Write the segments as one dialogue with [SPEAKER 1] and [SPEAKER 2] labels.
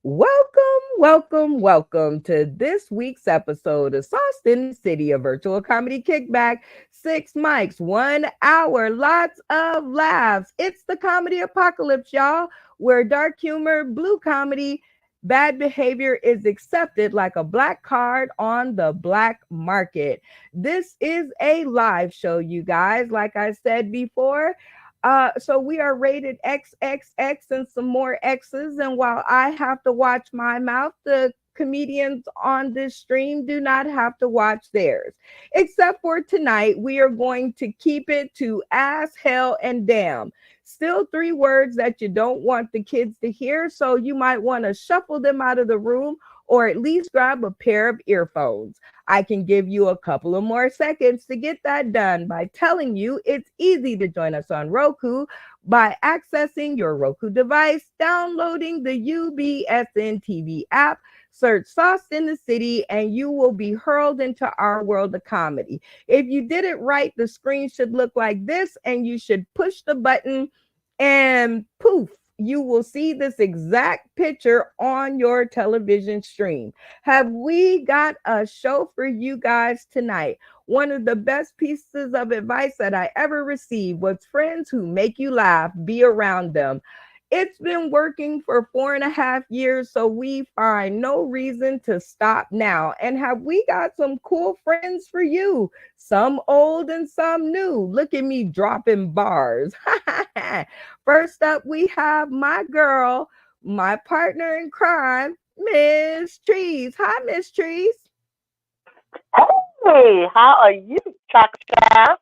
[SPEAKER 1] Welcome to this week's episode of Sauced in the City, a virtual comedy kickback. 6 mics, 1 hour, lots of laughs. It's the comedy apocalypse, y'all, where dark humor, blue comedy, bad behavior is accepted like a black card on the black market. This is a live show, you guys, like I said before. So we are rated XXX and some more X's. And while I have to watch my mouth, the comedians on this stream do not have to watch theirs. Except for tonight, we are going to keep it to ass, hell, and damn. Still 3 words that you don't want the kids to hear. So you might want to shuffle them out of the room or at least grab a pair of earphones. I can give you a couple of more seconds to get that done by telling you it's easy to join us on Roku by accessing your Roku device, downloading the UBSN TV app, search Sauce in the City, and you will be hurled into our world of comedy. If you did it right, the screen should look like this, and you should push the button, and poof, you will see this exact picture on your television stream. Have we got a show for you guys tonight? One of the best pieces of advice that I ever received was friends who make you laugh, be around them. It's been working for 4.5 years, so we find no reason to stop now. And have we got some cool friends for you? Some old and some new. Look at me dropping bars. First up, we have my girl, my partner in crime, Miss Trees. Hi, Miss Trees.
[SPEAKER 2] Hey, how are you, Chaka?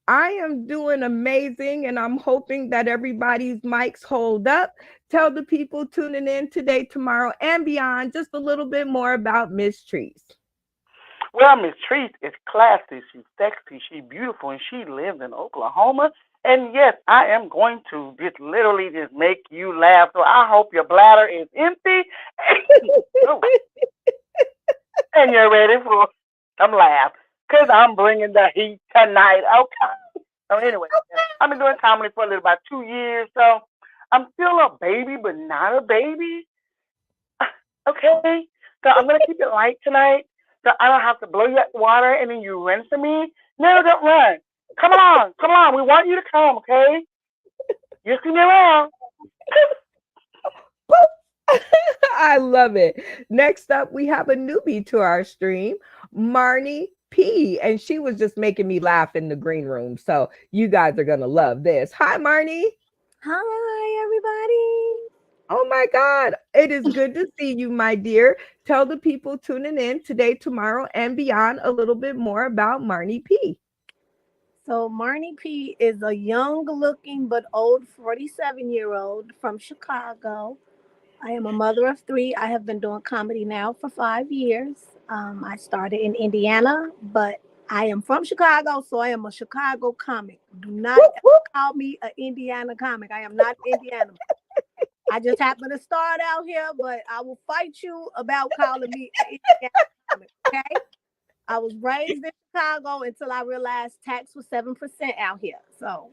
[SPEAKER 1] I am doing amazing, and I'm hoping that everybody's mics hold up. Tell the people tuning in today, tomorrow, and beyond just a little bit more about Miss Trees.
[SPEAKER 2] Well, Miss Trees is classy, she's sexy, she's beautiful, and she lives in Oklahoma. And yes, I am going to just literally just make you laugh. So I hope your bladder is empty oh, and you're ready for some laugh. Because I'm bringing the heat tonight. Okay. So anyway, I've been doing comedy for a little about 2 years. So I'm still a baby, but not a baby. Okay. So I'm gonna keep it light tonight. So I don't have to blow you out the water and then you run for me. No, don't run. Come on, come on. We want you to come, okay? You see me around.
[SPEAKER 1] I love it. Next up, we have a newbie to our stream, Marnie P. And she was just making me laugh in the green room. So you guys are going to love this. Hi, Marnie.
[SPEAKER 3] Hi, everybody.
[SPEAKER 1] Oh my God. It is good to see you, my dear. Tell the people tuning in today, tomorrow, and beyond a little bit more about Marnie P.
[SPEAKER 3] So, Marnie P is a young looking but old 47-year-old from Chicago. I am a mother of three. I have been doing comedy now for 5 years. I started in Indiana, but I am from Chicago, so I am a Chicago comic. Do not
[SPEAKER 1] Whoop,
[SPEAKER 3] ever
[SPEAKER 1] whoop.
[SPEAKER 3] call me an Indiana comic. I am not Indiana. I just happen to start out here, but I will fight you about calling me an Indiana comic, okay? I was raised in Chicago until I realized tax was 7% out here. So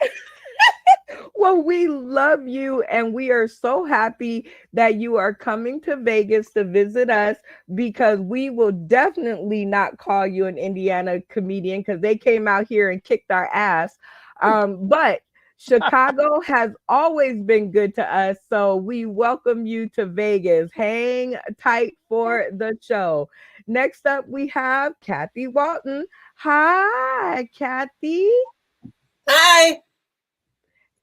[SPEAKER 1] Well, we love you, and we are so happy that you are coming to Vegas to visit us because we will definitely not call you an Indiana comedian because they came out here and kicked our ass. But Chicago has always been good to us, so we welcome you to Vegas. Hang tight for the show. Next up, we have Kathy Walton. Hi, Kathy.
[SPEAKER 4] Hi.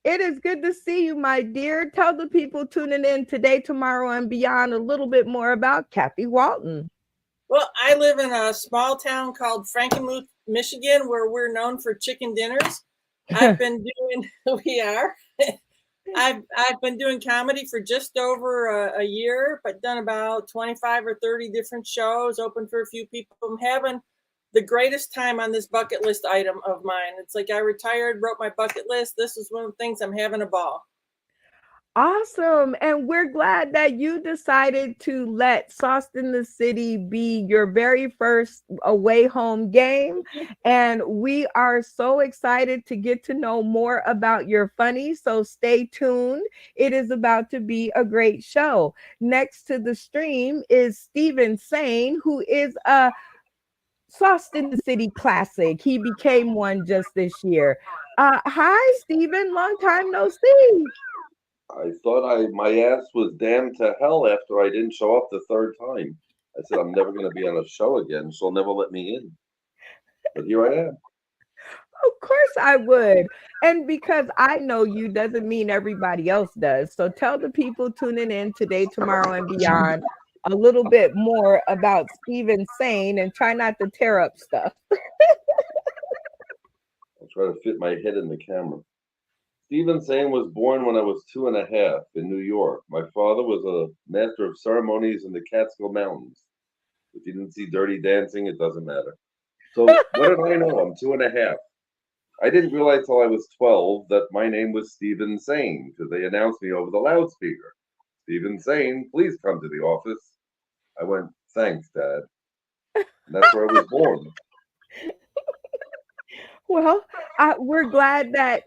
[SPEAKER 1] It is good to see you, my dear. Tell the people tuning in today, tomorrow, and beyond a little bit more about Kathy Walton.
[SPEAKER 4] Well, I live in a small town called Frankenmuth, Michigan, where we're known for chicken dinners. I've been doing, we are. I've been doing comedy for just over a year, but done about 25 or 30 different shows, open for a few people. I'm having the greatest time on this bucket list item of mine. It's like I retired, wrote my bucket list. This is one of the things I'm having a ball.
[SPEAKER 1] Awesome. And we're glad that you decided to let Sauce in the City be your very first away home game. And we are so excited to get to know more about your funny. So stay tuned. It is about to be a great show. Next to the stream is Steven Sane, who is a Sauce in the City classic. He became one just this year. Hi, Steven. Long time no see.
[SPEAKER 5] I thought my ass was damned to hell after I didn't show up the third time. I said I'm never going to be on a show again. She'll never let me in. But here I am.
[SPEAKER 1] Of course I would. And because I know you doesn't mean everybody else does. So tell the people tuning in today, tomorrow, and beyond a little bit more about Steven Sane and try not to tear up stuff.
[SPEAKER 5] I'll try to fit my head in the camera. Stephen Sane was born when I was 2.5 in New York. My father was a master of ceremonies in the Catskill Mountains. If you didn't see Dirty Dancing, it doesn't matter. So what did I know? I'm 2.5. I didn't realize till I was 12 that my name was Stephen Sane because they announced me over the loudspeaker. Stephen Sane, please come to the office. I went, thanks, Dad. And that's where I was born.
[SPEAKER 1] Well, we're glad that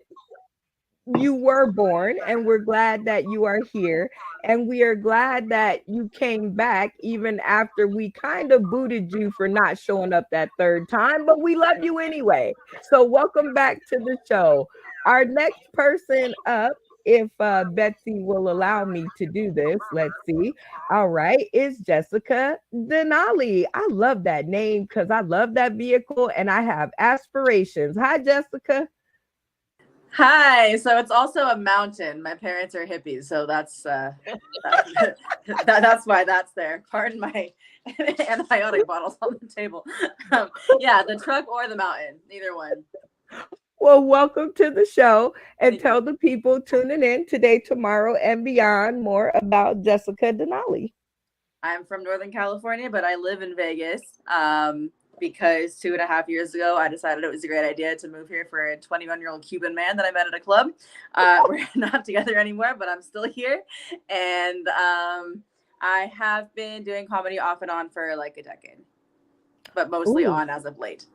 [SPEAKER 1] you were born and we're glad that you are here and we are glad that you came back even after we kind of booted you for not showing up that third time, but we love you anyway. So welcome back to the show. Our next person up, if Betsy will allow me to do this, let's see. All right, is Jessica Denali. I love that name because I love that vehicle and I have aspirations. Hi, Jessica.
[SPEAKER 6] Hi. So it's also a mountain. My parents are hippies, so that's why that's there. Pardon my antibiotic bottles on the table. Yeah, the truck or the mountain, neither one.
[SPEAKER 1] Well, welcome to the show and tell the people tuning in today, tomorrow, and beyond more about Jessica Denali.
[SPEAKER 6] I'm from Northern California, but I live in Vegas. Because 2.5 years ago, I decided it was a great idea to move here for a 21-year-old Cuban man that I met at a club. We're not together anymore, but I'm still here. And I have been doing comedy off and on for like a decade, but mostly
[SPEAKER 1] Ooh.
[SPEAKER 6] on as of late.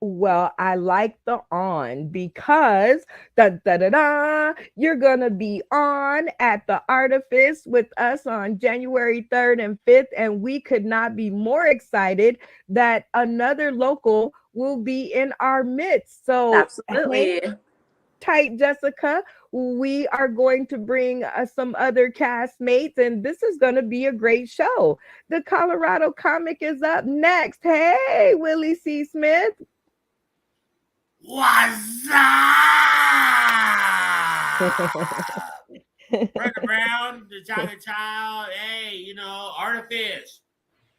[SPEAKER 1] Well, I like the on because da, da, da, da, you're going to be on at the Artifice with us on January 3rd and 5th. And we could not be more excited that another local will be in our midst. So
[SPEAKER 6] Absolutely.
[SPEAKER 1] hang tight, Jessica. We are going to bring some other castmates, and this is going to be a great show. The Colorado comic is up next. Hey, Willie C. Smith.
[SPEAKER 7] What's up? Brenda Brown, the Chocolate Child. Hey, Artifice.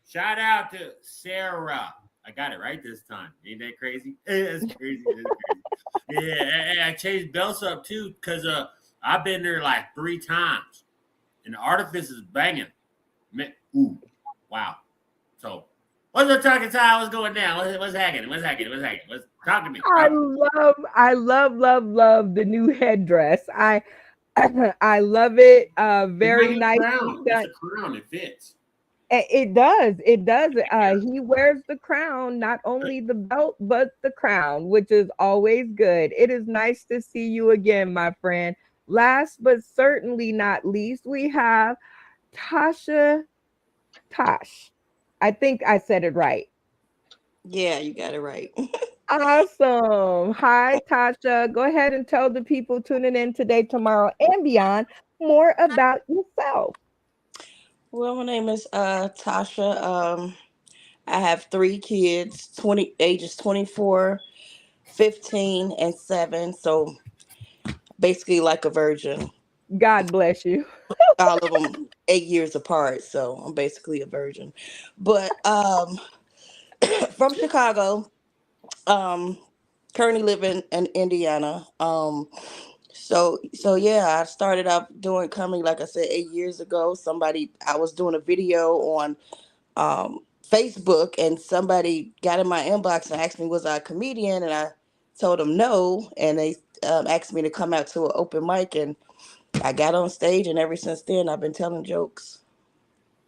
[SPEAKER 7] Shout out to Sarah. I got it right this time. Ain't that crazy? That's crazy. Yeah, I changed belts up too because I've been there like 3 times, and the Artifice is banging. Ooh, wow. So, what's the Chocolate Child? What's going down? What's happening? Talk to me.
[SPEAKER 1] I love the new headdress. I love it. Very nicely
[SPEAKER 7] Crown.
[SPEAKER 1] done.
[SPEAKER 7] It's a crown. It fits.
[SPEAKER 1] It does. It does. He wears the crown, not only the belt, but the crown, which is always good. It is nice to see you again, my friend. Last but certainly not least, we have Tasha Tosh. I think I said it right.
[SPEAKER 8] Yeah, you got it right.
[SPEAKER 1] Awesome. Hi, Tasha. Go ahead and tell the people tuning in today, tomorrow, and beyond more about yourself.
[SPEAKER 8] Well, my name is Tasha. I have 3 kids, ages 24, 15, and 7. So basically like a virgin.
[SPEAKER 1] God bless you.
[SPEAKER 8] All of them 8 years apart. So I'm basically a virgin. But from Chicago, um, currently living in Indiana. So yeah, I started off doing comedy, like I said, 8 years ago. I was doing a video on Facebook, and somebody got in my inbox and asked me, was I a comedian? And I told them no, and they asked me to come out to an open mic, and I got on stage, and ever since then, I've been telling jokes.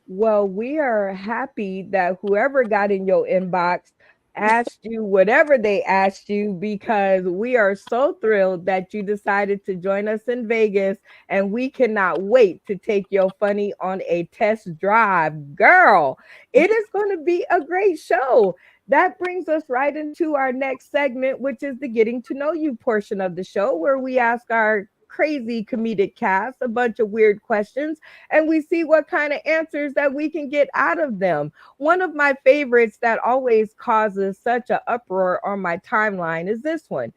[SPEAKER 1] Well, we are happy that whoever got in your inbox asked you whatever they asked you, because we are so thrilled that you decided to join us in Vegas, and we cannot wait to take your funny on a test drive. Girl, it is going to be a great show. That brings us right into our next segment, which is the getting to know you portion of the show, where we ask our crazy comedic cast a bunch of weird questions and we see what kind of answers that we can get out of them. One of my favorites that always causes such an uproar on my timeline is this one.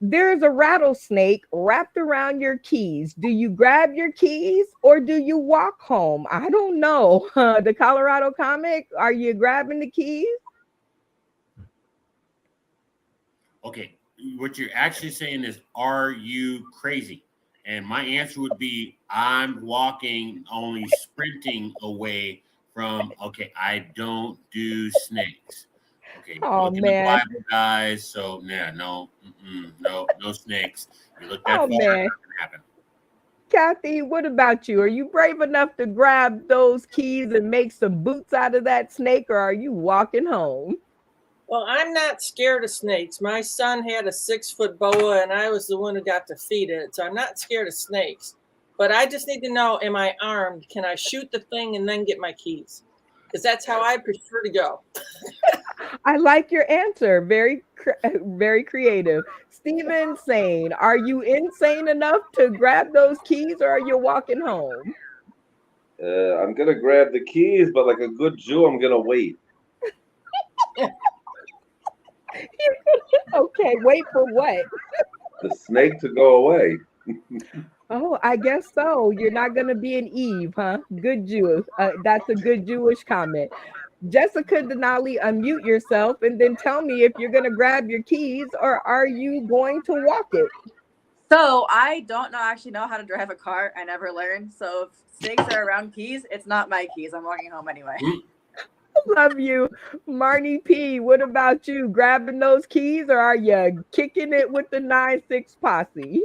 [SPEAKER 1] There's a rattlesnake wrapped around your keys. Do you grab your keys or do you walk home? I don't know. The Colorado comic, are you grabbing the keys?
[SPEAKER 7] Okay, what you're actually saying is, are you crazy? And my answer would be, I'm walking, only sprinting away from, okay, I don't do snakes. Okay,
[SPEAKER 1] Oh
[SPEAKER 7] look in the
[SPEAKER 1] man.
[SPEAKER 7] Bible, guys. So, yeah, no, no snakes. You look that
[SPEAKER 1] Oh
[SPEAKER 7] far, it's
[SPEAKER 1] man.
[SPEAKER 7] not going to happen.
[SPEAKER 1] Kathy, what about you? Are you brave enough to grab those keys and make some boots out of that snake, or are you walking home?
[SPEAKER 4] Well, I'm not scared of snakes. My son had a 6-foot boa, and I was the one who got to feed it. So I'm not scared of snakes. But I just need to know, am I armed? Can I shoot the thing and then get my keys? Because that's how I prefer to go.
[SPEAKER 1] I like your answer. Very creative. Steven Sane, are you insane enough to grab those keys or are you walking home?
[SPEAKER 5] I'm gonna grab the keys, but like a good Jew, I'm gonna wait.
[SPEAKER 1] Okay, wait for what?
[SPEAKER 5] The snake to go away.
[SPEAKER 1] Oh, I guess so. You're not going to be an Eve, huh? Good Jew. That's a good Jewish comment. Jessica Denali, unmute yourself and then tell me if you're going to grab your keys or are you going to walk it?
[SPEAKER 6] So I don't actually know how to drive a car. I never learned. So if snakes are around keys, it's not my keys. I'm walking home anyway.
[SPEAKER 1] Love you. Marnie P, what about you? Grabbing those keys or are you kicking it with the 9-6 posse?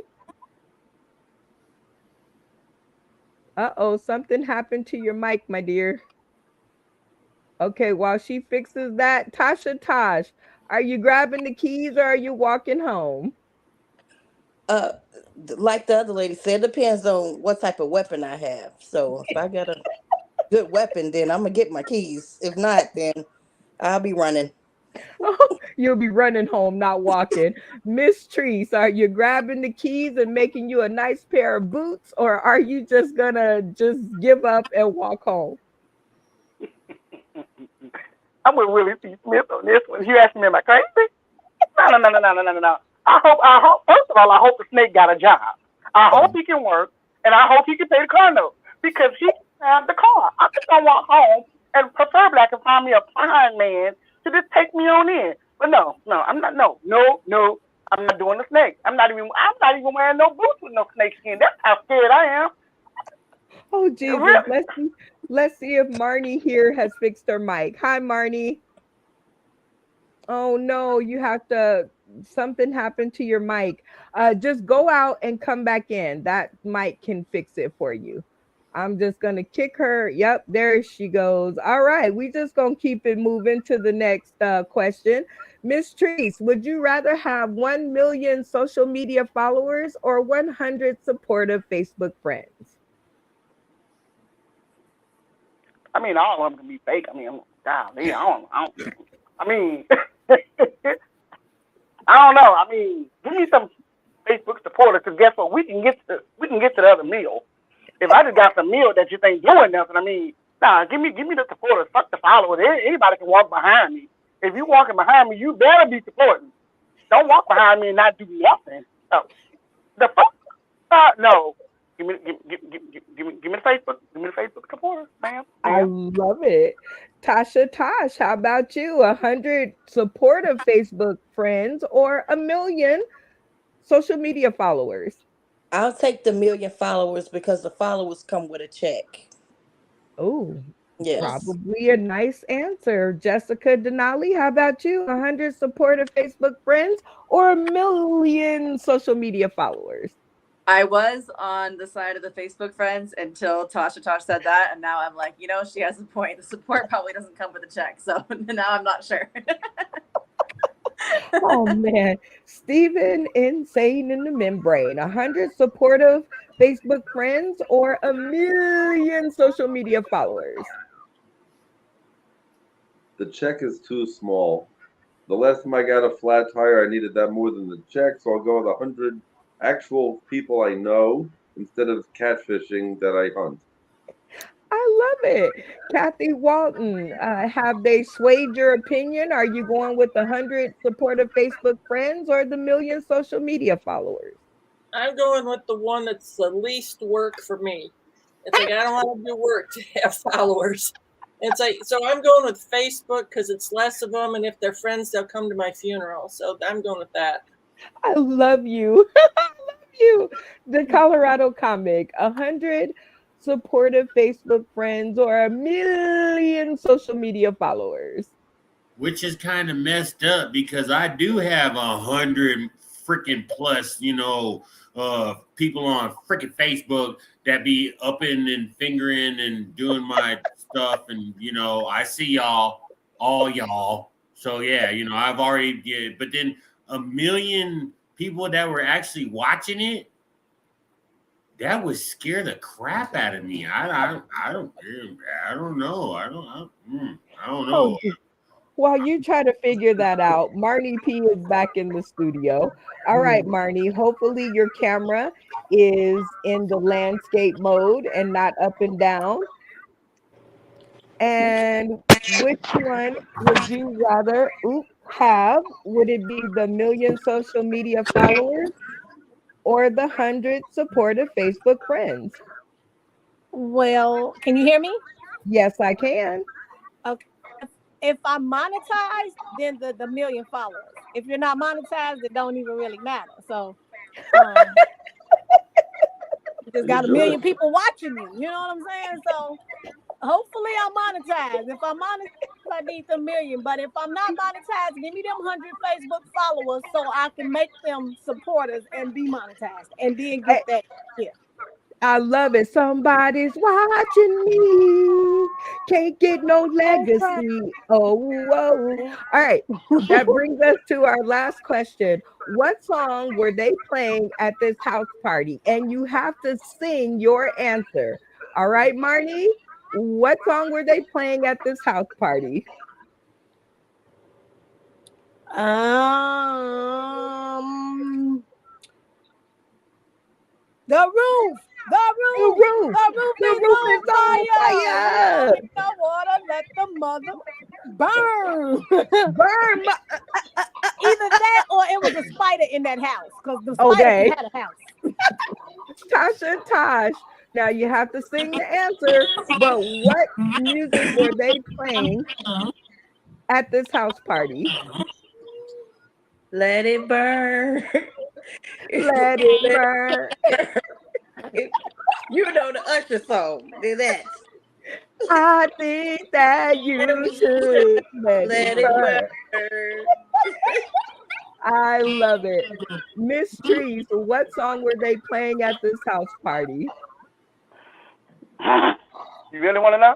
[SPEAKER 1] Uh-oh, something happened to your mic, my dear. Okay, while she fixes that, Tasha Tosh, are you grabbing the keys or are you walking home?
[SPEAKER 8] Uh, like the other lady said, depends on what type of weapon I have. So if I got a good weapon, then I'm gonna get my keys. If not, then I'll be running.
[SPEAKER 1] You'll be running home, not walking. Miss Treese, are you grabbing the keys and making you a nice pair of boots, or are you just gonna just give up and walk home?
[SPEAKER 2] I'm with Willie C. Smith on this one. You asking me, am I crazy? No. I hope, first of all, I hope the snake got a job. I hope he can work, and I hope he can pay the car note because he can have the car. I'm just gonna walk home, and preferably I can find me a fine man to just take me on in. But no, I'm not. No. I'm not doing the snake. I'm not even wearing no boots with no snake skin. That's how scared I am.
[SPEAKER 1] Oh Jesus,
[SPEAKER 2] Really?
[SPEAKER 1] let's see if Marnie here has fixed her mic. Hi, Marnie. Oh no, you have to something happened to your mic. Just go out and come back in. That mic can fix it for you. I'm just gonna kick her. Yep, there she goes. All right, we just gonna keep it moving to the next question. Miss Treese, would you rather have 1 million social media followers or 100 supportive Facebook friends?
[SPEAKER 2] I mean, all of them can be fake. I mean, golly, I mean, I don't know. I mean, give me some Facebook supporters, because guess what? We can get to the other meal. If I just got some meal that you ain't doing nothing, I mean, nah, give me the supporters. Fuck the followers. Anybody can walk behind me. If you walking behind me, you better be supporting. Don't walk behind me and not do nothing. Oh, the fuck? No. Give me the Facebook. Give me the Facebook supporters, ma'am.
[SPEAKER 1] I
[SPEAKER 2] Ma'am.
[SPEAKER 1] love it. Tasha Tosh, how about you? 100 supportive Facebook friends or 1 million social media followers?
[SPEAKER 8] I'll take the million followers because the followers come with a check.
[SPEAKER 1] Oh,
[SPEAKER 8] Yes.
[SPEAKER 1] probably a nice answer. Jessica Denali, how about you? 100 supportive Facebook friends or 1 million social media followers?
[SPEAKER 6] I was on the side of the Facebook friends until Tasha Tosh said that, and now I'm like, she has a point. The support probably doesn't come with a check, so now I'm not sure.
[SPEAKER 1] Oh man, Steven Insane in the Membrane. 100 supportive Facebook friends or a million social media followers?
[SPEAKER 5] The check is too small. The last time I got a flat tire, I needed that more than the check, so I'll go with 100 actual people I know instead of catfishing that I hunt.
[SPEAKER 1] I love it. Kathy Walton, have they swayed your opinion? Are you going with the 100 supportive Facebook friends or the million social media followers?
[SPEAKER 4] I'm going with the one that's the least work for me. It's like I don't want to do work to have followers. It's like so I'm going with Facebook because it's less of them, and if they're friends, they'll come to my funeral. So I'm going with that.
[SPEAKER 1] I love you. I love you. The Colorado comic, 100 supportive Facebook friends or a million social media followers.
[SPEAKER 7] Which is kind of messed up because I do have 100 freaking plus, people on freaking Facebook that be upping and fingering and doing my stuff, and I see all y'all. So yeah, I've already did, but then a million people that were actually watching it, that would scare the crap out of me. I don't know. I don't know.
[SPEAKER 1] Oh, while you try to figure that out, Marnie P is back in the studio. All right, Marnie, hopefully your camera is in the landscape mode and not up and down. And which one would you rather have? Would it be the million social media followers or the 100 supportive Facebook friends?
[SPEAKER 3] Well, can you hear me?
[SPEAKER 1] Yes, I can.
[SPEAKER 3] Okay. If I'm monetized, then the million followers. If you're not monetized, it don't even really matter. So you just got a million people watching you. You know what I'm saying? So hopefully I'm monetized. If I'm monetized, I need the million. But if I'm not monetized, give me them 100 Facebook followers so I can make them supporters and be monetized and then get that. Yeah.
[SPEAKER 1] I love it. Somebody's watching me. Can't get no legacy. Oh, whoa. All right. That brings us to our last question. What song were they playing at this house party? And you have to sing your answer. All right, Marnie? What song were they playing at this house party?
[SPEAKER 3] The roof. The roof. The roof
[SPEAKER 1] The
[SPEAKER 3] is
[SPEAKER 1] roof
[SPEAKER 3] on
[SPEAKER 1] is on
[SPEAKER 3] fire.
[SPEAKER 1] fire.
[SPEAKER 3] The water, let the mother burn.
[SPEAKER 1] Burn.
[SPEAKER 3] Either that or it was a spider in that house because the spider
[SPEAKER 1] Okay.
[SPEAKER 3] had a house.
[SPEAKER 1] Tasha and Tosh. Now you have to sing the answer, but what music were they playing at this house party?
[SPEAKER 8] Let it burn.
[SPEAKER 1] Let it burn.
[SPEAKER 8] You know the Usher song. Do that.
[SPEAKER 1] I think that you should let
[SPEAKER 8] Let
[SPEAKER 1] it
[SPEAKER 8] it
[SPEAKER 1] burn.
[SPEAKER 8] burn.
[SPEAKER 1] I love it. Miss Trees, what song were they playing at this house party?
[SPEAKER 2] You really want to know?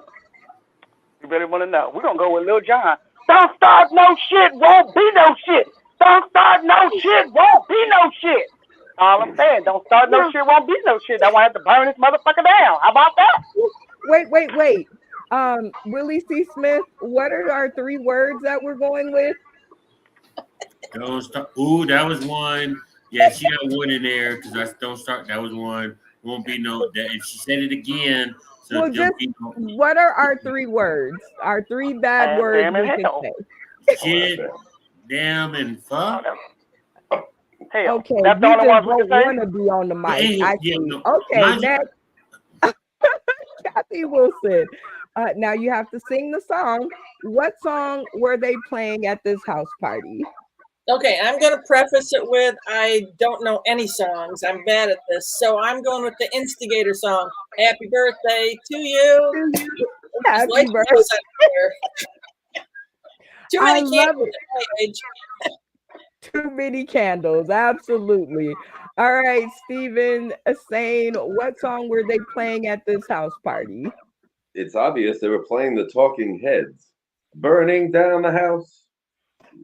[SPEAKER 2] You really want to know? We're going to go with Lil Jon. Don't start no shit, won't be no shit. Don't start no shit, won't be no shit. All I'm saying, don't start no shit, won't be no shit. I want to have to burn this motherfucker down. How about that?
[SPEAKER 1] Wait. Willie C. Smith, what are our 3 words that we're going with?
[SPEAKER 7] Don't start. Ooh, that was one. Yeah, she got one in there because I don't start. That was one. Won't be no. That if she said it again, so
[SPEAKER 1] Well, just
[SPEAKER 7] no,
[SPEAKER 1] what are our 3 words? Our 3 bad words
[SPEAKER 2] Damn and
[SPEAKER 1] we can
[SPEAKER 2] hell.
[SPEAKER 1] say.
[SPEAKER 7] shit, damn, and fuck.
[SPEAKER 2] Hell.
[SPEAKER 1] Okay,
[SPEAKER 2] That's the
[SPEAKER 1] you
[SPEAKER 2] only
[SPEAKER 1] just
[SPEAKER 2] ones we
[SPEAKER 1] don't
[SPEAKER 2] can say?
[SPEAKER 1] want to be on the mic. I
[SPEAKER 7] Yeah,
[SPEAKER 1] see.
[SPEAKER 7] no.
[SPEAKER 1] Okay, next. Kathy Wilson. Now you have to sing the song. What song were they playing at this house party?
[SPEAKER 4] Okay, I'm going to preface it with I don't know any songs. I'm bad at this. So I'm going with the Instigator song. Happy birthday to you.
[SPEAKER 1] Happy birthday.
[SPEAKER 4] Too
[SPEAKER 1] I
[SPEAKER 4] many
[SPEAKER 1] love
[SPEAKER 4] candles
[SPEAKER 1] it.
[SPEAKER 4] at my age.
[SPEAKER 1] Too many candles. Absolutely. All right, Stephen Sane, what song were they playing at this house party?
[SPEAKER 5] It's obvious they were playing the Talking Heads. Burning down the house.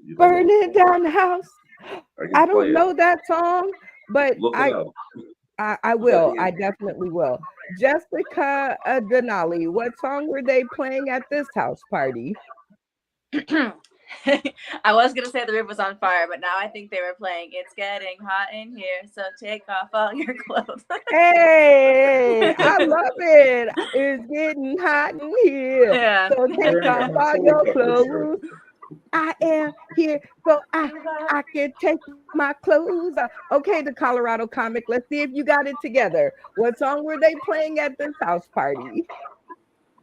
[SPEAKER 5] You don't know.
[SPEAKER 1] Burning down the house.
[SPEAKER 5] I can
[SPEAKER 1] I
[SPEAKER 5] play
[SPEAKER 1] don't
[SPEAKER 5] it.
[SPEAKER 1] know that song, but
[SPEAKER 5] Look it up.
[SPEAKER 1] I
[SPEAKER 5] You got
[SPEAKER 1] will.
[SPEAKER 5] the
[SPEAKER 1] I
[SPEAKER 5] answer.
[SPEAKER 1] definitely will. Jessica Denali, what song were they playing at this house party?
[SPEAKER 6] I was gonna say the roof was on fire, but now I think they were playing "It's Getting Hot in Here," so take off all your clothes.
[SPEAKER 1] Hey, I love it. It's getting hot in here.
[SPEAKER 6] Yeah.
[SPEAKER 1] So
[SPEAKER 5] I'm
[SPEAKER 1] take
[SPEAKER 5] wearing a
[SPEAKER 1] off
[SPEAKER 5] hot
[SPEAKER 1] all
[SPEAKER 5] chili
[SPEAKER 1] your
[SPEAKER 5] pepper shirt.
[SPEAKER 1] clothes. I am here, so I can take my clothes off. Okay, the Colorado comic. Let's see if you got it together. What song were they playing at this house party?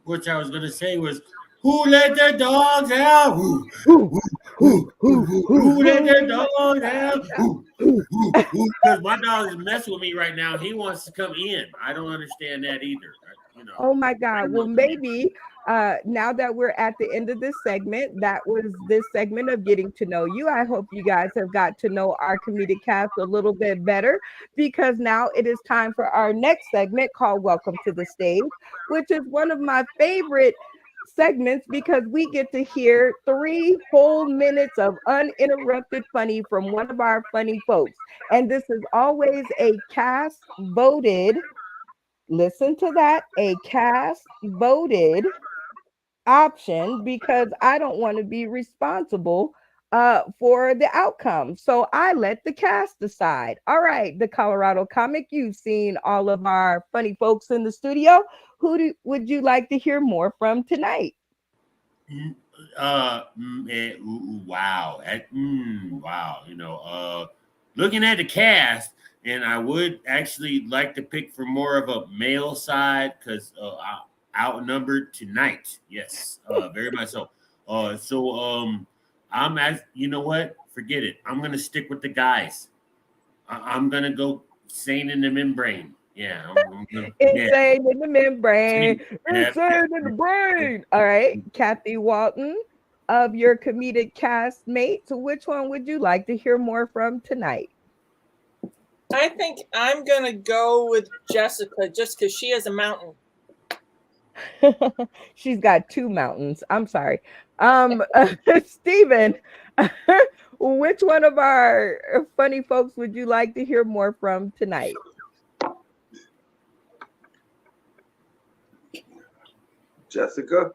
[SPEAKER 7] Which I was gonna say was, who let the dogs out?
[SPEAKER 1] Who,
[SPEAKER 7] Who let the
[SPEAKER 1] let
[SPEAKER 7] dogs out?
[SPEAKER 1] who?
[SPEAKER 7] Because my dog is messing with me right now. He wants to come in. I don't understand that either. You know,
[SPEAKER 1] Oh my God.
[SPEAKER 7] bring
[SPEAKER 1] Well,
[SPEAKER 7] him in.
[SPEAKER 1] maybe now that we're at the end of this segment, that was this segment of getting to know you. I hope you guys have got to know our comedic cast a little bit better because now it is time for our next segment called Welcome to the Stage, which is one of my favorite segments because we get to hear 3 whole minutes of uninterrupted funny from one of our funny folks. And this is always a cast voted, listen to that, a cast voted option because I don't want to be responsible for the outcome. So I let the cast decide. All right, the Colorado comic, you've seen all of our funny folks in the studio. Would you like to hear more from tonight?
[SPEAKER 7] Wow. Wow. Looking at the cast, and I would actually like to pick for more of a male side because outnumbered tonight. Yes, very much so. I'm as you know what? Forget it. I'm gonna stick with the guys. I'm gonna go sane in the membrane. Yeah, yeah.
[SPEAKER 1] Insane in the membrane.
[SPEAKER 7] Sane, yeah,
[SPEAKER 1] Insane in the brain. All right, Kathy Walton, of your comedic castmates, which one would you like to hear more from tonight?
[SPEAKER 4] I think I'm going to go with Jessica just because she is a mountain.
[SPEAKER 1] She's got two mountains. I'm sorry. Stephen, which one of our funny folks would you like to hear more from tonight?
[SPEAKER 5] Jessica.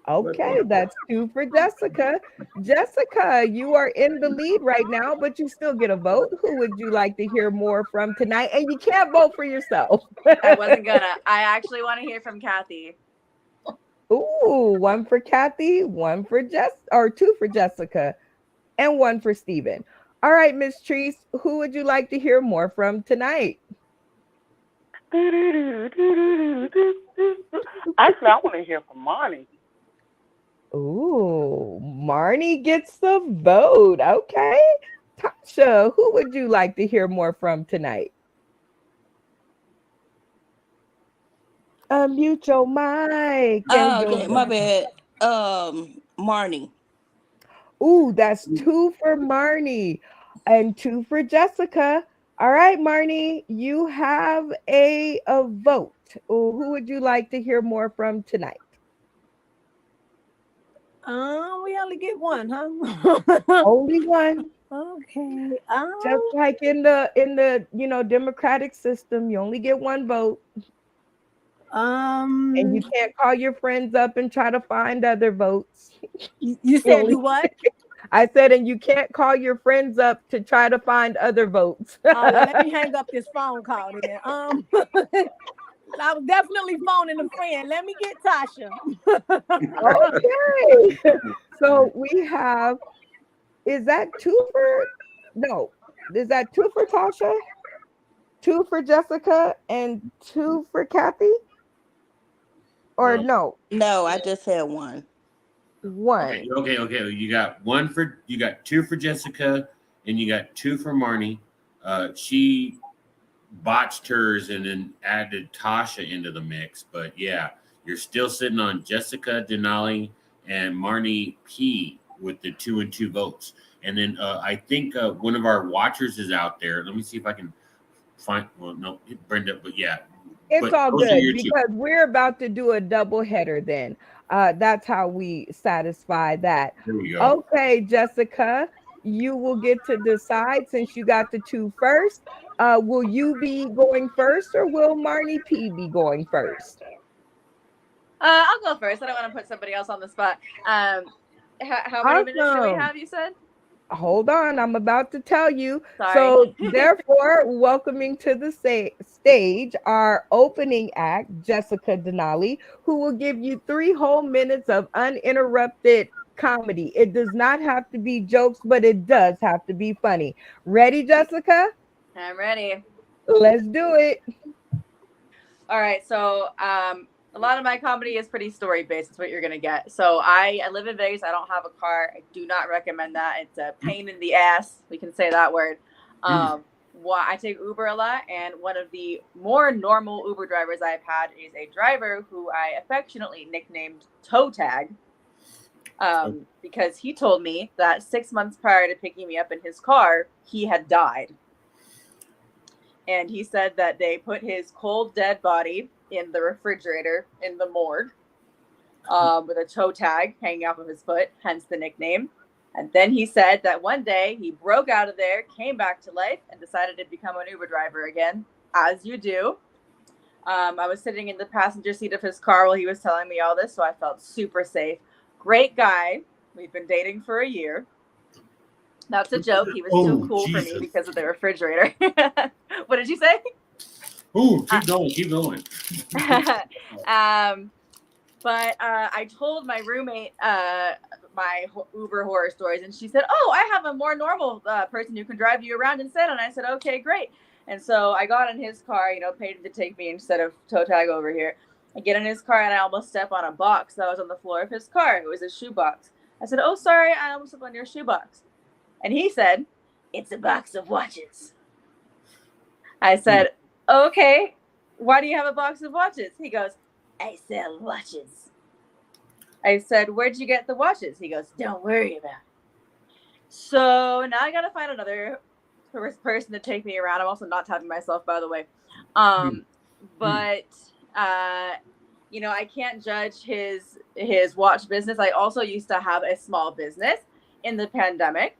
[SPEAKER 1] Okay, that's two for Jessica. Jessica, you are in the lead right now, but you still get a vote. Who would you like to hear more from tonight? And you can't vote for yourself.
[SPEAKER 6] I wasn't gonna. I actually want to hear from Kathy.
[SPEAKER 1] Ooh, one for Kathy, one for or two for Jessica, and one for Stephen. All right, Miss Treese, who would you like to hear more from tonight?
[SPEAKER 2] Actually, I want to hear from Marnie.
[SPEAKER 1] Ooh, Marnie gets the vote. Okay. Tasha, who would you like to hear more from tonight? Unmute your mic and
[SPEAKER 8] Oh,
[SPEAKER 1] your
[SPEAKER 8] okay, my bad. Marnie.
[SPEAKER 1] Ooh, that's two for Marnie and two for Jessica. All right, Marnie, you have a vote. Ooh, who would you like to hear more from tonight?
[SPEAKER 3] We only get one, huh?
[SPEAKER 1] Only one.
[SPEAKER 3] Okay.
[SPEAKER 1] Just like in the democratic system, you only get one vote. And you can't call your friends up and try to find other votes.
[SPEAKER 3] You said do what?
[SPEAKER 1] I said, and you can't call your friends up to try to find other votes.
[SPEAKER 3] Oh, well, let me hang up this phone call then. I was definitely phoning a friend. Let me get Tasha.
[SPEAKER 1] Okay. So we have, is that two for, no, is that two for Tasha? Two for Jessica and two for Kathy? Or no?
[SPEAKER 8] No, I just had one.
[SPEAKER 1] One.
[SPEAKER 7] Okay. You got two for Jessica, and you got two for Marnie. She botched hers and then added Tasha into the mix, but yeah, you're still sitting on Jessica Denali and Marnie P with the 2 and 2 votes. And then I think one of our watchers is out there. Let me see if I can find. Well, no, Brenda, but yeah,
[SPEAKER 1] It's
[SPEAKER 7] but
[SPEAKER 1] all
[SPEAKER 7] those are
[SPEAKER 1] good
[SPEAKER 7] your two.
[SPEAKER 1] because we're about to do a double header then. That's how we satisfy that.
[SPEAKER 7] There we go.
[SPEAKER 1] Okay, Jessica, you will get to decide since you got the two first. Will you be going first or will Marnie P be going first?
[SPEAKER 6] I'll go first. I don't want to put somebody else on the spot. How many minutes do we
[SPEAKER 1] Awesome.
[SPEAKER 6] have? You said.
[SPEAKER 1] Hold on, I'm about to tell you.
[SPEAKER 6] Sorry.
[SPEAKER 1] So, therefore, welcoming to the stage our opening act, Jessica Denali, who will give you 3 whole minutes of uninterrupted comedy. It does not have to be jokes, but it does have to be funny. Ready, Jessica?
[SPEAKER 6] I'm ready.
[SPEAKER 1] Let's do it.
[SPEAKER 6] All right. So, a lot of my comedy is pretty story based. That's what you're gonna get. So, I live in Vegas. I don't have a car. I do not recommend that. It's a pain in the ass. We can say that word. I take Uber a lot, and one of the more normal Uber drivers I've had is a driver who I affectionately nicknamed Toe Tag. Because he told me that 6 months prior to picking me up in his car, he had died. And he said that they put his cold, dead body in the refrigerator in the morgue with a toe tag hanging off of his foot, hence the nickname. And then he said that one day he broke out of there, came back to life, and decided to become an Uber driver again, as you do. I was sitting in the passenger seat of his car while he was telling me all this, so I felt super safe. Great guy. We've been dating for a year. That's a joke. He was too cool for me because of the refrigerator. What did you say?
[SPEAKER 7] Ooh, keep going, keep going.
[SPEAKER 6] But I told my roommate my Uber horror stories, and she said, "Oh, I have a more normal person who can drive you around instead." And I said, "Okay, great." And so I got in his car, paid him to take me instead of toe tag over here. I get in his car and I almost step on a box that was on the floor of his car. It was a shoebox. I said, "Oh, sorry, I almost stepped on your shoebox." And he said, "It's a box of watches." I said, "Okay, why do you have a box of watches?" He goes, "I sell watches." I said, "Where'd you get the watches?" He goes, "Don't worry about it." So now I got to find another person to take me around. I'm also not tapping myself, by the way. But, I can't judge his watch business. I also used to have a small business in the pandemic.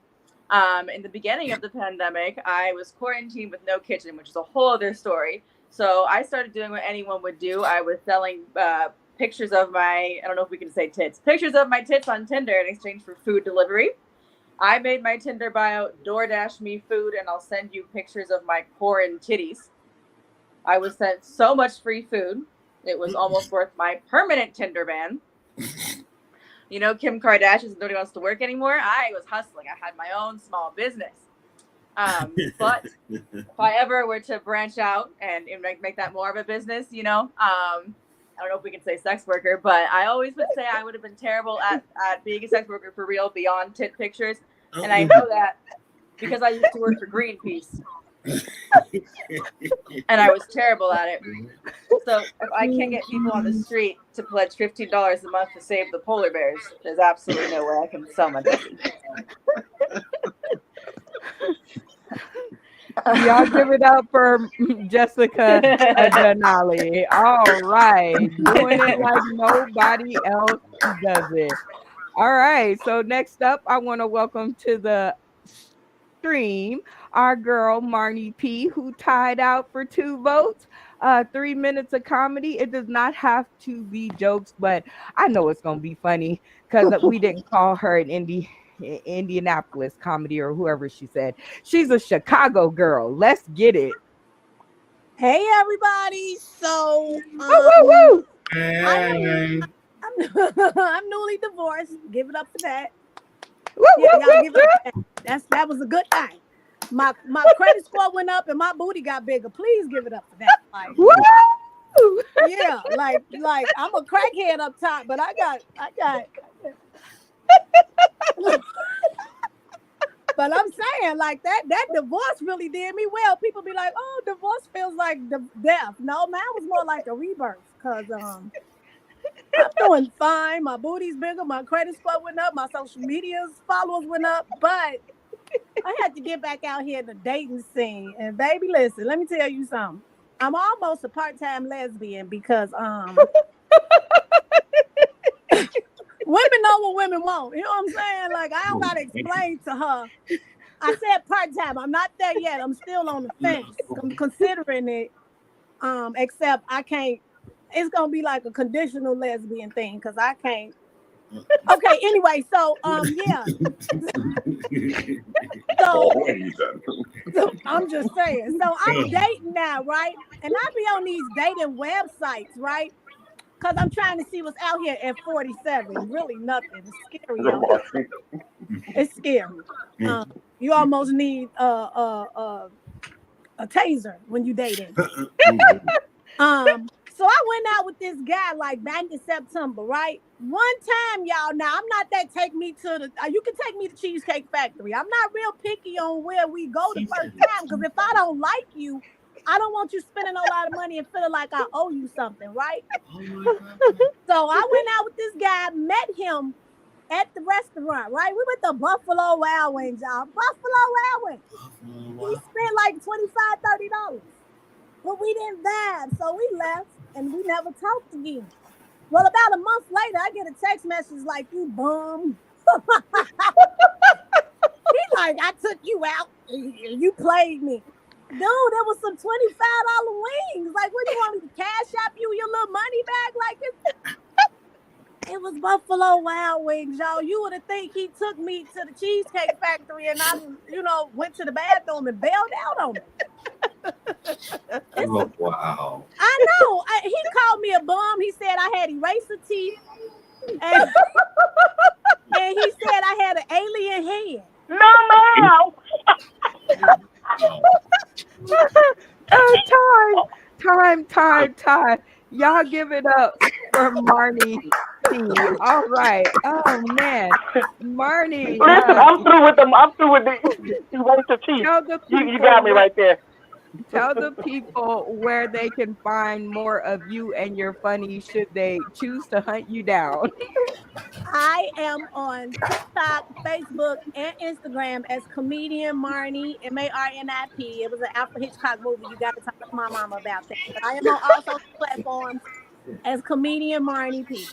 [SPEAKER 6] In the beginning of the pandemic, I was quarantined with no kitchen, which is a whole other story. So I started doing what anyone would do. I was selling pictures of I don't know if we can say tits, pictures of my tits on Tinder in exchange for food delivery. I made my Tinder bio, DoorDash me food, and I'll send you pictures of my core and titties. I was sent so much free food. It was almost worth my permanent Tinder ban. Kim Kardashian, nobody wants to work anymore. I was hustling. I had my own small business. But if I ever were to branch out and make that more of a business, I don't know if we can say sex worker, but I always would say I would have been terrible at being a sex worker for real beyond tit pictures. And I know that because I used to work for Greenpeace. And I was terrible at it. So if I can't get people on the street to pledge $15 a month to save the polar bears, there's absolutely no way I can sell my pussy.
[SPEAKER 1] Y'all give it up for Jessica Denali. All right. Doing it like nobody else does it. All right. So next up, I want to welcome to the stream our girl Marnie P, who tied out for 2 votes. 3 minutes of comedy. It does not have to be jokes, but I know it's gonna be funny because we didn't call her an Indianapolis comedy or whoever she said. She's a Chicago girl. Let's get it.
[SPEAKER 3] Hey everybody. So
[SPEAKER 1] Woo!
[SPEAKER 7] Hey.
[SPEAKER 3] I'm newly divorced. Give it up for that.
[SPEAKER 1] Woo,
[SPEAKER 3] Yeah,
[SPEAKER 1] woo,
[SPEAKER 3] y'all
[SPEAKER 1] woo,
[SPEAKER 3] give it up for that. That was a good thing. My credit score went up and my booty got bigger. Please give it up for that. Like,
[SPEAKER 1] woo.
[SPEAKER 3] yeah, like I'm a crackhead up top, but I got but I'm saying like that divorce really did me well. People be like, "Oh, divorce feels like the death." No, mine was more like a rebirth because I'm doing fine. My booty's bigger, my credit score went up, my social media's followers went up, but I had to get back out here in the dating scene. And baby, listen, let me tell you something. I'm almost a part-time lesbian because women know what women want. You know what I'm saying? Like I don't gotta explain to her. I said part-time. I'm not there yet. I'm still on the fence. I'm considering it. Except I can't. It's gonna be like a conditional lesbian thing because I can't. Okay. Anyway, so yeah. So,
[SPEAKER 5] Always then.
[SPEAKER 3] so I'm just saying. So I'm dating now, right? And I be on these dating websites, right? Because I'm trying to see what's out here at 47. Really nothing. It's scary out here. It's scary. Um, you almost need a taser when you dating. So I went out with this guy like back in September, right? One time, y'all. Now I'm not that take me to the. You can take me to Cheesecake Factory. I'm not real picky on where we go the first time because if I don't like you, I don't want you spending a lot of money and feeling like I owe you something, right? So I went out with this guy, met him at the restaurant, right? We went to Buffalo Wild Wings, y'all. Buffalo Wild Wings. He spent like $25, $30. But we didn't vibe, so we left and we never talked again. Well, about a month later, I get a text message like, "You bum." He like, "I took you out. You played me." Dude, there was some $25 wings. Like, what do you want me to cash up you your little money back? Like, it was Buffalo Wild Wings, y'all. You would have think he took me to the Cheesecake Factory and I, went to the bathroom and bailed out on him.
[SPEAKER 7] Oh, wow.
[SPEAKER 3] I know. He called me a bum. He said I had eraser teeth. And, and he said I had an alien head.
[SPEAKER 2] No, ma'am.
[SPEAKER 1] Time. Y'all give it up for Marnie P. All right. Oh man, Marnie.
[SPEAKER 2] Listen, I'm through with them. I'm through with the eraser teeth.
[SPEAKER 1] Tell the
[SPEAKER 2] You
[SPEAKER 1] people
[SPEAKER 2] got me right there.
[SPEAKER 1] tell the people where they can find more of you and your funny should they choose to hunt you down.
[SPEAKER 3] I am on TikTok, Facebook, and Instagram as comedian Marnie, Marnip. It was an Alfred Hitchcock movie. You got to talk to my mama about that. But I am on all social platforms as comedian Marnie P.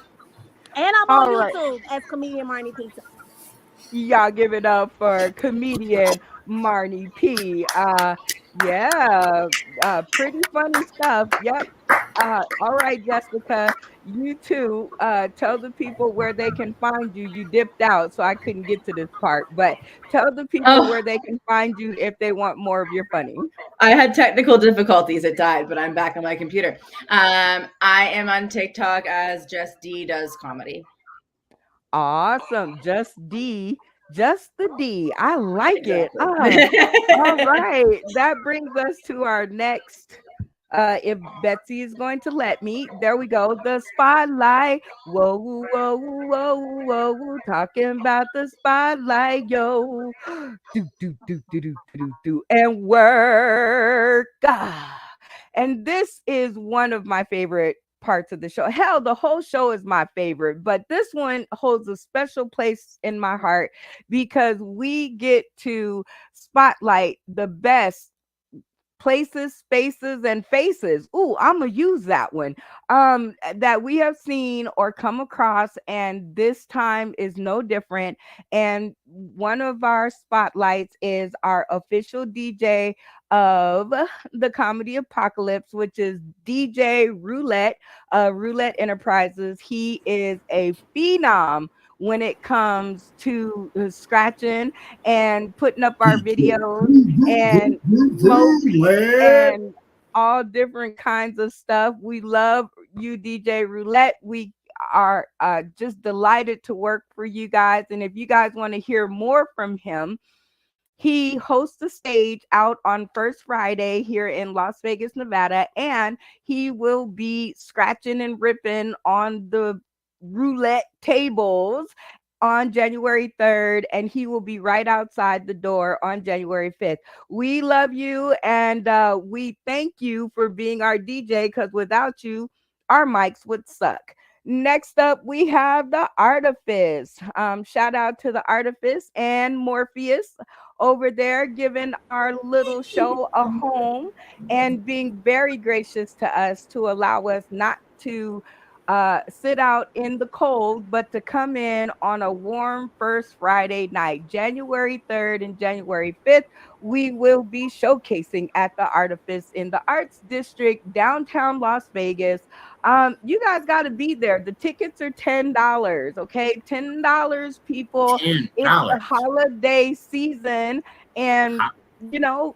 [SPEAKER 3] And I'm on
[SPEAKER 1] All right.
[SPEAKER 3] YouTube as comedian Marnie P.
[SPEAKER 1] Y'all give it up for comedian Marnie P. Yeah, pretty funny stuff. Yep. All right, Jessica, you too. Tell the people where they can find you. You dipped out, so I couldn't get to this part, but tell the people
[SPEAKER 6] Oh,
[SPEAKER 1] where they can find you if they want more of your funny.
[SPEAKER 6] I had technical difficulties. It died, but I'm back on my computer. I am on TikTok as Just D Does Comedy.
[SPEAKER 1] Awesome. Just the D. I like it.
[SPEAKER 6] Exactly.
[SPEAKER 1] All right. That brings us to our next. If Betsy is going to let me, there we go. The spotlight. Whoa, whoa, whoa, whoa. Talking about the spotlight, yo. Do. And work. And this is one of my favorite parts of the show. Hell, the whole show is my favorite, but this one holds a special place in my heart because we get to spotlight the best places, spaces, and faces. Ooh, I'm gonna use that one. That we have seen or come across, and this time is no different. And one of our spotlights is our official DJ of the Comedy Apocalypse, which is DJ Roulette, Roulette Enterprises. He is a phenom when it comes to scratching and putting up our videos and smoke
[SPEAKER 7] Roulette.
[SPEAKER 1] and all different kinds of stuff. We love you, DJ Roulette. We are just delighted to work for you guys. And if you guys want to hear more from him, he hosts a stage out on First Friday here in Las Vegas, Nevada, and he will be scratching and ripping on the roulette tables on January 3rd, and he will be right outside the door on January 5th. We love you, and we thank you for being our DJ because without you, our mics would suck. Next up, we have the Artifice. Shout out to the Artifice and Morpheus over there, giving our little show a home and being very gracious to us to allow us not to sit out in the cold, but to come in on a warm first Friday night, January 3rd and January 5th. We will be showcasing at the Artifice in the Arts District, downtown Las Vegas. You guys got to be there. The tickets are $10. Okay, $10, people.
[SPEAKER 7] $10.
[SPEAKER 1] It's the holiday season, and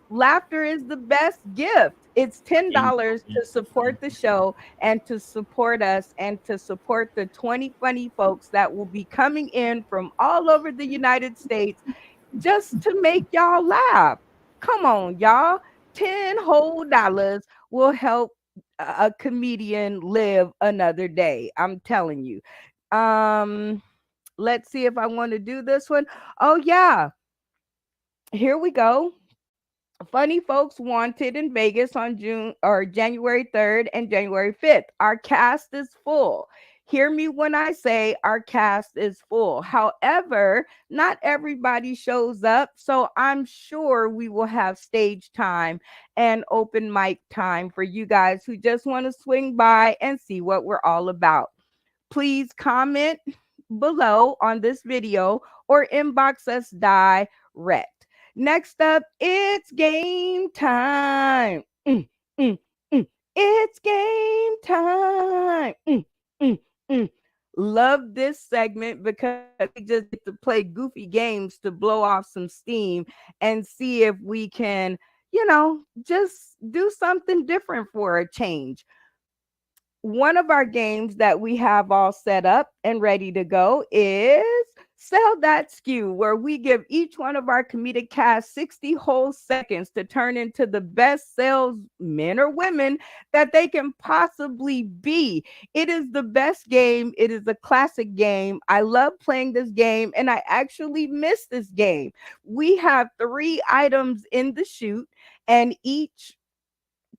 [SPEAKER 1] laughter is the best gift. It's $10 to support the show and to support us and to support the 20 funny folks that will be coming in from all over the United States just to make y'all laugh. Come on, y'all. 10 whole dollars will help a comedian live another day. I'm telling you. Let's see if I want to do this one. Oh yeah. Here we go. Funny Folks Wanted in Vegas on June or January 3rd and January 5th. Our cast is full. Hear me when I say our cast is full. However, not everybody shows up, so I'm sure we will have stage time and open mic time for you guys who just want to swing by and see what we're all about. Please comment below on this video or inbox us direct. Next up, it's game time. Mm, mm. It's game time. Mm, mm. Love this segment because we just get to play goofy games to blow off some steam and see if we can, just do something different for a change. One of our games that we have all set up and ready to go is Sell That Skew, where we give each one of our comedic cast 60 whole seconds to turn into the best salesmen or women that they can possibly be. It is the best game. It is a classic game. I love playing this game, and I actually miss this game. We have 3 items in the chute, and each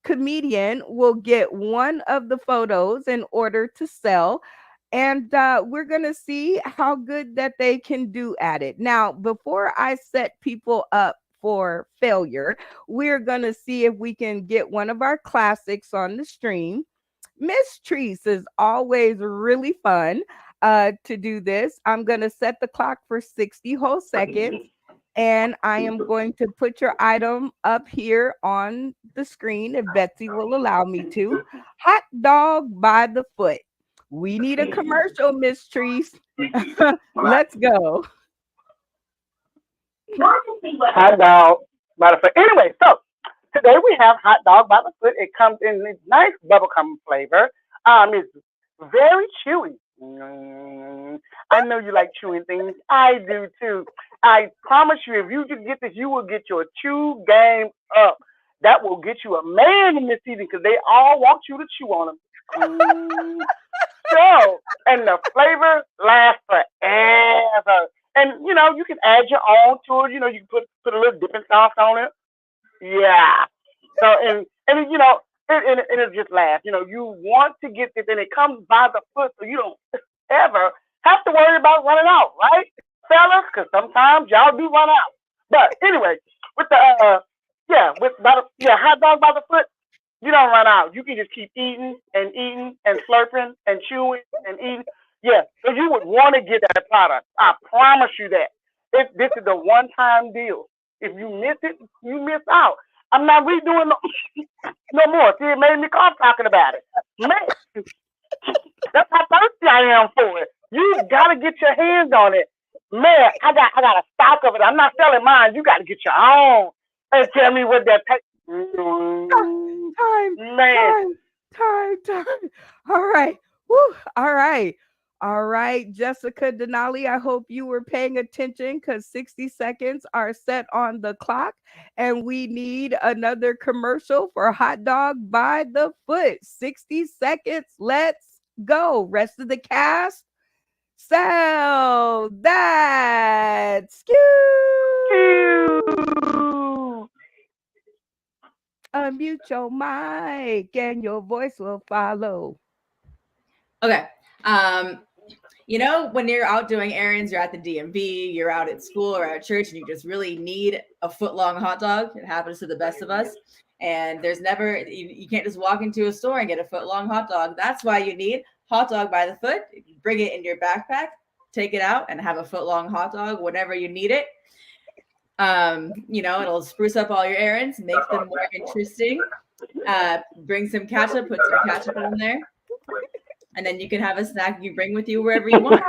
[SPEAKER 1] comedian will get one of the photos in order to sell. And we're going to see how good that they can do at it. Now, before I set people up for failure, we're going to see if we can get one of our classics on the stream. Miss Treese is always really fun to do this. I'm going to set the clock for 60 whole seconds. And I am going to put your item up here on the screen if Betsy will allow me to. Hot dog by the foot. We need a commercial, Miss Treese. Let's go.
[SPEAKER 2] Hot dog by the foot. Anyway, so today we have hot dog by the foot. It comes in this nice bubblegum flavor. It's very chewy. I know you like chewing things. I do too. I promise you, if you just get this, you will get your chew game up. That will get you a man in this season because they all want you to chew on them. So, and the flavor lasts forever. And you can add your own to it. You can put a little dipping sauce on it. Yeah. So and it'll just last. You want to get this, and it comes by the foot, so you don't ever have to worry about running out, right, fellas? Because sometimes y'all do run out. But anyway, with the hot dog by the foot, you don't run out. You can just keep eating and slurping and chewing and eating. Yeah, so you would want to get that product. I promise you that. This is a one-time deal. If you miss it, you miss out. I'm not redoing no more. See, it made me cough talking about it. Man, that's how thirsty I am for it. You gotta get your hands on it. Man, I got a stock of it. I'm not selling mine. You gotta get your own. And tell me what that tastes.
[SPEAKER 1] Time. All right. Woo. All right, Jessica Denali, I hope you were paying attention because 60 seconds are set on the clock, and we need another commercial for hot dog by the foot. 60 seconds. Let's go. Rest of the cast, sell that skew. Unmute your mic and your voice will follow.
[SPEAKER 6] Okay. Um, when you're out doing errands, you're at the DMV, you're out at school or at church, and you just really need a foot long hot dog. It happens to the best of us. And there's never, you can't just walk into a store and get a foot long hot dog. That's why you need hot dog by the foot. You bring it in your backpack, take it out, and have a foot long hot dog whenever you need it. It'll spruce up all your errands, make them more interesting. Bring some ketchup, put some ketchup on there, and then you can have a snack you bring with you wherever you want.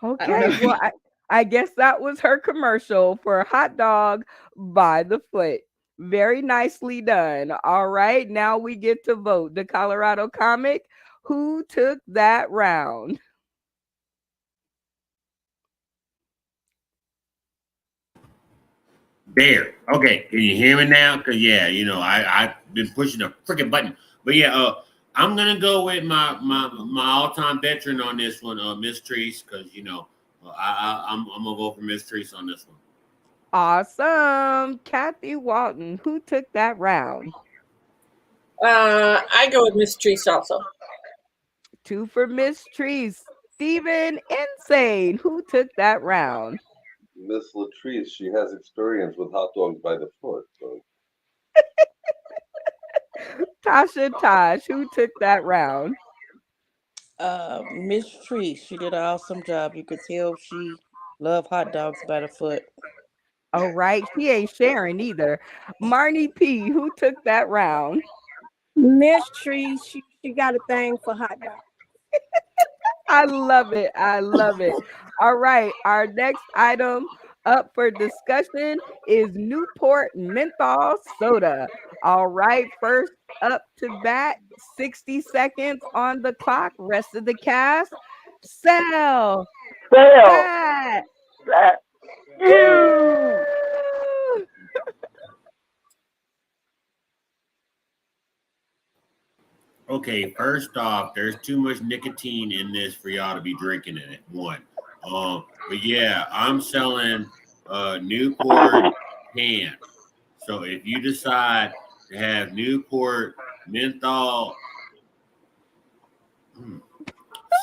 [SPEAKER 1] Okay, well, I guess that was her commercial for hot dog by the foot. Very nicely done. All right, now we get to vote. The Colorado comic, who took that round?
[SPEAKER 7] There. Okay. Can you hear me now? Cause yeah, I've been pushing the freaking button. But yeah, I'm gonna go with my all time veteran on this one, Miss Treese, because I'm gonna go for Miss Treese on this one.
[SPEAKER 1] Awesome. Kathy Walton, who took that round?
[SPEAKER 4] I go with Miss Treese also.
[SPEAKER 1] 2 for Miss Treese. Steven Insane, who took that round?
[SPEAKER 5] Miss Latrice, she has experience with hot dogs by the foot. So.
[SPEAKER 1] Tasha Tosh, who took that round?
[SPEAKER 8] Miss Tree, she did an awesome job. You could tell she loved hot dogs by the foot.
[SPEAKER 1] All right, she ain't sharing either. Marnie P, who took that round?
[SPEAKER 3] Miss Tree, she got a thing for hot dogs.
[SPEAKER 1] I love it. I love it. All right, our next item up for discussion is Newport menthol soda. All right, first up to bat, 60 seconds on the clock. Rest of the cast, sell
[SPEAKER 2] Sell
[SPEAKER 1] that.
[SPEAKER 2] that. You.
[SPEAKER 7] Okay, first off, there's too much nicotine in this for y'all to be drinking in it. One. But yeah, I'm selling Newport can. So if you decide to have Newport menthol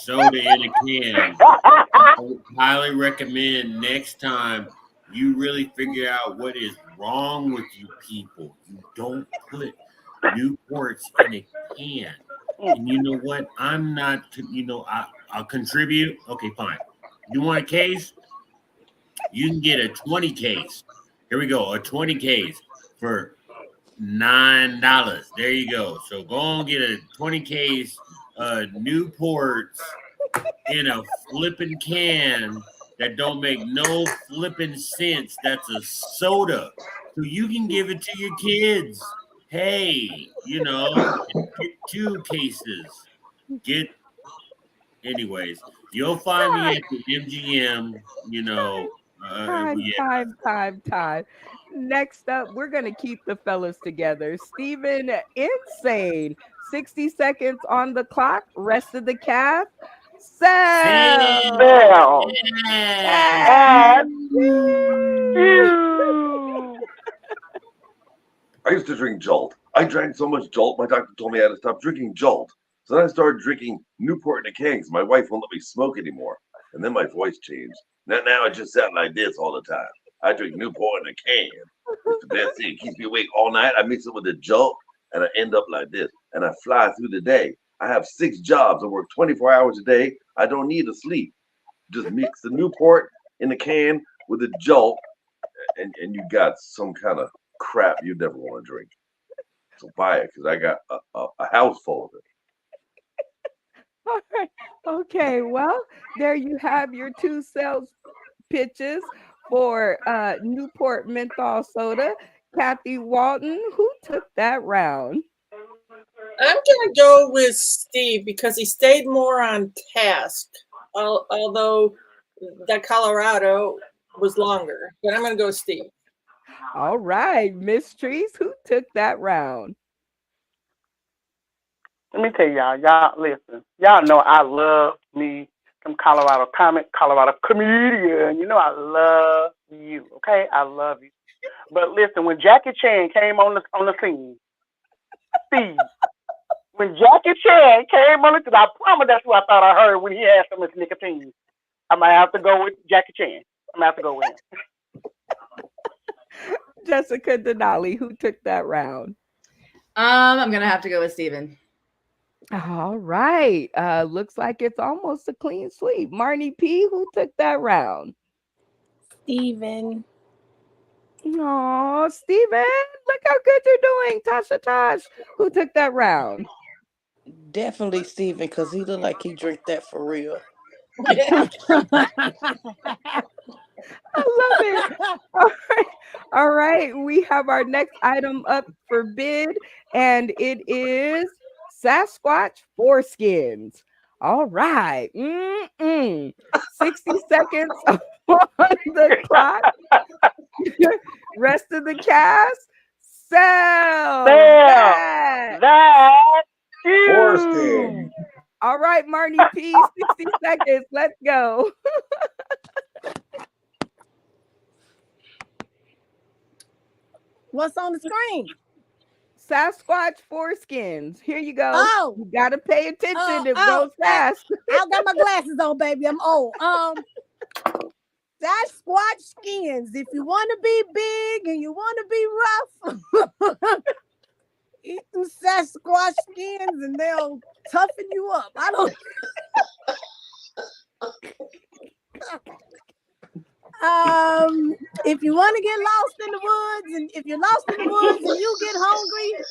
[SPEAKER 7] soda in a can, I would highly recommend next time you really figure out what is wrong with you people. You don't put Newports in a can. And you know what? I'm not, I'll contribute. Okay, fine. You want a case? You can get a 20 case. Here we go, a 20 case for $9. There you go. So go on get a 20 case Newports in a flipping can that don't make no flipping sense. That's a soda. So you can give it to your kids. Hey, get 2 cases. Anyways, you'll find me at the MGM,
[SPEAKER 1] Time. Next up, we're going to keep the fellas together. Steven Insane, 60 seconds on the clock. Rest of the cast, sell.
[SPEAKER 2] Sell
[SPEAKER 7] Yeah.
[SPEAKER 2] that. You.
[SPEAKER 5] I used to drink Jolt. I drank so much Jolt, my doctor told me I had to stop drinking Jolt. So then I started drinking Newport in a can because my wife won't let me smoke anymore. And then my voice changed. Now I just sound like this all the time. I drink Newport in a can. It's the best thing. It keeps me awake all night. I mix it with the Jolt, and I end up like this. And I fly through the day. I have 6 jobs. I work 24 hours a day. I don't need to sleep. Just mix the Newport in the can with the Jolt, and you got some kind of crap you never want to drink. So buy it because I got a house full of it.
[SPEAKER 1] All right. Okay, well, there you have your 2 sales pitches for Newport menthol soda. Kathy Walton, who took that round?
[SPEAKER 4] I'm gonna go with Steve because he stayed more on task. Although the Colorado was longer, but I'm gonna go with Steve.
[SPEAKER 1] All right, Miss Trees, who took that round?
[SPEAKER 2] Let me tell y'all. Y'all listen. Y'all know I love me some Colorado comic, Colorado comedian. You know I love you. Okay, I love you. But listen, when Jackie Chan came on the scene, Steve, when Jackie Chan came on the scene, I promise that's what I thought I heard when he had some of his nicotine. I might have to go with Jackie Chan. I'm gonna have to go with him.
[SPEAKER 1] Jessica Denali, who took that round?
[SPEAKER 6] I'm gonna have to go with Steven.
[SPEAKER 1] All right. Looks like it's almost a clean sweep. Marnie P, who took that round?
[SPEAKER 3] Steven.
[SPEAKER 1] Oh, Steven, look how good you're doing. Tasha Tosh, who took that round?
[SPEAKER 8] Definitely Steven, because he look like he drink that for real.
[SPEAKER 1] I love it. All right. All right. We have our next item up for bid, and it is Sasquatch foreskins. All right. 60 seconds on the clock. Rest of the cast, sell
[SPEAKER 2] Sell
[SPEAKER 1] that.
[SPEAKER 2] that
[SPEAKER 5] Foreskin.
[SPEAKER 2] you.
[SPEAKER 1] All right, Marnie P, 60 seconds. Let's go.
[SPEAKER 3] What's on the screen?
[SPEAKER 1] Sasquatch foreskins. Here you go.
[SPEAKER 3] Oh,
[SPEAKER 1] You gotta pay attention. It
[SPEAKER 3] oh,
[SPEAKER 1] goes fast.
[SPEAKER 3] I got my glasses on, baby. I'm old. Sasquatch skins. If you want to be big and you want to be rough, eat them Sasquatch skins and they'll toughen you up. I don't. If you want to get lost in the woods, and if you're lost in the woods and you get hungry,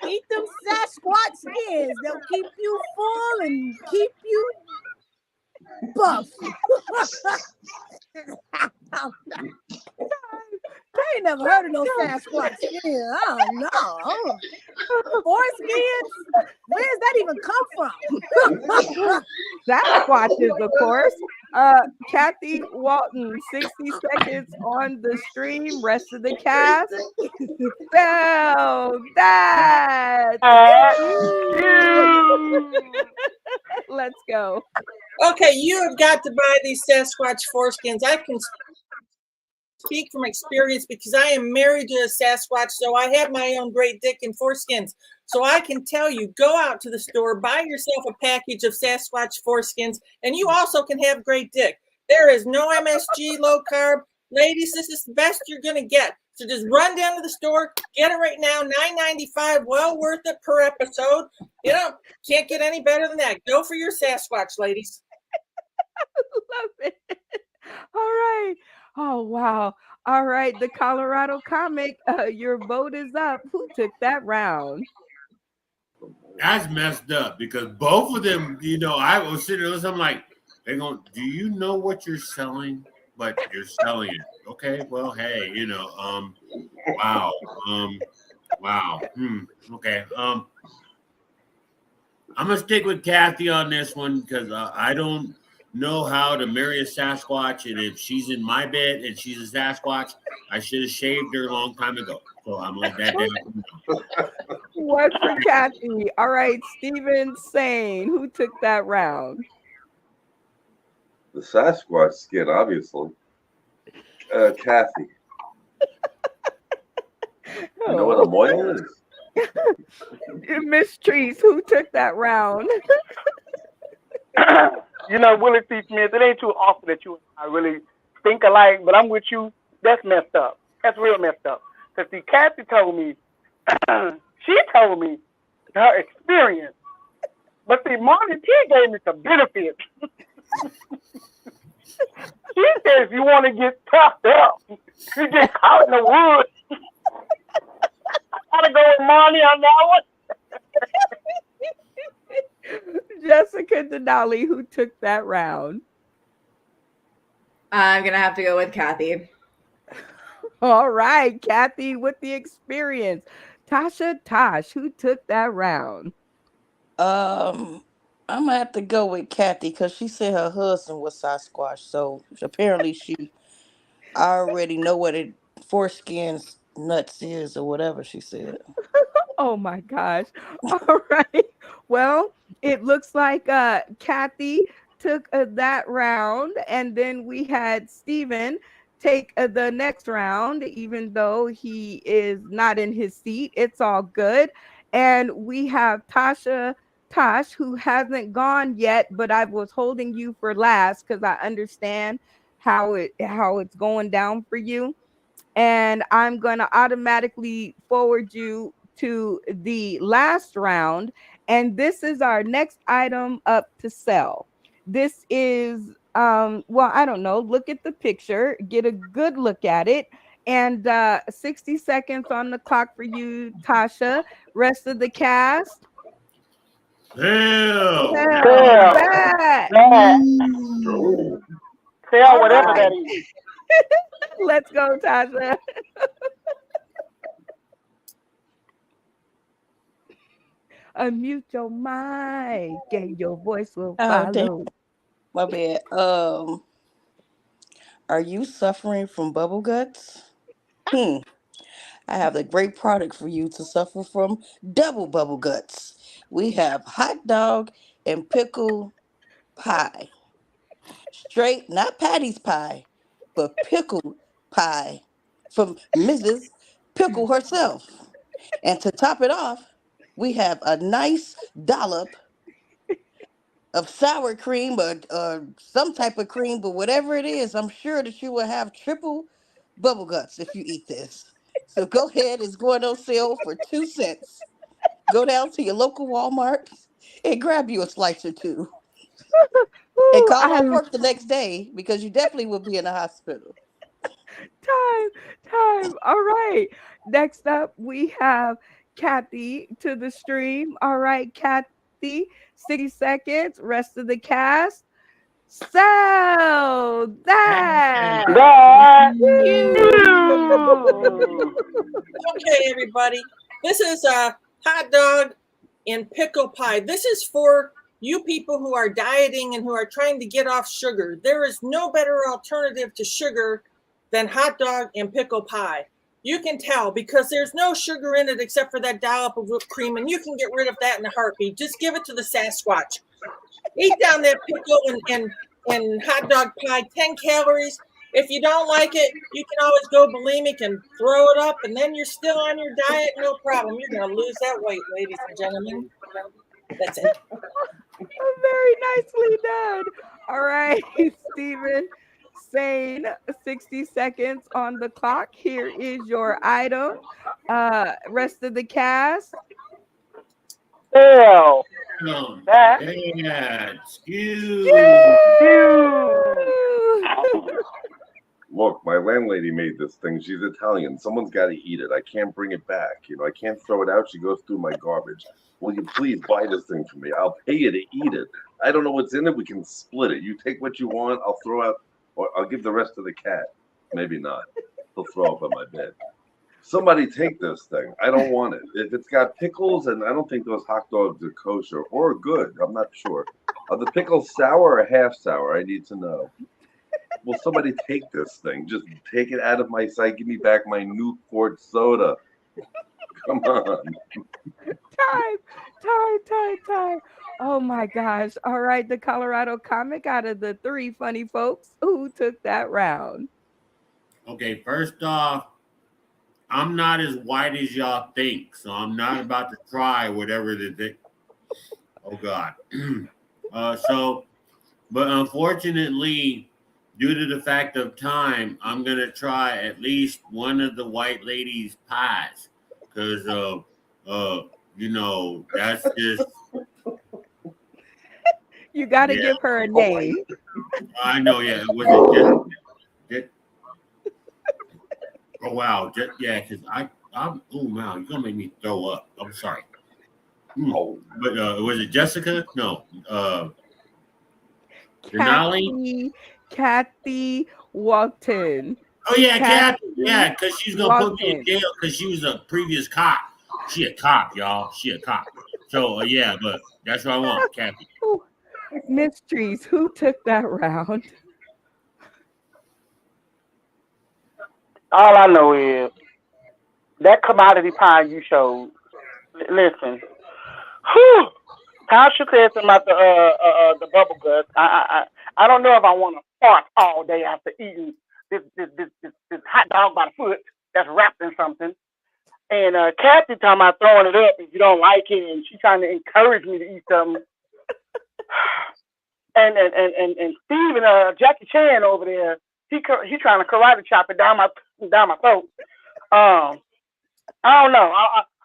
[SPEAKER 3] eat them Sasquatch skins. They'll keep you full and keep you buff. I ain't never heard of no Sasquatch skin. Oh no. Foreskins? Where's that even come from?
[SPEAKER 1] Sasquatches, of course. Kathy Walton, 60 seconds on the stream. Rest of the cast. Sell that.
[SPEAKER 2] That
[SPEAKER 1] You.
[SPEAKER 2] you.
[SPEAKER 1] Let's go.
[SPEAKER 4] Okay, you have got to buy these Sasquatch foreskins. I can speak from experience because I am married to a Sasquatch, so I have my own great dick and foreskins. So I can tell you, go out to the store, buy yourself a package of Sasquatch foreskins, and you also can have great dick. There is no MSG, low carb. Ladies, this is the best you're going to get. So just run down to the store, get it right now, $9.95, well worth it per episode. You know, can't get any better than that. Go for your Sasquatch, ladies.
[SPEAKER 1] Love it. All right. Oh, wow. All right. The Colorado comic, your vote is up. Who took that round?
[SPEAKER 7] That's messed up because both of them, I was sitting there listening. I'm like, they're going, do you know what you're selling? But you're selling it. Okay, well, hey, wow. Wow. Okay. I'm gonna stick with Kathy on this one because I don't know how to marry a Sasquatch, and if she's in my bed and she's a Sasquatch, I should have shaved her a long time ago. So I'm like that down.
[SPEAKER 1] One for Kathy. All right, Steven Sane, who took that round?
[SPEAKER 5] The Sasquatch skin, obviously. Kathy. You know what a moil is?
[SPEAKER 1] Miss Treese, who took that round?
[SPEAKER 2] Willie C. Smith, it ain't too often that you and I really think alike, but I'm with you. That's messed up. That's real messed up. Because see, Kathy told me, she told me her experience. But see, Marty P gave me some benefits. She said if you want to get toughed up, you get caught in the woods. I gotta go with Marty on that one.
[SPEAKER 1] Jessica Denali, who took that round?
[SPEAKER 6] I'm going to have to go with Kathy.
[SPEAKER 1] All right, Kathy with the experience. Tasha Tosh, who took that round?
[SPEAKER 8] I'm gonna have to go with Kathy because she said her husband was Sasquatch, so apparently she already know what it foreskin's nuts is or whatever she said.
[SPEAKER 1] Oh my gosh. All right. Well, it looks like Kathy took that round, and then we had Steven take the next round, even though he is not in his seat. It's all good. And we have Tosh, who hasn't gone yet, but I was holding you for last because I understand how it's going down for you, and I'm going to automatically forward you to the last round. And this is our next item up to sell. This is, well, I don't know. Look at the picture, get a good look at it. And 60 seconds on the clock for you, Tasha. Rest of the cast.
[SPEAKER 7] Hell.
[SPEAKER 1] Hell,
[SPEAKER 2] Sell
[SPEAKER 1] that.
[SPEAKER 2] that.
[SPEAKER 5] Oh,
[SPEAKER 2] Sell
[SPEAKER 1] All
[SPEAKER 2] whatever
[SPEAKER 1] right.
[SPEAKER 2] that is.
[SPEAKER 1] Let's go, Tasha. Unmute your mic and your voice will
[SPEAKER 8] Oh, damn,
[SPEAKER 1] follow.
[SPEAKER 8] my bad. Are you suffering from bubble guts? Hmm. I have a great product for you to suffer from double bubble guts. We have hot dog and pickle pie. Straight, not Patty's pie, but pickle pie from Mrs. Pickle herself. And to top it off, we have a nice dollop of sour cream or some type of cream, but whatever it is, I'm sure that you will have triple bubble guts if you eat this. So go ahead, it's going on sale for 2 cents. Go down to your local Walmart and grab you a slice or two. And
[SPEAKER 1] Ooh,
[SPEAKER 8] call off work the next day because you definitely will be in the hospital.
[SPEAKER 1] time, time. All right. Next up, we have Kathy to the stream. All right, Kathy, 60 seconds. Rest of the cast. So that.
[SPEAKER 2] That.
[SPEAKER 4] You.
[SPEAKER 2] You.
[SPEAKER 4] Okay, everybody. This is a hot dog and pickle pie. This is for you people who are dieting and who are trying to get off sugar. There is no better alternative to sugar than hot dog and pickle pie. You can tell because there's no sugar in it except for that dollop of whipped cream, and you can get rid of that in a heartbeat. Just give it to the Sasquatch. Eat down that pickle and hot dog pie, 10 calories. If you don't like it, you can always go bulimic and throw it up, and then you're still on your diet, no problem. You're going to lose that weight, ladies and gentlemen. That's it.
[SPEAKER 1] Very nicely done. All right, Stephen. Sane, 60 seconds on the clock. Here is your item. Rest of the cast.
[SPEAKER 2] Sell that.
[SPEAKER 7] That's
[SPEAKER 1] Skew!
[SPEAKER 7] you.
[SPEAKER 2] You.
[SPEAKER 5] look, my landlady made this thing. She's Italian. Someone's got to eat it. I can't bring it back. I can't throw it out. She goes through my garbage. Will you please buy this thing for me? I'll pay you to eat it. I don't know what's in it. We can split it. You take what you want. I'll throw out, or I'll give the rest to the cat. Maybe not. He'll throw up on my bed. Somebody take this thing. I don't want it. If it's got pickles, and I don't think those hot dogs are kosher or good. I'm not sure. Are the pickles sour or half sour? I need to know. Will somebody take this thing? Just take it out of my sight. Give me back my Newport soda. Come on.
[SPEAKER 1] Time. Oh my gosh. All right, the Colorado comic out of the three funny folks who took that round.
[SPEAKER 7] Okay, first off, I'm not as white as y'all think, so I'm not about to try whatever the thing. Oh God. But unfortunately, due to the fact of time, I'm gonna try at least one of the white ladies' pies, because that's just.
[SPEAKER 1] You got to
[SPEAKER 7] Yeah.
[SPEAKER 1] give her a name.
[SPEAKER 7] I know. Yeah, was it just oh wow, yeah, because I'm oh wow, you're gonna make me throw up. I'm sorry.
[SPEAKER 5] Oh,
[SPEAKER 7] But was it Jessica? No. Denali?
[SPEAKER 1] Kathy Walton.
[SPEAKER 7] Oh yeah, Kathy.
[SPEAKER 1] Kathy
[SPEAKER 7] Yeah, because she's gonna put me in
[SPEAKER 1] Walton.
[SPEAKER 7] jail because she was a previous cop. She a cop, y'all. She a cop. So yeah, but that's what I want, Kathy.
[SPEAKER 1] Mysteries. Who took that round?
[SPEAKER 2] All I know is that commodity pie you showed. Listen, whew, Tasha said something about the bubble guts. I don't know if I want to fart all day after eating this hot dog by the foot that's wrapped in something. And Kathy talking about throwing it up if you don't like it, and she's trying to encourage me to eat something. And Steve and Jackie Chan over there, he trying to karate chop it down my throat. Um, I don't know.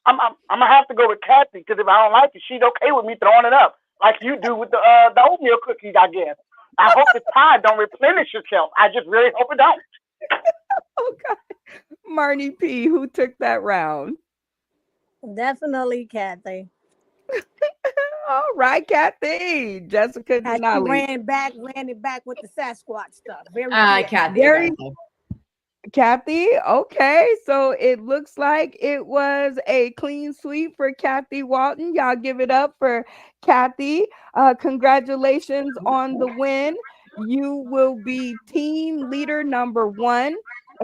[SPEAKER 2] I'm gonna have to go with Kathy because if I don't like it, she's okay with me throwing it up like you do with the oatmeal cookies. I guess. I hope the pie don't replenish itself. I just really hope it don't.
[SPEAKER 1] Okay. Marnie P, who took that round?
[SPEAKER 3] Definitely Kathy.
[SPEAKER 1] All right, Kathy. Jessica
[SPEAKER 3] How she
[SPEAKER 1] Denali.
[SPEAKER 3] ran it back with the Sasquatch stuff. Very clear.
[SPEAKER 6] Kathy.
[SPEAKER 1] Very Kathy, okay. So it looks like it was a clean sweep for Kathy Walton. Y'all give it up for Kathy. Congratulations on the win. You will be team leader number one.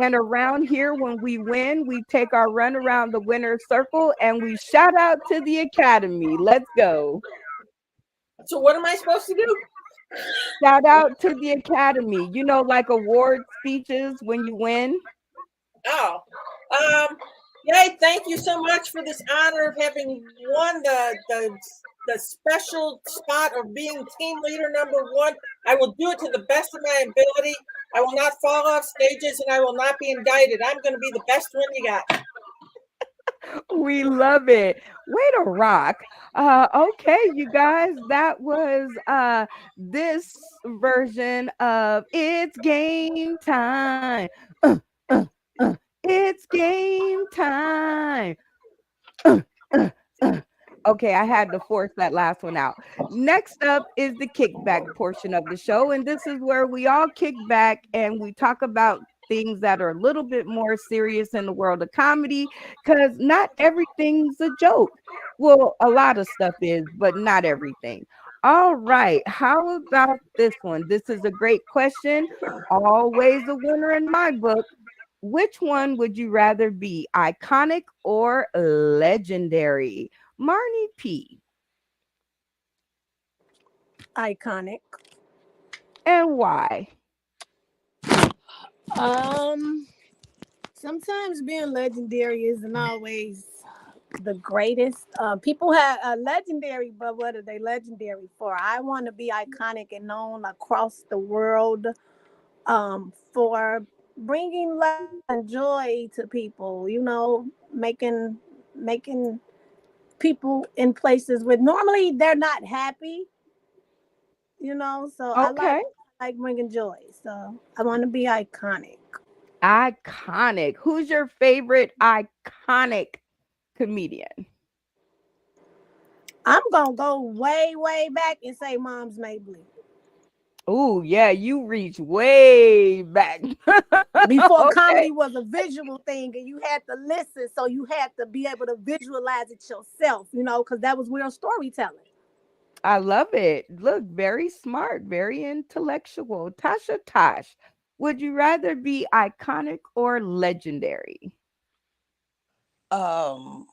[SPEAKER 1] And around here, when we win, we take our run around the winner's circle and we shout out to the academy. Let's go.
[SPEAKER 4] So what am I supposed to do?
[SPEAKER 1] Shout out to the academy. You know, like award speeches when you win.
[SPEAKER 4] Oh, yay! Thank you so much for this honor of having won the special spot of being team leader number one. I will do it to the best of my ability. I will not fall off stages, and I will not be indicted. I'm going to be the best one you got.
[SPEAKER 1] We love it. Way to rock. Okay, you guys, that was this version of It's Game Time. Uh, uh, it's game time. Uh, uh, uh. Okay, I had to force that last one out. Next up is the kickback portion of the show. And this is where we all kick back and we talk about things that are a little bit more serious in the world of comedy because not everything's a joke. Well, a lot of stuff is, but not everything. All right. How about this one? This is a great question. Always a winner in my book. Which one would you rather be, iconic or legendary? Marnie P.
[SPEAKER 3] Iconic.
[SPEAKER 1] And why?
[SPEAKER 3] Um, Sometimes being legendary isn't always the greatest. People have legendary, but what are they legendary for? I want to be iconic and known across the world for bringing love and joy to people. You know, making people in places where normally they're not happy. You know, so I
[SPEAKER 1] Okay.
[SPEAKER 3] like bringing joy. So I want to be iconic.
[SPEAKER 1] Iconic. Who's your favorite iconic comedian?
[SPEAKER 3] I'm gonna go way back and say Mom's Mabley.
[SPEAKER 1] Oh, yeah, you reach way back.
[SPEAKER 3] Before
[SPEAKER 1] Okay.
[SPEAKER 3] comedy was a visual thing and you had to listen, so you had to be able to visualize it yourself, you know, because that was real storytelling.
[SPEAKER 1] I love it. Look, very smart, very intellectual. Tasha Tosh, would you rather be iconic or legendary?
[SPEAKER 8] Um,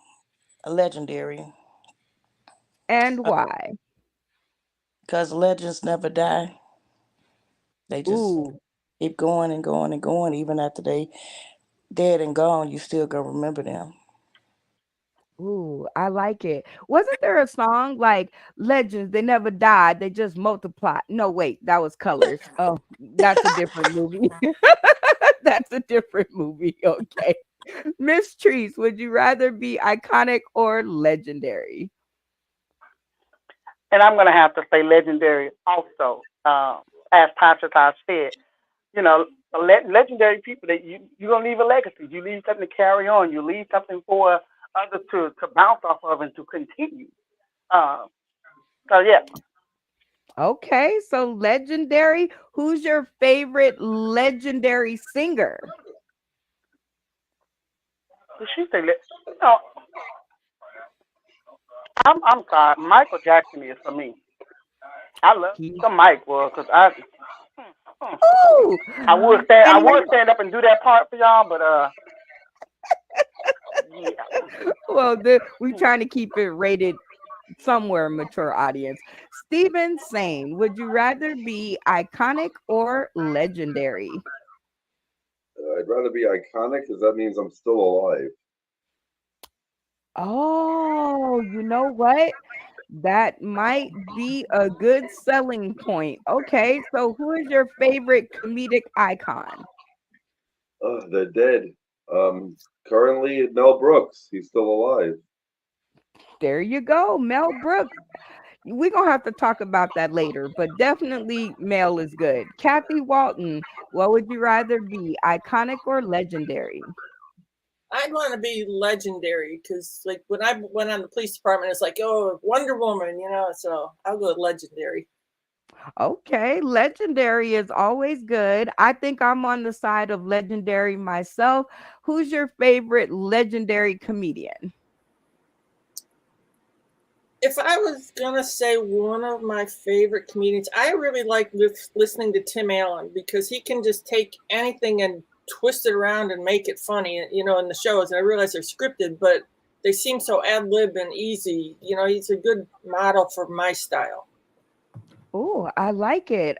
[SPEAKER 8] legendary,
[SPEAKER 1] And why?
[SPEAKER 8] because legends never die. They just
[SPEAKER 1] Ooh,
[SPEAKER 8] keep going and going and going. Even after they dead and gone, you still gonna remember them.
[SPEAKER 1] ooh, I like it. Wasn't there a song like Legends? They never died, they just multiply. No, wait, that was Colors. Oh, that's a different movie. That's a different movie. Okay. Miss Treese, would you rather be iconic or legendary?
[SPEAKER 2] And I'm gonna have to say legendary also. As Tasha Tosh said, you know, legendary people that you're gonna leave a legacy. You leave something to carry on. You leave something for others to bounce off of and to continue. Uh, so yeah,
[SPEAKER 1] Okay, so legendary. Who's your favorite legendary singer?
[SPEAKER 2] she said, you know, I'm sorry, Michael Jackson is for me. I love
[SPEAKER 1] He,
[SPEAKER 2] the Mike was because hmm,
[SPEAKER 1] ooh,
[SPEAKER 2] I
[SPEAKER 1] and
[SPEAKER 2] would stand up and do that part for y'all, but yeah.
[SPEAKER 1] well, we trying to keep it rated somewhere mature audience. Steven Sane, would you rather be iconic or legendary?
[SPEAKER 5] I'd rather be iconic because that means I'm still alive.
[SPEAKER 1] Oh, you know what? That might be a good selling point. Okay, so who is your favorite comedic icon?
[SPEAKER 5] They're dead. Currently Mel Brooks. He's still alive.
[SPEAKER 1] There you go, Mel Brooks. We're gonna have to talk about that later, but definitely Mel is good. Kathy Walton, what would you rather be, iconic or legendary?
[SPEAKER 4] I'd want to be legendary because, like, when I went on the police department, it's like, oh, Wonder Woman, you know. So I'll go with legendary.
[SPEAKER 1] Okay, legendary is always good. I think I'm on the side of legendary myself. Who's your favorite legendary comedian?
[SPEAKER 4] If I was gonna say one of my favorite comedians, I really like listening to Tim Allen because he can just take anything and twist it around and make it funny. You know, in the shows, and I realize they're scripted, but they seem so ad lib and easy. You know, he's a good model for my style.
[SPEAKER 1] Oh, I like it.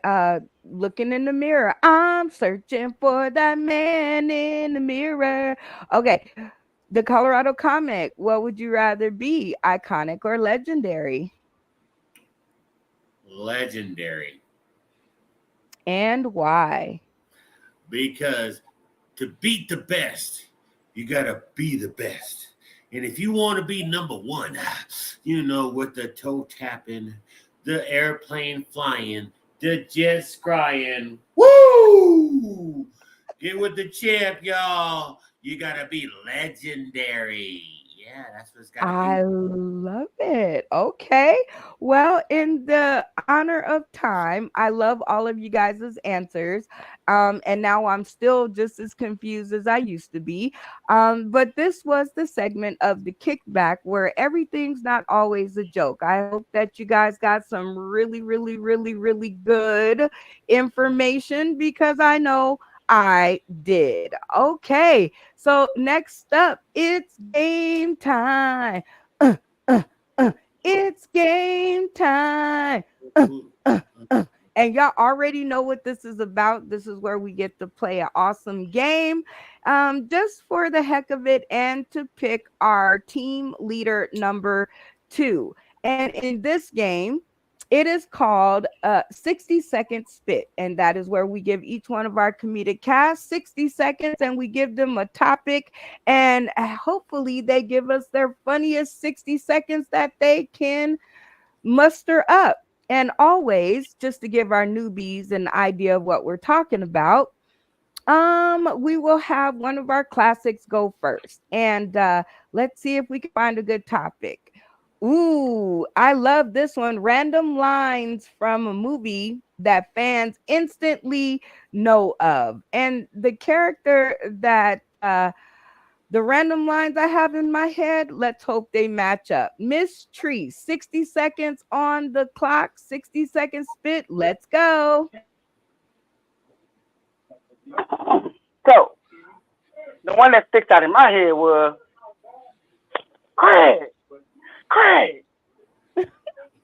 [SPEAKER 1] Looking in the mirror. I'm searching for that man in the mirror. Okay, the Colorado comic. What would you rather be, iconic or legendary?
[SPEAKER 7] Legendary.
[SPEAKER 1] And why?
[SPEAKER 7] Because to beat the best, you gotta be the best. And if you want to be number one, with the toe tapping, the airplane flying, the jet scrying, woo! Get with the chip, y'all. You gotta be legendary. Yeah, that's what it's gotta be.
[SPEAKER 1] I love it. Okay. Well, in the honor of time, I love all of you guys' answers. And now I'm still just as confused as I used to be. But this was the segment of the kickback where everything's not always a joke. I hope that you guys got some really, really, really, really good information because I know I did. Okay. So next up, it's game time. Uh, uh, uh, it's game time. Uh, uh, uh. And y'all already know what this is about. This is where we get to play an awesome game, just for the heck of it, and to pick our team leader number two. And in this game, it is called 60-second spit. And that is where we give each one of our comedic cast 60 seconds and we give them a topic. And hopefully they give us their funniest 60 seconds that they can muster up. And always, just to give our newbies an idea of what we're talking about, we will have one of our classics go first. And let's see if we can find a good topic. Ooh, I love this one. Random lines from a movie that fans instantly know of. And the character that the random lines I have in my head, let's hope they match up. Miss Tree, 60 seconds on the clock, 60 seconds spit. Let's go.
[SPEAKER 2] So the one that sticks out in my head was Craig. Craig,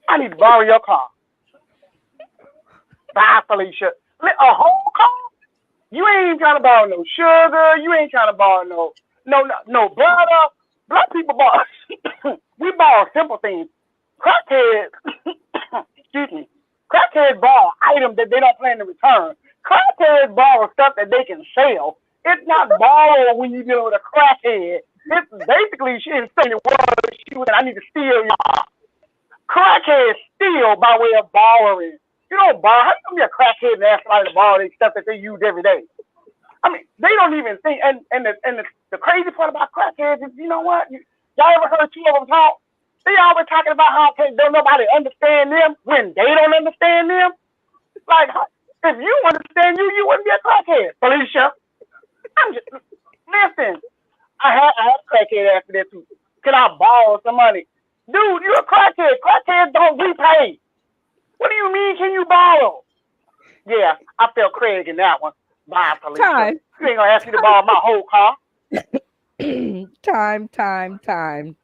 [SPEAKER 2] I need to borrow your car. Bye, Felicia. A whole car? You ain't trying to borrow no sugar. You ain't trying to borrow no butter. Black people borrow. We borrow simple things. Crackheads, excuse me. Crackheads borrow items that they don't plan to return. Crackheads borrow stuff that they can sell. It's not borrow when you deal with a crackhead. It's basically she didn't say the word. She was I need to steal your crackheads steal by way of borrowing. You don't borrow. How you gonna be a crackhead and ask somebody to borrow their stuff that they use every day? I mean, they don't even think. And the crazy part about crackheads is, you know what? Y'all ever heard two of them talk? They always talking about how don't nobody understand them when they don't understand them. Like, if you understand you wouldn't be a crackhead, Felicia. I'm just listen. I had a crackhead after that too. Can I borrow some money? Dude, you're a crackhead. Crackheads don't repay. What do you mean, can you borrow? Yeah, I felt Craig in that one. Bye, Felicia.
[SPEAKER 1] Time.
[SPEAKER 2] You ain't gonna ask me to borrow my whole car.
[SPEAKER 1] Time.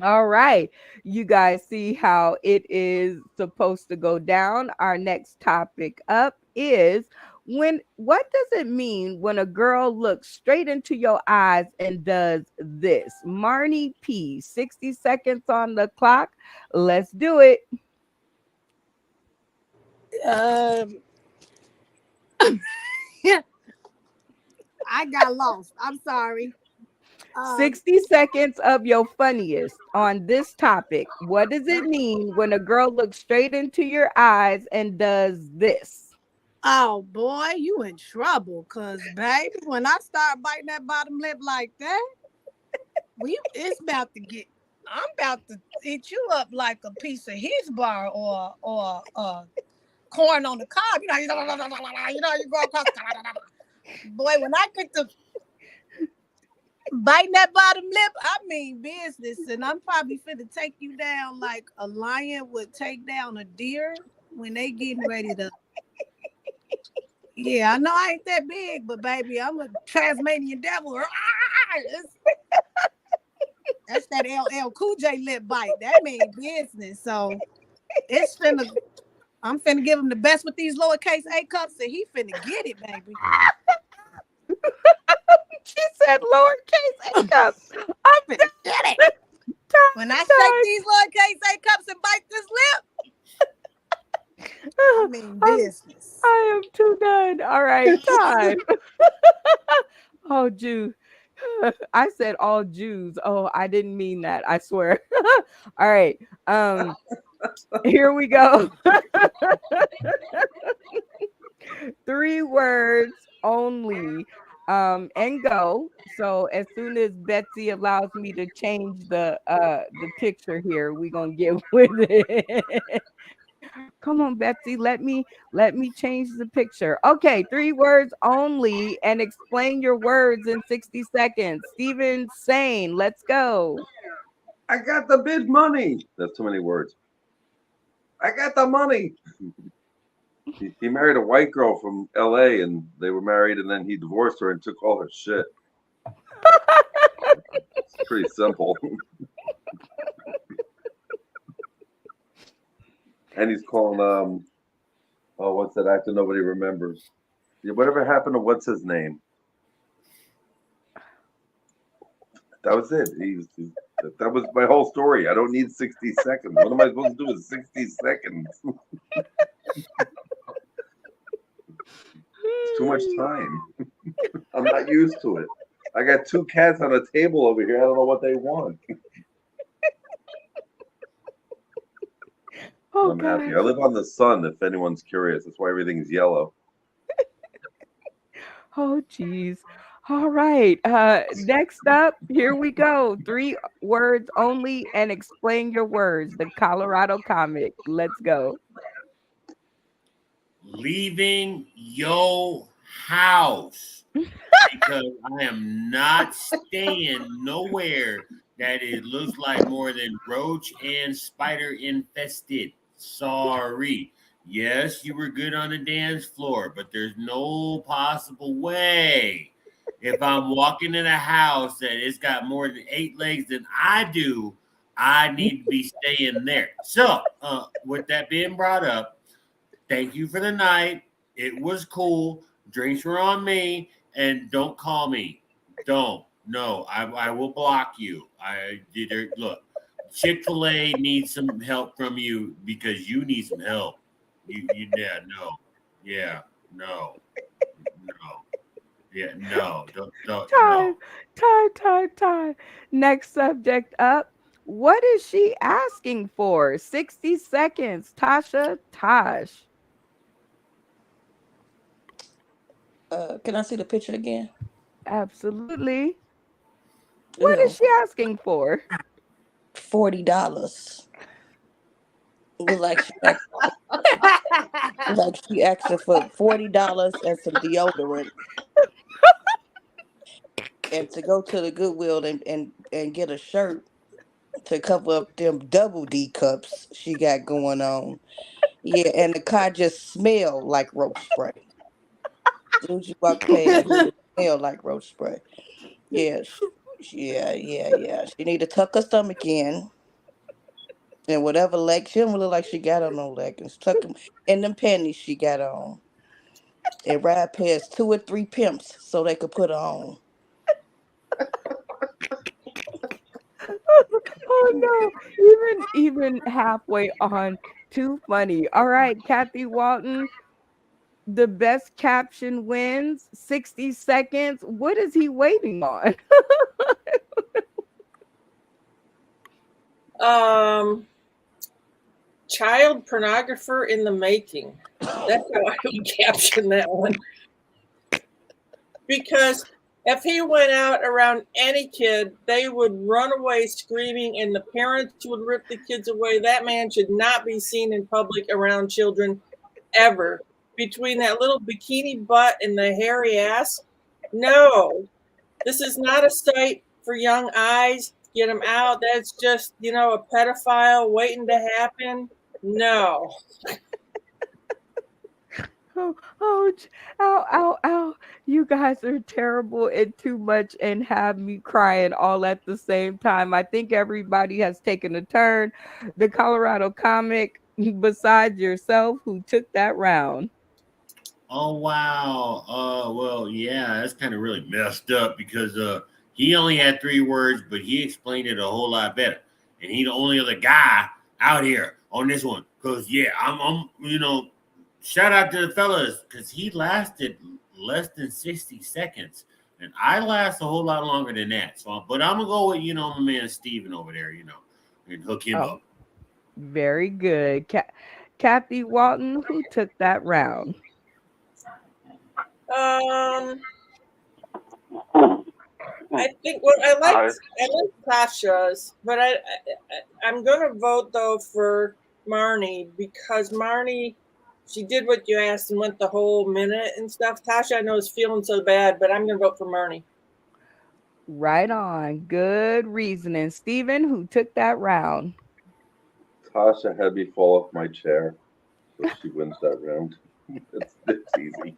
[SPEAKER 1] All right. You guys see how it is supposed to go down. Our next topic up is When what does it mean when a girl looks straight into your eyes and does this? Marnie P, 60 seconds on the clock. Let's do it.
[SPEAKER 3] Um, I got lost. I'm sorry. Um,
[SPEAKER 1] 60 seconds of your funniest on this topic. What does it mean when a girl looks straight into your eyes and does this?
[SPEAKER 3] oh boy, you in trouble, cause baby, when I start biting that bottom lip like that, it's about to get. I'm about to eat you up like a piece of his bar or corn on the cob. You go across. Boy, when I get to biting that bottom lip, I mean business, and I'm probably finna take you down like a lion would take down a deer when they getting ready to. Yeah, I know I ain't that big, but baby, I'm a Tasmanian devil. That's that LL Cool J lip bite. That mean business. So it's finna. I'm finna give him the best with these lowercase a cups, and he finna get it, baby.
[SPEAKER 1] She said lowercase a cups. I'm
[SPEAKER 3] Finna get it. When I shake
[SPEAKER 1] time.
[SPEAKER 3] these lowercase a cups and bite this lip, I mean
[SPEAKER 1] I'm,
[SPEAKER 3] business.
[SPEAKER 1] I am too done. All right, time. Oh, Jew. I said all Jews. Oh, I didn't mean that. I swear. All right. Here we go. Three words only. And go. So as soon as Betsy allows me to change the picture here, we're gonna get with it. Come on, Betsy, let me change the picture. Okay, three words only and explain your words in 60 seconds. Steven Sane, let's go.
[SPEAKER 5] I got the big money. That's too many words. I got the money. He married a white girl from L.A. and they were married, and then he divorced her and took all her shit. It's pretty simple. And he's calling oh, what's that actor nobody remembers? Yeah, whatever happened to what's his name? That was it. That was my whole story. I don't need 60 seconds. What am I supposed to do with 60 seconds? It's too much time. I'm not used to it. I got two cats on a table over here. I don't know what they want.
[SPEAKER 1] Oh
[SPEAKER 5] I'm happy.
[SPEAKER 1] gosh.
[SPEAKER 5] I live on the sun, if anyone's curious. That's why everything's yellow.
[SPEAKER 1] Oh geez. All right. Next up, here we go. Three words only and explain your words. The Colorado comic. Let's go.
[SPEAKER 7] Leaving your house because I am not staying nowhere that it looks like more than roach and spider infested. Sorry. Yes, you were good on the dance floor, but there's no possible way. If I'm walking in a house that it's got more than 8 legs than I do, I need to be staying there. So, with that being brought up, thank you for the night. It was cool. Drinks were on me, and don't call me. Don't. No, I will block you. I did. Look, Chick-fil-A needs some help from you because you need some help. Yeah, no, yeah, no, no, yeah, no, don't,
[SPEAKER 1] Time,
[SPEAKER 7] no.
[SPEAKER 1] time. Next subject up. What is she asking for? 60 seconds. Tasha Tosh.
[SPEAKER 8] Can I see the picture again?
[SPEAKER 1] Absolutely. What is
[SPEAKER 8] Yeah,
[SPEAKER 1] she asking for?
[SPEAKER 8] $40. Look like she asking for $40 and some deodorant, and to go to the Goodwill and get a shirt to cover up them double D cups she got going on. Yeah, and the car just smelled like roach spray. As soon as you walk past it, it smelled like roach spray. Yeah, yeah. She need to tuck her stomach in, and whatever leg, she don't look like she got on no leggings. Tuck them in them panties she got on. and ride past 2 or 3 pimps so they could put her on.
[SPEAKER 1] Oh no, even halfway on, too funny. All right, Kathy Walton, the best caption wins. 60 seconds. What is he waiting on?
[SPEAKER 4] Um, child pornographer in the making. That's how I would caption that one. Because if he went out around any kid, they would run away screaming, and the parents would rip the kids away. That man should not be seen in public around children ever. Between that little bikini butt and the hairy ass, no, this is not a sight for young eyes. Get him out. That's just, a pedophile waiting to happen. No.
[SPEAKER 1] Oh, oh, ow, ow, ow. You guys are terrible and too much and have me crying all at the same time. I think everybody has taken a turn. The Colorado comic, besides yourself, who took that round.
[SPEAKER 7] Oh wow. Well, yeah, that's kind of really messed up because he only had 3 words, but he explained it a whole lot better. And he the only other guy out here on this one. Cause yeah, I'm shout out to the fellas because he lasted less than 60 seconds. And I last a whole lot longer than that. So but I'm gonna go with, my man Steven over there, and hook him
[SPEAKER 1] Oh,
[SPEAKER 7] up.
[SPEAKER 1] very good. Kathy Walton, who took that round.
[SPEAKER 4] Um, I think well, I like Tasha's, but I'm gonna vote though for Marnie because Marnie, she did what you asked and went the whole minute and stuff. Tasha, I know is feeling so bad, but I'm gonna vote for Marnie.
[SPEAKER 1] Right on. Good reasoning. Steven, who took that round.
[SPEAKER 5] Tasha had me fall off my chair, so she wins that round. It's easy.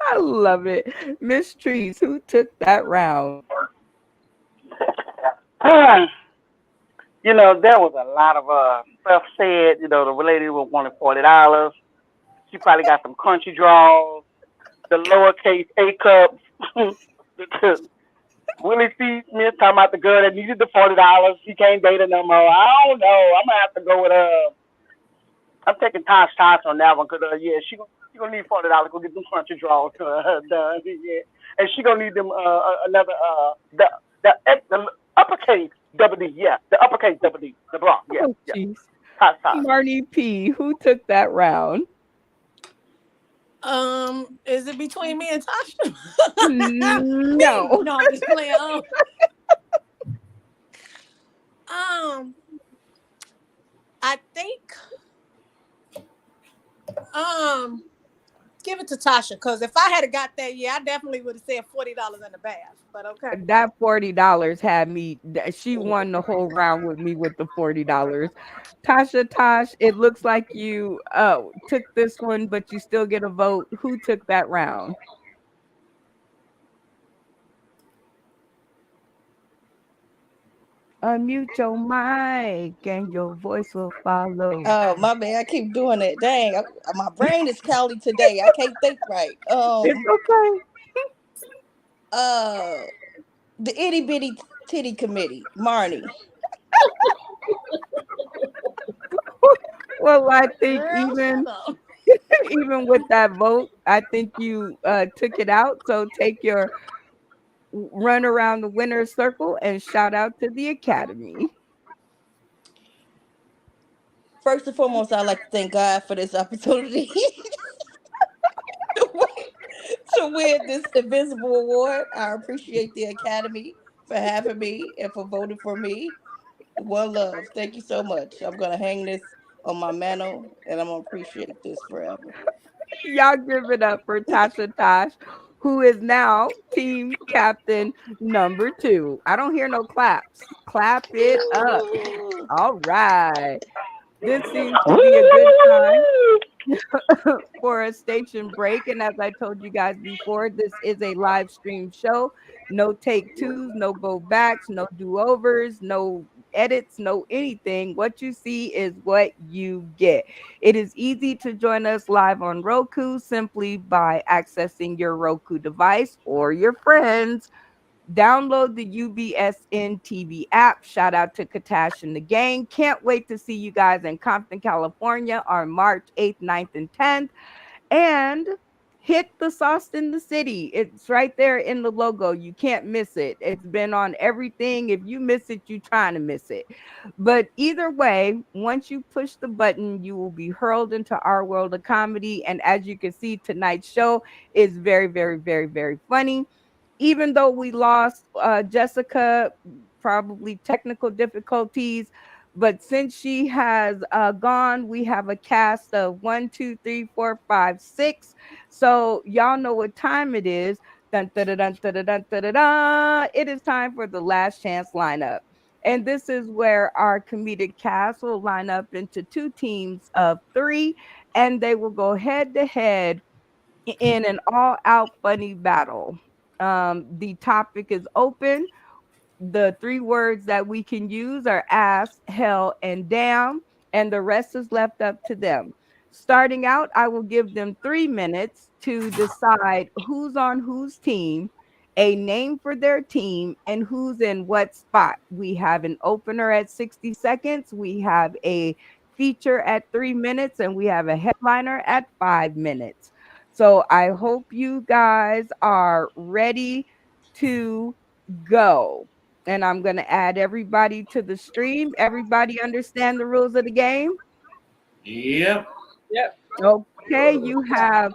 [SPEAKER 1] I love it. Miss Trees, who took that round.
[SPEAKER 2] There was a lot of stuff said. The lady was wanting $40. She probably got some country draws, the lowercase A cups. Willie C. Smith talking about the girl that needed the $40. She can't date her no more. I don't know. I'm gonna have to go with I'm taking Tosh on that one because yeah, she gonna need $40. Go get them country draws done. Yeah, and she gonna need them another the uppercase double D. Yeah, the uppercase double D. The bra. Yeah,
[SPEAKER 1] Oh,
[SPEAKER 2] yeah.
[SPEAKER 1] jeez.
[SPEAKER 2] Tosh.
[SPEAKER 1] Marnie P, who took that round.
[SPEAKER 3] Is it between me and Tasha?
[SPEAKER 1] No.
[SPEAKER 3] No, I'm just playing. I think give it to Tasha because if I had got that, yeah, I definitely would have said $40 in the bath. But okay.
[SPEAKER 1] That $40 had me. She won the whole round with me with the $40. Tasha Tosh, it looks like you took this one, but you still get a vote. Who took that round? Unmute your mic and your voice will follow.
[SPEAKER 8] Oh, my bad. I keep doing it. Dang, my brain is cloudy today. I can't think right.
[SPEAKER 1] It's okay.
[SPEAKER 8] Uh, the itty bitty titty committee, Marnie.
[SPEAKER 1] Well, I think
[SPEAKER 3] Girl, shut
[SPEAKER 1] even
[SPEAKER 3] up.
[SPEAKER 1] even with that vote, I think you took it out. So take your run around the winner's circle and shout out to the Academy.
[SPEAKER 8] First and foremost, I'd like to thank God for this opportunity to win this invisible award. I appreciate the Academy for having me and for voting for me. One love. Thank you so much. I'm gonna hang this on my mantle and I'm gonna appreciate this forever.
[SPEAKER 1] Y'all give it up for Tasha Tosh, who is now team captain number 2. I don't hear no claps. Clap it up. All right. This seems to be a good time for a station break. And as I told you guys before, this is a live stream show. No take twos, no go backs, no do overs, no edits, no anything. What you see is what you get. It is easy to join us live on Roku simply by accessing your Roku device or your friends. Download the UBSN TV app. Shout out to Katash and the gang. Can't wait to see you guys in Compton, California on March 8th, 9th, and 10th. And hit the sauce in the city. It's right there in the logo. You can't miss it. It's been on everything. If you miss it, you trying to miss it. But either way, once you push the button, you will be hurled into our world of comedy. And as you can see, tonight's show is very, very, very, very funny. Even though we lost Jessica, probably technical difficulties, but since she has gone, we have a cast of 1, 2, 3, 4, 5, 6. So y'all know what time it is. Dun, dun, dun, dun, dun, dun, dun, dun, dun, dun. It is time for the last chance lineup. And this is where our comedic cast will line up into two teams of three, and they will go head to head in an all out funny battle. The topic is open. The three words that we can use are ass, hell, and damn, and the rest is left up to them. Starting out, I will give them 3 minutes to decide who's on whose team, a name for their team, and who's in what spot. We have an opener at 60 seconds, we have a feature at 3 minutes, and we have a headliner at 5 minutes. So I hope you guys are ready to go. And I'm going to add everybody to the stream. Everybody understand the rules of the game?
[SPEAKER 7] Yep.
[SPEAKER 4] Yep.
[SPEAKER 1] Okay, you have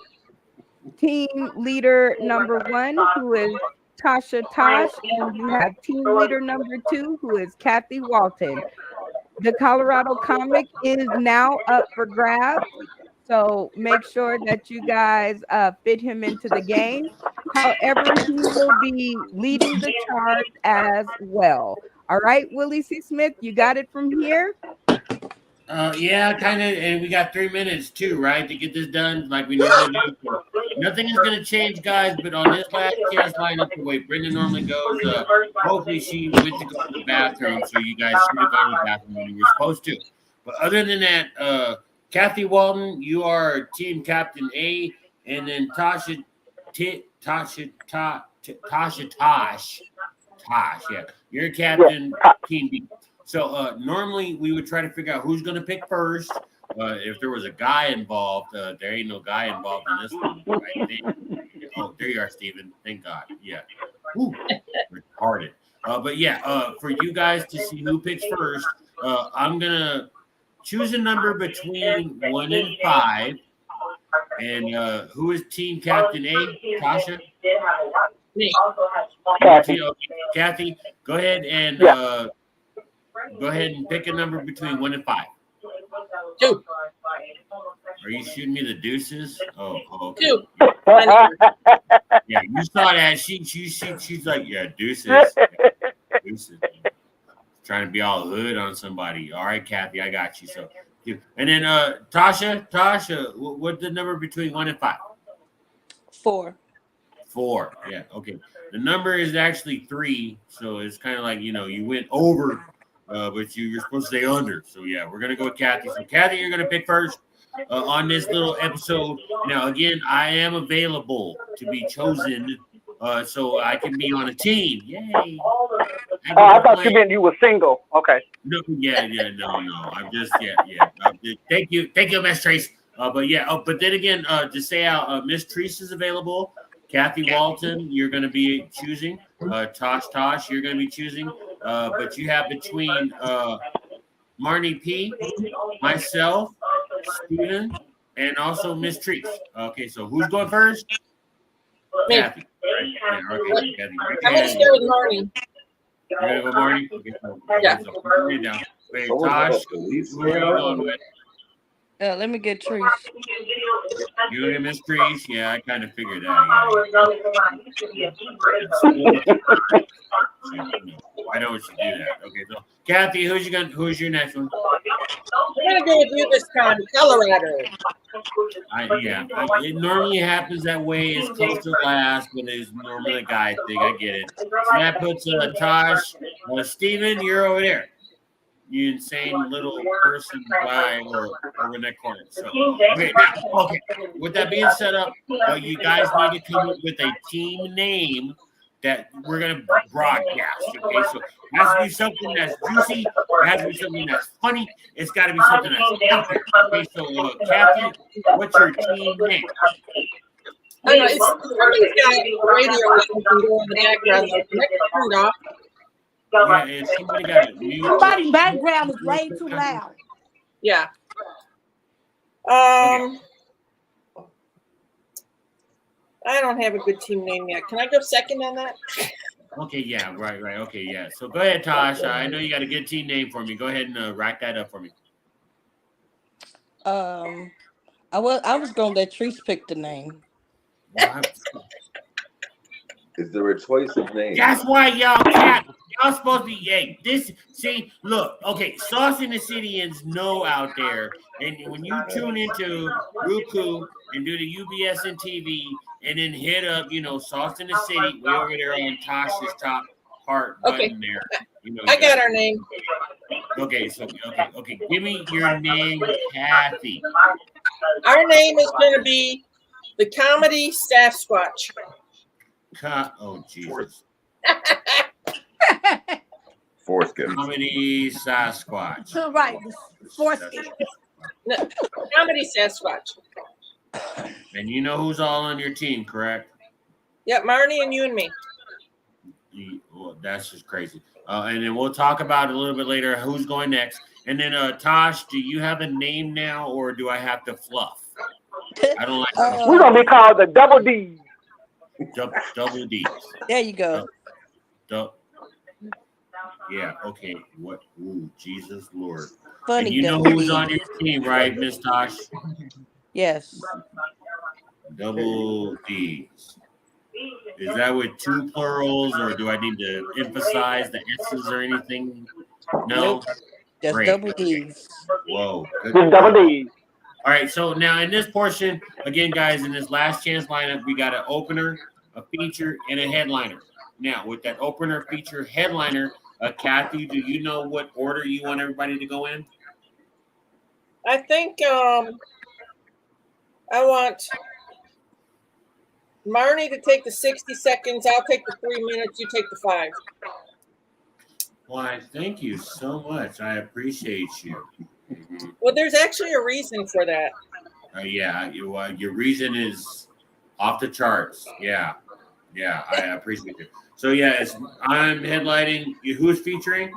[SPEAKER 1] team leader number 1, who is Tasha Tosh, and you have team leader number 2, who is Kathy Walton. The Colorado comic is now up for grabs. So make sure that you guys fit him into the game. However, he will be leading the charge as well. All right, Willie C. Smith, you got it from here?
[SPEAKER 7] Yeah, kind of, and we got 3 minutes too, right, to get this done like we normally do. So nothing is going to change, guys. But on this last chance lineup, the way Brenda normally goes, hopefully she went to go to the bathroom, so you guys should have gone to the bathroom when you were supposed to. But other than that, Kathy Walton, you are team captain A, and then Tasha Tosh, yeah, you're captain team B. So normally we would try to figure out who's going to pick first. If there was a guy involved, there ain't no guy involved in this one. Right? Oh, there you are, Steven. Thank God. Yeah. Ooh, retarded. But yeah, for you guys to see who picks first, I'm going to choose a number between 1 and 5. And who is team captain A? Tasha?
[SPEAKER 4] Me.
[SPEAKER 2] Kathy.
[SPEAKER 7] Kathy, go ahead and pick a number between 1 and 5.
[SPEAKER 4] 2.
[SPEAKER 7] Are you shooting me the deuces? Oh, okay.
[SPEAKER 4] 2.
[SPEAKER 7] Yeah, you saw that. She's like, yeah, deuces. Yeah, deuces. Trying to be all hood on somebody. All right, Kathy, I got you. So, and then Tasha, what's the number between 1 and 5?
[SPEAKER 8] 4.
[SPEAKER 7] 4. Yeah, okay. The number is actually 3, so it's kind of like you went over, but you're supposed to stay under. So yeah, we're gonna go with Kathy. So Kathy, you're gonna pick first on this little episode. Now again, I am available to be chosen, so I can be on a team. Yay!
[SPEAKER 2] I thought you meant you were single. Okay.
[SPEAKER 7] No, no. I'm just thank you, Miss Trace. But yeah, but then again, to say out, Miss Trace is available. Kathy Walton, you're going to be choosing. Tosh, you're going to be choosing. But you have between Marnie P, myself, Steven, and also Miss Treese. Okay, so who's going first?
[SPEAKER 4] Me.
[SPEAKER 7] Kathy. Right? Yeah, okay, Kathy.
[SPEAKER 4] I'm going to stay with Marnie.
[SPEAKER 7] You're going to go Marnie? Okay, so,
[SPEAKER 4] Yeah.
[SPEAKER 7] so put it down. Wait, Tosh, who are you going with?
[SPEAKER 8] Let me get Trees.
[SPEAKER 7] You're going to Miss Treese? Yeah, I kind of figured that. I know what you do that. Okay, so Kathy, who's your next one?
[SPEAKER 4] I'm going to go with you this time, Colorado.
[SPEAKER 7] It normally happens that way. It's close to last, but it's normally a guy thing. I get it. So that puts Tosh. Steven, you're over there. you insane little person guy over in that corner. So okay, now, okay. With that being set up, you guys need to come up with a team name that we're gonna broadcast. Okay, so it has to be something that's juicy. It has to be something that's funny. It's got to be something that's out there. Okay, so Kathy, what's your team name?
[SPEAKER 4] I know somebody's got a radio that can go in the background. Like, can I get turned off?
[SPEAKER 7] Yeah, if somebody got it mute.
[SPEAKER 8] Somebody's background is way too loud.
[SPEAKER 4] Yeah.
[SPEAKER 7] Okay.
[SPEAKER 4] I don't have a good team name yet. Can I go second on that?
[SPEAKER 7] Okay, yeah, right. Okay, yeah. So go ahead, Tosh. I know you got a good team name for me. Go ahead and rack that up for me.
[SPEAKER 8] I was gonna let Treese pick the name.
[SPEAKER 5] Is there a choice of name?
[SPEAKER 7] That's why y'all supposed to be. Hey, look. Okay, Sauce in the Cityans know out there, and when you tune into Roku and do the UBS and TV, and then hit up, Sauce in the City, way over there on Tosh's top part button there.
[SPEAKER 4] I got our name.
[SPEAKER 7] Okay, okay. Give me your name, Kathy.
[SPEAKER 4] Our name is going to be the Comedy Sasquatch.
[SPEAKER 7] Oh, Jesus.
[SPEAKER 5] Foreskin.
[SPEAKER 7] Comedy Sasquatch.
[SPEAKER 8] Right, foreskin.
[SPEAKER 4] No, Comedy Sasquatch.
[SPEAKER 7] And you know who's all on your team, correct?
[SPEAKER 4] Yep, Marnie and you and me.
[SPEAKER 7] Well, that's just crazy. And then we'll talk about it a little bit later who's going next. And then, Tosh, do you have a name now, or do I have to fluff? I don't like
[SPEAKER 2] We're going to be called the Double D.
[SPEAKER 7] Double D's.
[SPEAKER 8] There you go.
[SPEAKER 7] Yeah, okay. What? Ooh, Jesus Lord.
[SPEAKER 8] Funny.
[SPEAKER 7] And you know who's on your team, right, Miss Tosh?
[SPEAKER 8] Yes.
[SPEAKER 7] Double D's. Is that with two plurals, or do I need to emphasize the S's or anything? No?
[SPEAKER 8] Nope. Just
[SPEAKER 7] Great.
[SPEAKER 8] double D's.
[SPEAKER 7] Whoa.
[SPEAKER 2] Just Double D.
[SPEAKER 7] All right, so now in this portion, again, guys, in this last chance lineup, we got an opener, a feature, and a headliner. Now, with that opener, feature, headliner, Kathy, do you know what order you want everybody to go in?
[SPEAKER 4] I think I want Marnie to take the 60 seconds. I'll take the 3 minutes. You take the 5.
[SPEAKER 7] Why, thank you so much. I appreciate you. Mm-hmm.
[SPEAKER 4] Well, there's actually a reason for that.
[SPEAKER 7] Yeah, your reason is off the charts. Yeah, I appreciate it. So I'm headlining. Who's featuring?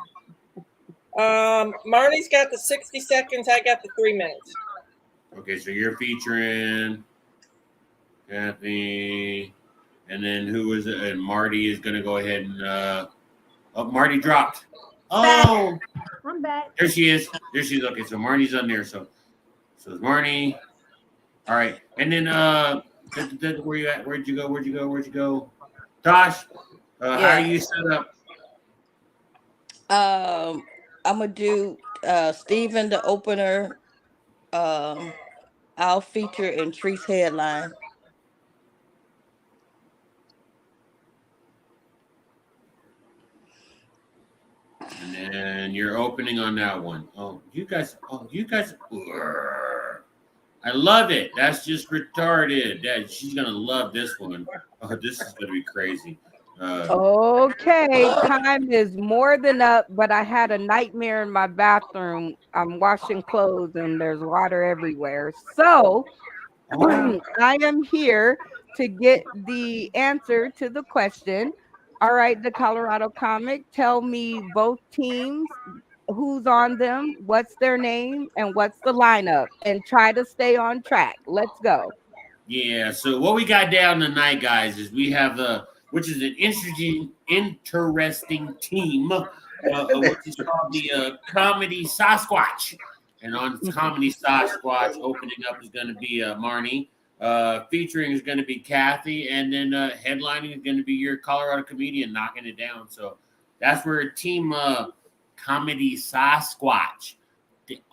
[SPEAKER 4] Marnie's got the 60 seconds. I got the 3 minutes.
[SPEAKER 7] Okay, so you're featuring Kathy, and then who is it? And Marty is going to go ahead and. Marty dropped. Oh,
[SPEAKER 3] I'm back.
[SPEAKER 7] There she is. Okay, so Marnie's on there. So it's Marnie. All right, and then where you at? Where'd you go? Josh, how are you set up?
[SPEAKER 8] I'm gonna do Steven the opener. I'll feature in Tree's headline.
[SPEAKER 7] And then you're opening on that one. You guys. I love it. That's just retarded. She's gonna love this one. Oh, this is gonna be crazy.
[SPEAKER 1] Okay, time is more than up, but I had a nightmare in my bathroom. I'm washing clothes and there's water everywhere. So I am here to get the answer to the question. All right, the Colorado Comic, tell me both teams, who's on them, what's their name, and what's the lineup, and try to stay on track. Let's go.
[SPEAKER 7] Yeah, so what we got down tonight, guys, is we have which is an interesting team, which is called the Comedy Sasquatch. And on Comedy Sasquatch, opening up is going to be Marnie. Featuring is going to be Kathy, and then headlining is going to be your Colorado comedian knocking it down. So that's where Team Comedy Sasquatch.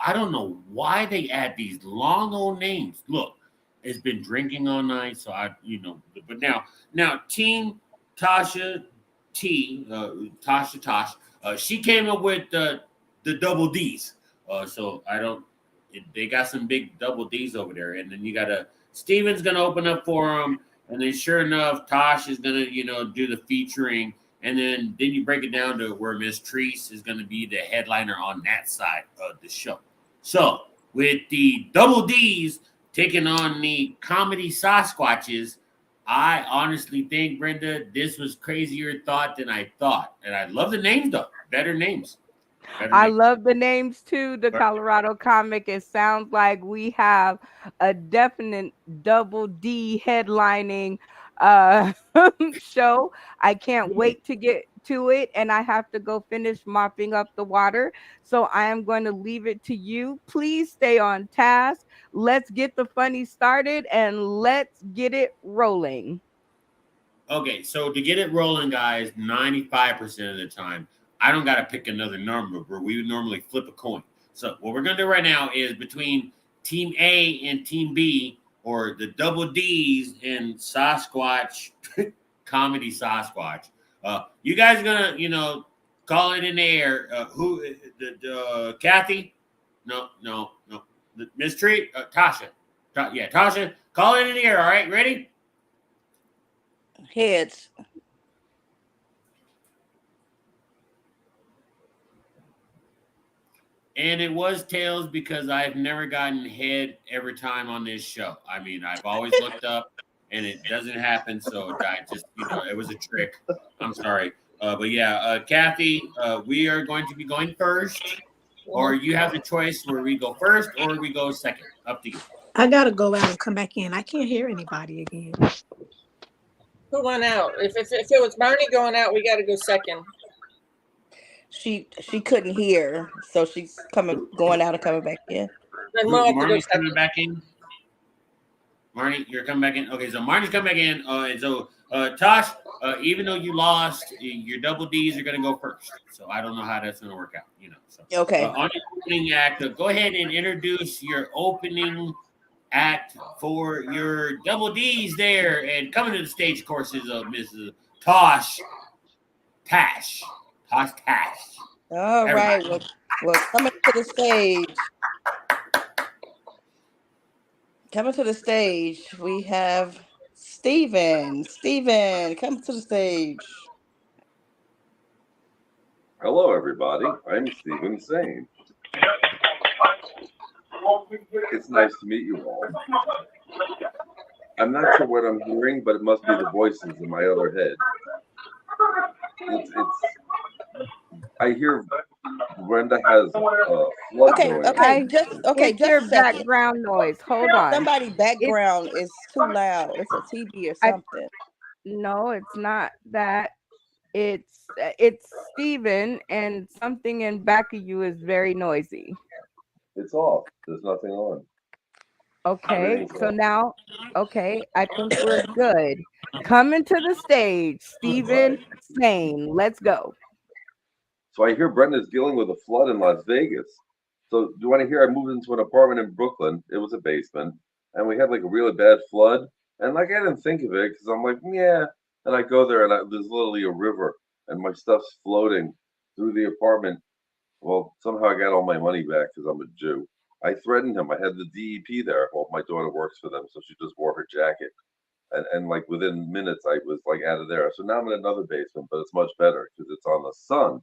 [SPEAKER 7] I don't know why they add these long old names. Look, it's been drinking all night, so but now Team Tasha Tosh. She came up with the double D's. So I don't. They got some big double D's over there, and then you got Steven's gonna open up for them, and then sure enough, Tosh is gonna do the featuring, and then you break it down to where Miss Treese is gonna be the headliner on that side of the show. So with the double D's taking on the comedy Sasquatches, I honestly think, Brenda, this was crazier thought than I thought. And I love the names, though. Better names.
[SPEAKER 1] I love the names too. The Colorado comic. It sounds like we have a definite double D headlining show. I can't wait to get to it, and I have to go finish mopping up the water. So I am going to leave it to you. Please stay on task. Let's get the funny started and let's get it rolling.
[SPEAKER 7] Okay, so to get it rolling, guys, 95% of the time, I don't got to pick another number where we would normally flip a coin. So what we're going to do right now is between Team A and Team B, or the double D's and Sasquatch, comedy Sasquatch. You guys are going to, call it in the air. Kathy? No. Miss Tree? Tasha. Tasha, call it in the air, all right? Ready?
[SPEAKER 8] Heads.
[SPEAKER 7] And it was tails because I've never gotten head every time on this show. I mean, I've always looked up and it doesn't happen. So I just, it was a trick. I'm sorry. But yeah, Kathy, we are going to be going first, or you have the choice where we go first or we go second. Up to you.
[SPEAKER 3] I gotta go out and come back in. I can't hear anybody again.
[SPEAKER 4] Who went out? If it was Marnie going out, we got to go second.
[SPEAKER 8] She couldn't hear, so she's going out and coming back in.
[SPEAKER 4] Then we'll have to go
[SPEAKER 7] Marnie's
[SPEAKER 4] second.
[SPEAKER 7] coming back in. Marnie, you're coming back in. Okay, so Marnie's coming back in. And so Tosh, even though you lost, your double D's are going to go first. So I don't know how that's going to work out. So
[SPEAKER 8] Okay.
[SPEAKER 7] On your opening act, go ahead and introduce your opening act for your double D's there, and coming to the stage, of course, is Mrs. Tash.
[SPEAKER 8] All right. Well, coming to the stage. Coming to the stage, we have Steven. Steven, come to the stage.
[SPEAKER 5] Hello, everybody. I'm Steven Sane. It's nice to meet you all. I'm not sure what I'm hearing, but it must be the voices in my other head. I hear Brenda has flood noise.
[SPEAKER 8] Just
[SPEAKER 1] your
[SPEAKER 8] a second.
[SPEAKER 1] background noise. Hold on.
[SPEAKER 8] Somebody background is too loud. It's a TV or something.
[SPEAKER 1] No, it's not that. It's Steven, and something in back of you is very noisy.
[SPEAKER 5] It's off. There's nothing on.
[SPEAKER 1] Okay, so now, I think we're good. Coming to the stage, Steven Sane. Let's go.
[SPEAKER 5] So I hear Brenda's dealing with a flood in Las Vegas. So do you want to hear I moved into an apartment in Brooklyn? It was a basement, and we had like a really bad flood. And like I didn't think of it because I'm like, yeah. And I go there, and there's literally a river, and my stuff's floating through the apartment. Well, somehow I got all my money back because I'm a Jew. I threatened him. I had the DEP there. Well, my daughter works for them, so she just wore her jacket. And like within minutes, I was like out of there. So now I'm in another basement, but it's much better because it's on the sun.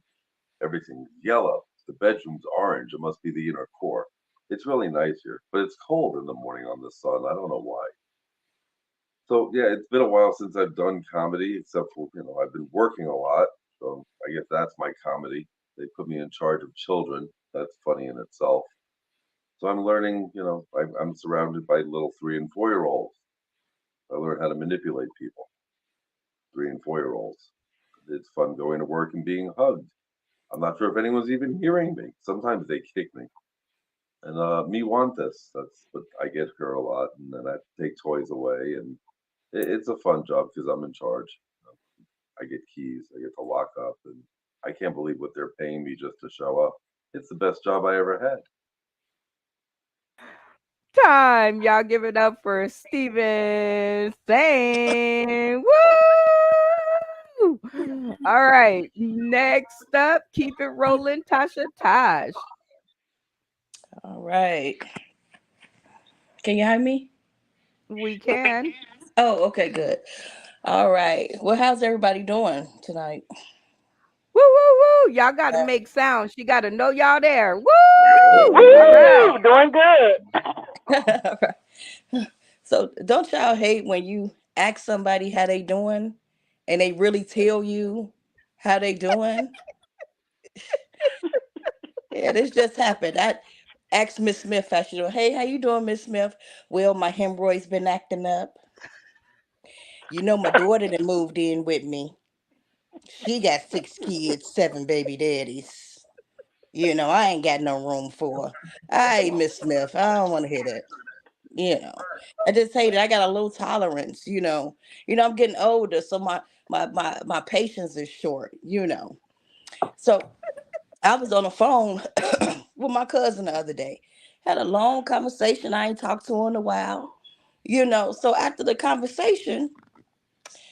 [SPEAKER 5] Everything's yellow. The bedroom's orange. It must be the inner core. It's really nice here, but it's cold in the morning on the sun. I don't know why. So yeah, it's been a while since I've done comedy, except for I've been working a lot. So I guess that's my comedy. They put me in charge of children. That's funny in itself. So I'm learning. I'm surrounded by little 3 and 4-year-olds. I learned how to manipulate people. 3 and 4-year-olds. It's fun going to work and being hugged. I'm not sure if anyone's even hearing me. Sometimes they kick me. And me want this. That's what I get her a lot, and then I take toys away, and it's a fun job because I'm in charge. I get keys. I get to lock up, and I can't believe what they're paying me just to show up. It's the best job I ever had.
[SPEAKER 1] Time, y'all give it up for Steven Sane. Woo! All right. Next up, keep it rolling, Tasha Tosh.
[SPEAKER 8] All right. Can you hear me?
[SPEAKER 1] We can.
[SPEAKER 8] Oh, okay, good. All right. Well, how's everybody doing tonight?
[SPEAKER 1] Woo, woo, woo. Y'all got to make sound. She got to know y'all there.
[SPEAKER 8] Yeah.
[SPEAKER 1] Woo. All right.
[SPEAKER 2] Woo! Doing good.
[SPEAKER 8] All right. So, don't y'all hate when you ask somebody how they doing and they really tell you how they doing? Yeah, this just happened. I asked Miss Smith how she doing. Hey, how you doing, Miss Smith? Well, my hemorrhoids been acting up. You know, my daughter that moved in with me. She got 6 kids, 7 baby daddies. You know, I ain't got no room for her. Hey, Miss Smith, I don't want to hear that. You know, I just hate it. I got a low tolerance. I'm getting older, so my patience is short. So I was on the phone with my cousin the other day. Had a long conversation. I ain't talked to her in a while. So after the conversation,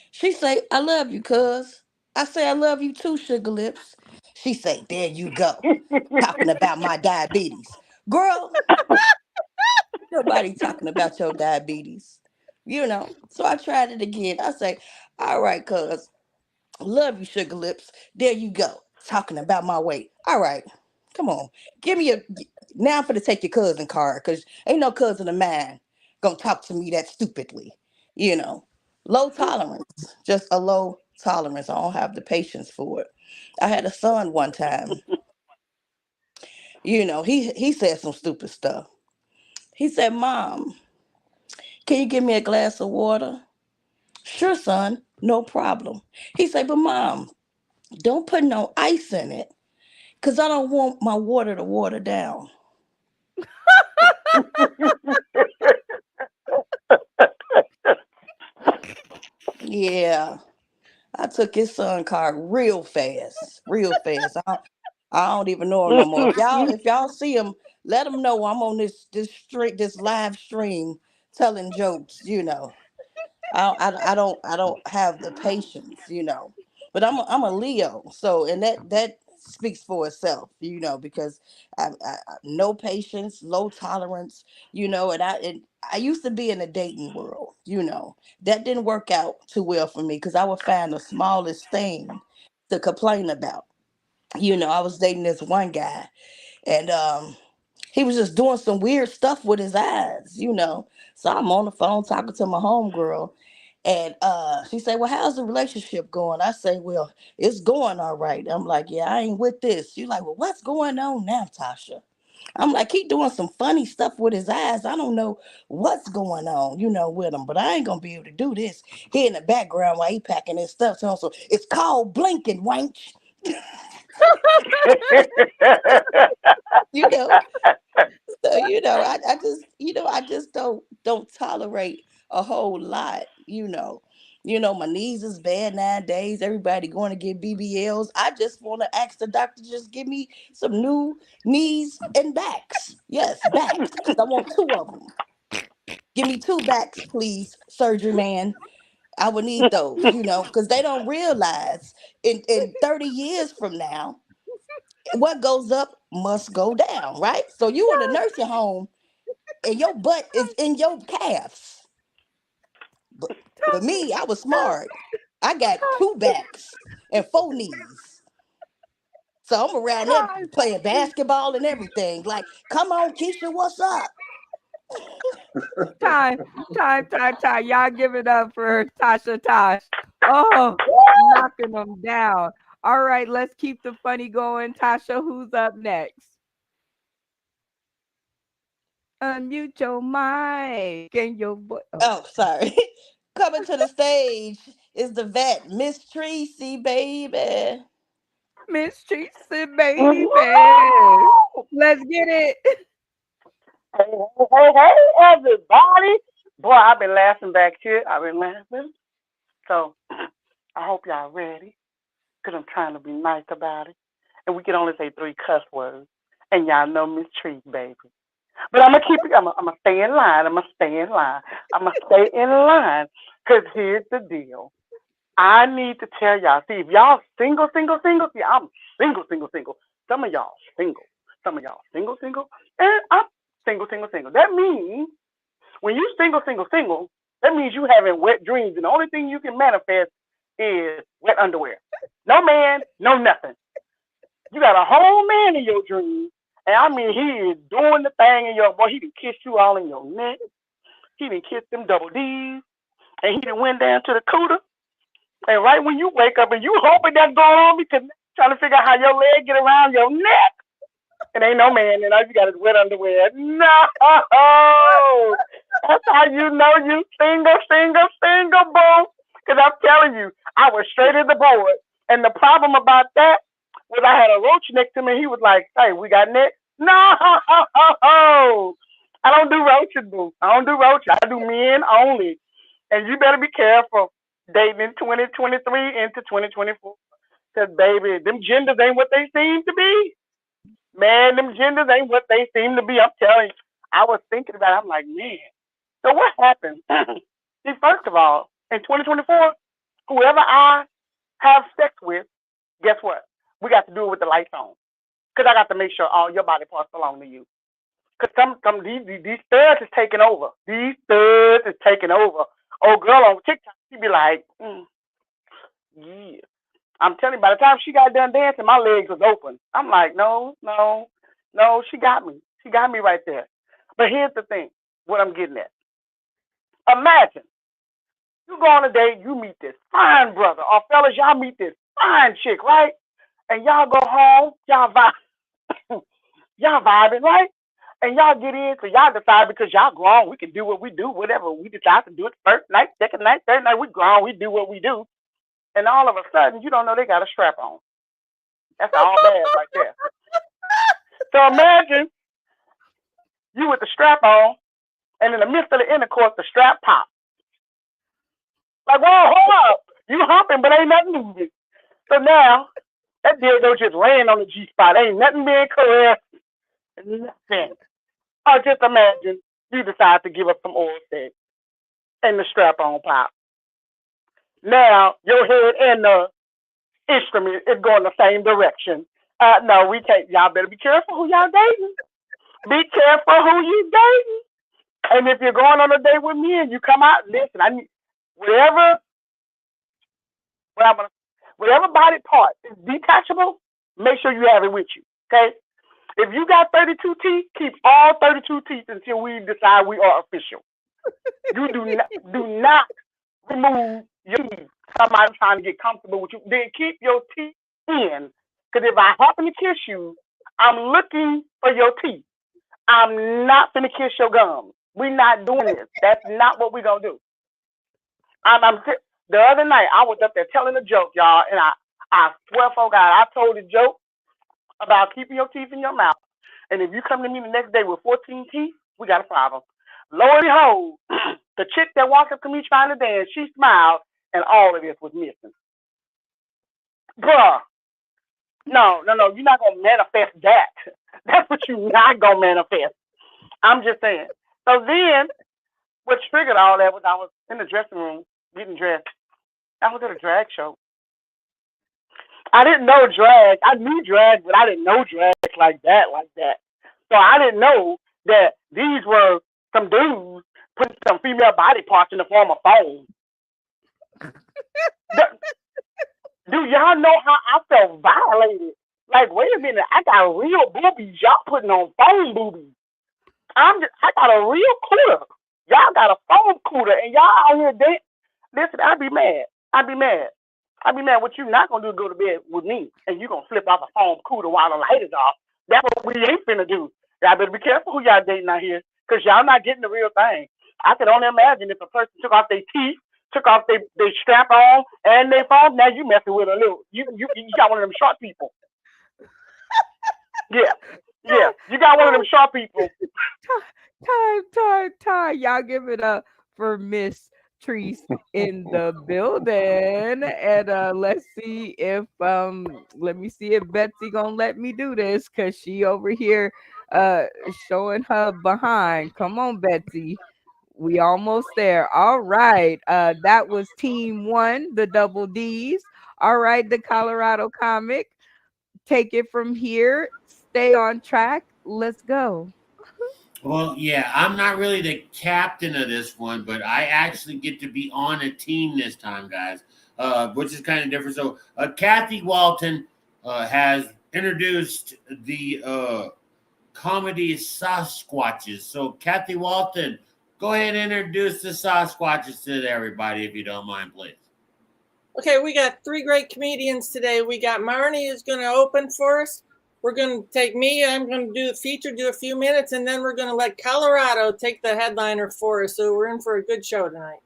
[SPEAKER 8] she say, "I love you, cuz." I say, "I love you too, sugar lips." She say, "There you go, talking about my diabetes, girl." Nobody talking about your diabetes. So I tried it again. I say, "All right, cuz, love you, sugar lips. There you go, talking about my weight. All right, come on, give me a now. I'm finna take your cousin card, cause ain't no cousin of mine gonna talk to me that stupidly. You know, low tolerance, just a low tolerance. I don't have the patience for it. I had a son one time. He said some stupid stuff. He said, "Mom, can you give me a glass of water?" "Sure, son, no problem." He said, "But mom, don't put no ice in it, because I don't want my water to water down." Yeah, I took his son card real fast, real fast. I don't even know him no more. If y'all see him, let him know I'm on this live stream telling jokes. I don't have the patience. But I'm a Leo, so and that speaks for itself, because no patience, low tolerance, and I used to be in the dating world. That didn't work out too well for me because I would find the smallest thing to complain about. I was dating this one guy, and he was just doing some weird stuff with his eyes. So I'm on the phone talking to my homegirl, and she said, "Well, how's the relationship going?" I say, "Well, it's going all right." I'm like, "Yeah, I ain't with this." She's like, "Well, what's going on now, Tasha?" I'm like, "He doing some funny stuff with his eyes. I don't know what's going on, with him, but I ain't gonna be able to do this." He in the background while he packing his stuff. So it's called blinking, wank. You know. So I just don't tolerate a whole lot. My knees is bad nowadays. Everybody going to get BBLs. I just want to ask the doctor, just give me some new knees and backs. Yes, backs, because I want two of them. Give me two backs, please, surgery man. I would need those, because they don't realize in 30 years from now, what goes up must go down, right? So you in a nursing home and your butt is in your calves. But, but me, I was smart. I got two backs and four knees. So I'm around there
[SPEAKER 1] Time,
[SPEAKER 8] playing basketball and everything. Like, come on, Keisha, what's up?
[SPEAKER 1] time, time. Y'all give it up for Tasha Tosh. Oh, knocking them down. All right, let's keep the funny going. Tasha, who's up next? Unmute your mic and your voice. Oh,
[SPEAKER 8] Oh, sorry. Coming to the stage is the vet, Miss Tracy, baby.
[SPEAKER 1] Miss Tracy, baby. Let's get it.
[SPEAKER 2] Hey, hey, hey, hey, everybody. Boy, I've been laughing back here. I've been laughing. So I hope y'all ready because I'm trying to be nice about it. And we can only say 3 cuss words. And y'all know Miss Treat, baby. But I'm going to keep it, I'm going to stay in line. I'm going to stay in line. I'm going to stay in line because here's the deal. I need to tell y'all. See, if y'all single, see, I'm single. Some of y'all single. Some of y'all single. And I'm single. That means when you single, that means you having wet dreams. And the only thing you can manifest is wet underwear. No man, no nothing. You got a whole man in your dreams. And I mean, he is doing the thing in your boy. He done kissed you all in your neck. He done kissed them double D's. And he done went down to the cooter. And right when you wake up and you hoping that's going on because trying to figure out how your leg get around your neck. It ain't no man, and all you got is wet underwear. No! That's how you know you single, boo. Because I'm telling you, I was straight as the board. And the problem about that was I had a roach next to me. He was like, hey, we got next? No! I don't do roaches, boo. I don't do roaches. I do men only. And you better be careful dating in 2023 into 2024. Because, baby, them genders ain't what they seem to be. Man, them genders ain't what they seem to be. I'm telling you. I was thinking about it. I'm like, man. So what happened? See, first of all, in 2024, whoever I have sex with, guess what? We got to do it with the lights on. Because I got to make sure all your body parts belong to you. Because these thugs is taking over. These thugs is taking over. Oh, girl on TikTok, she be like, yeah. I'm telling you, by the time she got done dancing, my legs was open. I'm like, no, she got me. She got me right there. But here's the thing, what I'm getting at. Imagine, you go on a date, you meet this fine brother, or fellas, y'all meet this fine chick, right? And y'all go home, y'all vibe, y'all vibing, right? And y'all get in, so y'all decide because y'all grown, we can do what we do, whatever we decide to do it first night, second night, third night, we grown, we do what we do. And all of a sudden, you don't know they got a strap on. That's all bad right there. So imagine you with the strap on, and in the midst of the intercourse, the strap pops. Like, whoa, hold up. You humping, but ain't nothing moving. So now, that dildo just laying on the G-spot. Ain't nothing being caressed. Nothing. Or just imagine you decide to give up some oral sex, and the strap on pop. Now, your head and the instrument is going the same direction. No, we can't. Y'all better be careful who y'all dating. Be careful who you dating. And if you're going on a date with me and you come out, listen, I need whatever body part is detachable, make sure you have it with you. Okay? If you got 32 teeth, keep all 32 teeth until we decide we are official. You do not remove your teeth. Somebody trying to get comfortable with you. Then keep your teeth in. Because if I happen to kiss you, I'm looking for your teeth. I'm not going to kiss your gums. We're not doing this. That's not what we're going to do. The other night, I was up there telling a joke, y'all, and I swear for God, I told a joke about keeping your teeth in your mouth. And if you come to me the next day with 14 teeth, we got a problem. Lo and behold, the chick that walked up to me trying to dance, she smiled, and all of this was missing. Bruh, no, you're not going to manifest that. That's what you're not going to manifest. I'm just saying. So then, what triggered all that was I was in the dressing room getting dressed. I was at a drag show. I didn't know drag. I knew drag, but I didn't know drag like that. So I didn't know that these were some dudes putting some female body parts in the form of foam. Do y'all know how I felt violated? Like, wait a minute, I got real boobies. Y'all putting on foam boobies. I got a real cooter. Y'all got a foam cooter, and y'all out here dating. Listen, I'd be mad. What you not gonna do is go to bed with me, and you gonna flip off a foam cooter while the light is off. That's what we ain't finna do. Y'all better be careful who y'all dating out here, cause y'all not getting the real thing. I can only imagine if a person took off their teeth, took off their strap on, and their phone. Now you messing with a little. You got one of them short people. Yeah. You got one of them short people.
[SPEAKER 1] Time. Y'all give it up for Miss Treese in the building. And let's see if Betsy gonna let me do this, because she over here showing her behind. Come on, Betsy. We almost there. All right. That was team one, the double D's. All right, the Colorado comic. Take it from here. Stay on track. Let's go.
[SPEAKER 7] Well, yeah, I'm not really the captain of this one, but I actually get to be on a team this time, guys, which is kind of different. So, Kathy Walton has introduced the comedy Sasquatches. So, Kathy Walton, go ahead and introduce the Sasquatches to everybody, if you don't mind, please.
[SPEAKER 4] Okay, we got three great comedians today. We got Marnie who's going to open for us. We're going to take me. I'm going to do the feature, do a few minutes, and then we're going to let Colorado take the headliner for us. So we're in for a good show tonight.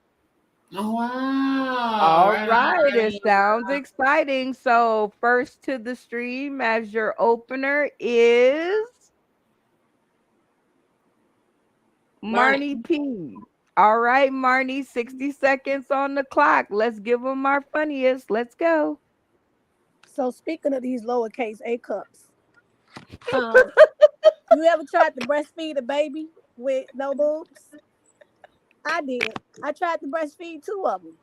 [SPEAKER 7] Oh, wow.
[SPEAKER 1] All
[SPEAKER 7] Right on,
[SPEAKER 1] right.
[SPEAKER 7] right
[SPEAKER 1] It sounds exciting. So, first to the stream as your opener is Marnie P. All right, Marnie, 60 seconds on the clock. Let's give them our funniest. Let's go.
[SPEAKER 3] So speaking of these lowercase A cups, you ever tried to breastfeed a baby with no boobs? I did. I tried to breastfeed two of them.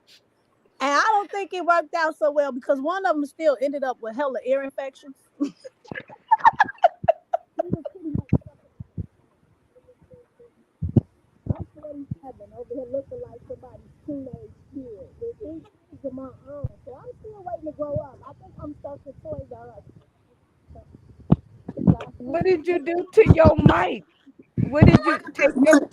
[SPEAKER 3] And I don't think it worked out so well because one of them still ended up with hella ear infections. I'm 47 over here looking like somebody's teenage kid with 8 kids of my own. So I'm still waiting to grow up. I think I'm stuck with Toys R Us.
[SPEAKER 1] What did you do to your mic? What did you take your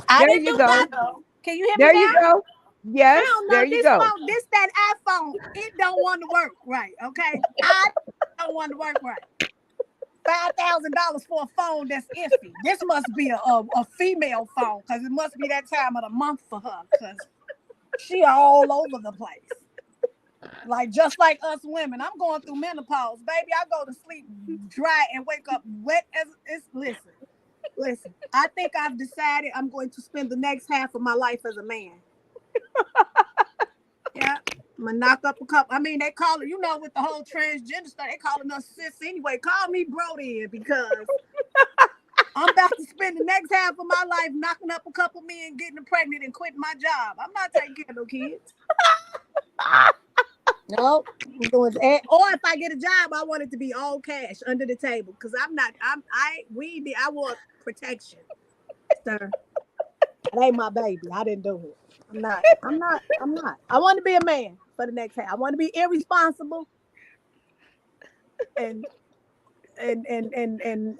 [SPEAKER 3] I
[SPEAKER 1] There
[SPEAKER 3] didn't
[SPEAKER 1] you
[SPEAKER 3] do
[SPEAKER 1] go.
[SPEAKER 3] nothing. Can you hear me
[SPEAKER 1] There you
[SPEAKER 3] now?
[SPEAKER 1] go.
[SPEAKER 3] I
[SPEAKER 1] Yes,
[SPEAKER 3] don't know.
[SPEAKER 1] there you go.
[SPEAKER 3] This that iPhone, it don't want to work right. Okay, I don't want to work right. $5,000 for a phone that's iffy. This must be a female phone because it must be that time of the month for her because she all over the place. Like just like us women, I'm going through menopause, baby. I go to sleep dry and wake up wet as it's. Listen. I think I've decided I'm going to spend the next half of my life as a man. Yeah. I'm gonna knock up a couple. I mean, they call it, with the whole transgender stuff, they calling us sis anyway. Call me bro then because I'm about to spend the next half of my life knocking up a couple men, getting pregnant, and quitting my job. I'm not taking care of no kids. No, I'm doing that. Or if I get a job, I want it to be all cash under the table because I want protection, sir. It ain't my baby. I didn't do it. I'm not. I want to be a man for the next half. I want to be irresponsible and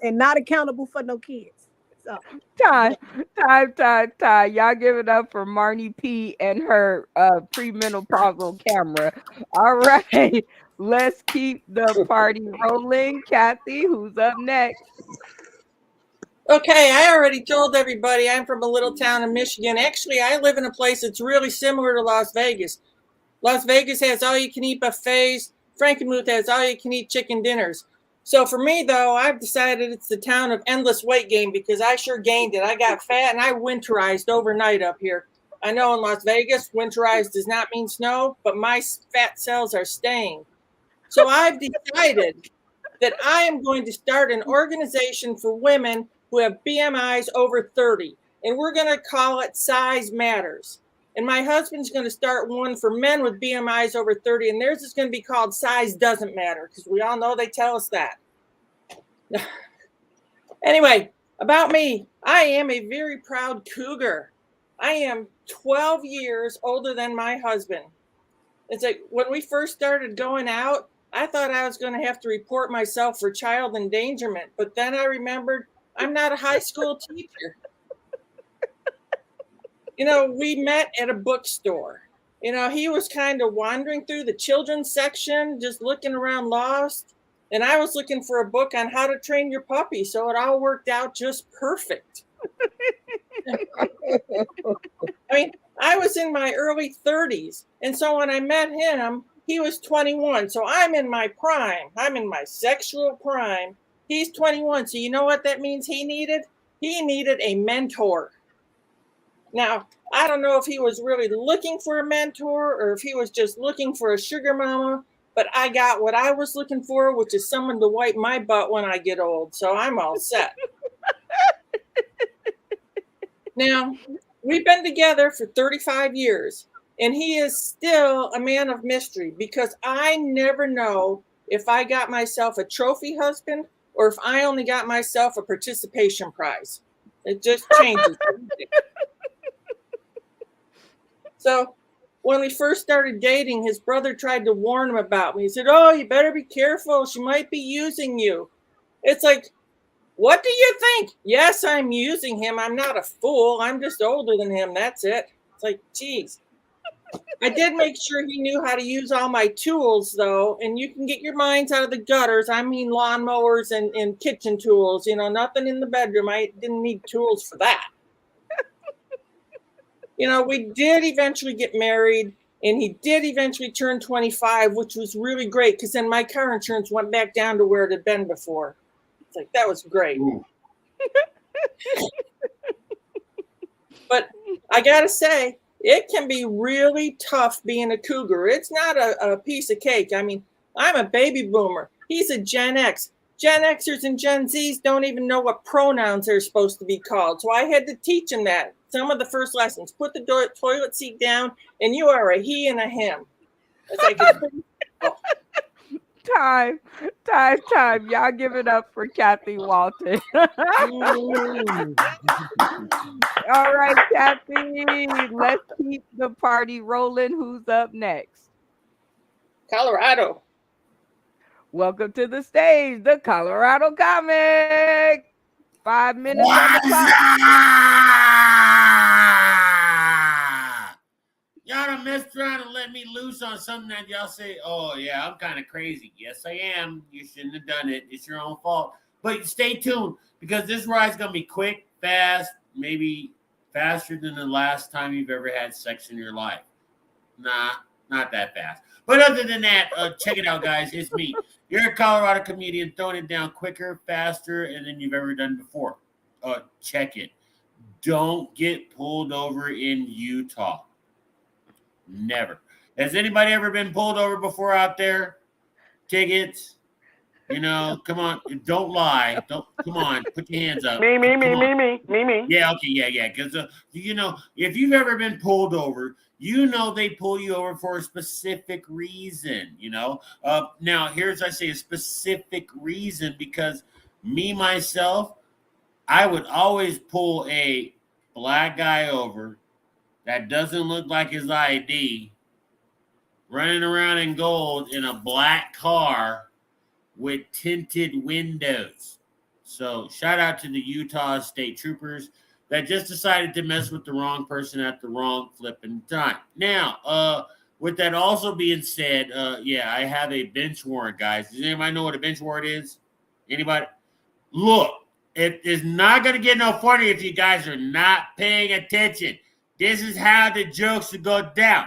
[SPEAKER 3] not accountable for no kids. So
[SPEAKER 1] Time. Y'all give it up for Marnie P and her premenopausal camera. All right. Let's keep the party rolling. Kathy, who's up next?
[SPEAKER 4] Okay, I already told everybody I'm from a little town in Michigan. Actually, I live in a place that's really similar to Las Vegas. Las Vegas has all-you-can-eat buffets. Frankenmuth has all-you-can-eat chicken dinners. So for me, though, I've decided it's the town of endless weight gain because I sure gained it. I got fat and I winterized overnight up here. I know in Las Vegas, winterized does not mean snow, but my fat cells are staying. So I've decided that I am going to start an organization for women who have BMIs over 30, and we're going to call it Size Matters. And my husband's going to start one for men with BMIs over 30, and theirs is going to be called Size Doesn't Matter, because we all know they tell us that. Anyway, about me, I am a very proud cougar. I am 12 years older than my husband. It's like when we first started going out, I thought I was going to have to report myself for child endangerment, but then I remembered I'm not a high school teacher. We met at a bookstore. He was kind of wandering through the children's section, just looking around lost. And I was looking for a book on how to train your puppy. So it all worked out just perfect. I mean, I was in my early 30s. And so when I met him, he was 21. So I'm in my prime. I'm in my sexual prime. He's 21. So you know what that means he needed? He needed a mentor. Now, I don't know if he was really looking for a mentor or if he was just looking for a sugar mama, but I got what I was looking for, which is someone to wipe my butt when I get old. So I'm all set. Now, We've been together for 35 years, and he is still a man of mystery because I never know if I got myself a trophy husband or if I only got myself a participation prize. It just changes. So when we first started dating, his brother tried to warn him about me. He said, "Oh, you better be careful. She might be using you." It's like, what do you think? Yes, I'm using him. I'm not a fool. I'm just older than him. That's it. It's like, geez. I did make sure he knew how to use all my tools, though, and you can get your minds out of the gutters. I mean, lawnmowers and kitchen tools, nothing in the bedroom. I didn't need tools for that. We did eventually get married, and he did eventually turn 25, which was really great because then my car insurance went back down to where it had been before. It's like, that was great. But I gotta say, it can be really tough being a cougar. It's not a piece of cake. I mean, I'm a baby boomer. He's a Gen X. Gen Xers and Gen Zs don't even know what pronouns they're supposed to be called. So I had to teach them that. Some of the first lessons, put the toilet seat down, and you are a he and a him. It's like,
[SPEAKER 1] Time. Y'all give it up for Kathy Walton. All right, Kathy, let's keep the party rolling. Who's up next?
[SPEAKER 4] Colorado.
[SPEAKER 1] Welcome to the stage, the Colorado comic. 5 minutes on the clock.
[SPEAKER 7] Y'all done messed around and let me loose on something that y'all say, oh, yeah, I'm kind of crazy. Yes, I am. You shouldn't have done it. It's your own fault. But stay tuned because this ride's going to be quick, fast, maybe faster than the last time you've ever had sex in your life. Nah, not that fast. But other than that, check it out, guys. It's me. You're a Colorado comedian throwing it down quicker, faster, than you've ever done before. Check it. Don't get pulled over in Utah. Never. Has anybody ever been pulled over before out there? Tickets? Come on. Don't lie. Come on. Put your hands up.
[SPEAKER 2] Me.
[SPEAKER 7] Yeah, okay, yeah. Because, if you've ever been pulled over, they pull you over for a specific reason, Now, here's, I say, a specific reason because me, myself, I would always pull a black guy over that doesn't look like his ID, running around in gold in a black car with tinted windows. So shout out to the Utah State Troopers that just decided to mess with the wrong person at the wrong flipping time. Now, with that also being said, I have a bench warrant, guys. Does anybody know what a bench warrant is? Anybody? Look, it is not going to get no funny if you guys are not paying attention. This is how the jokes will go down.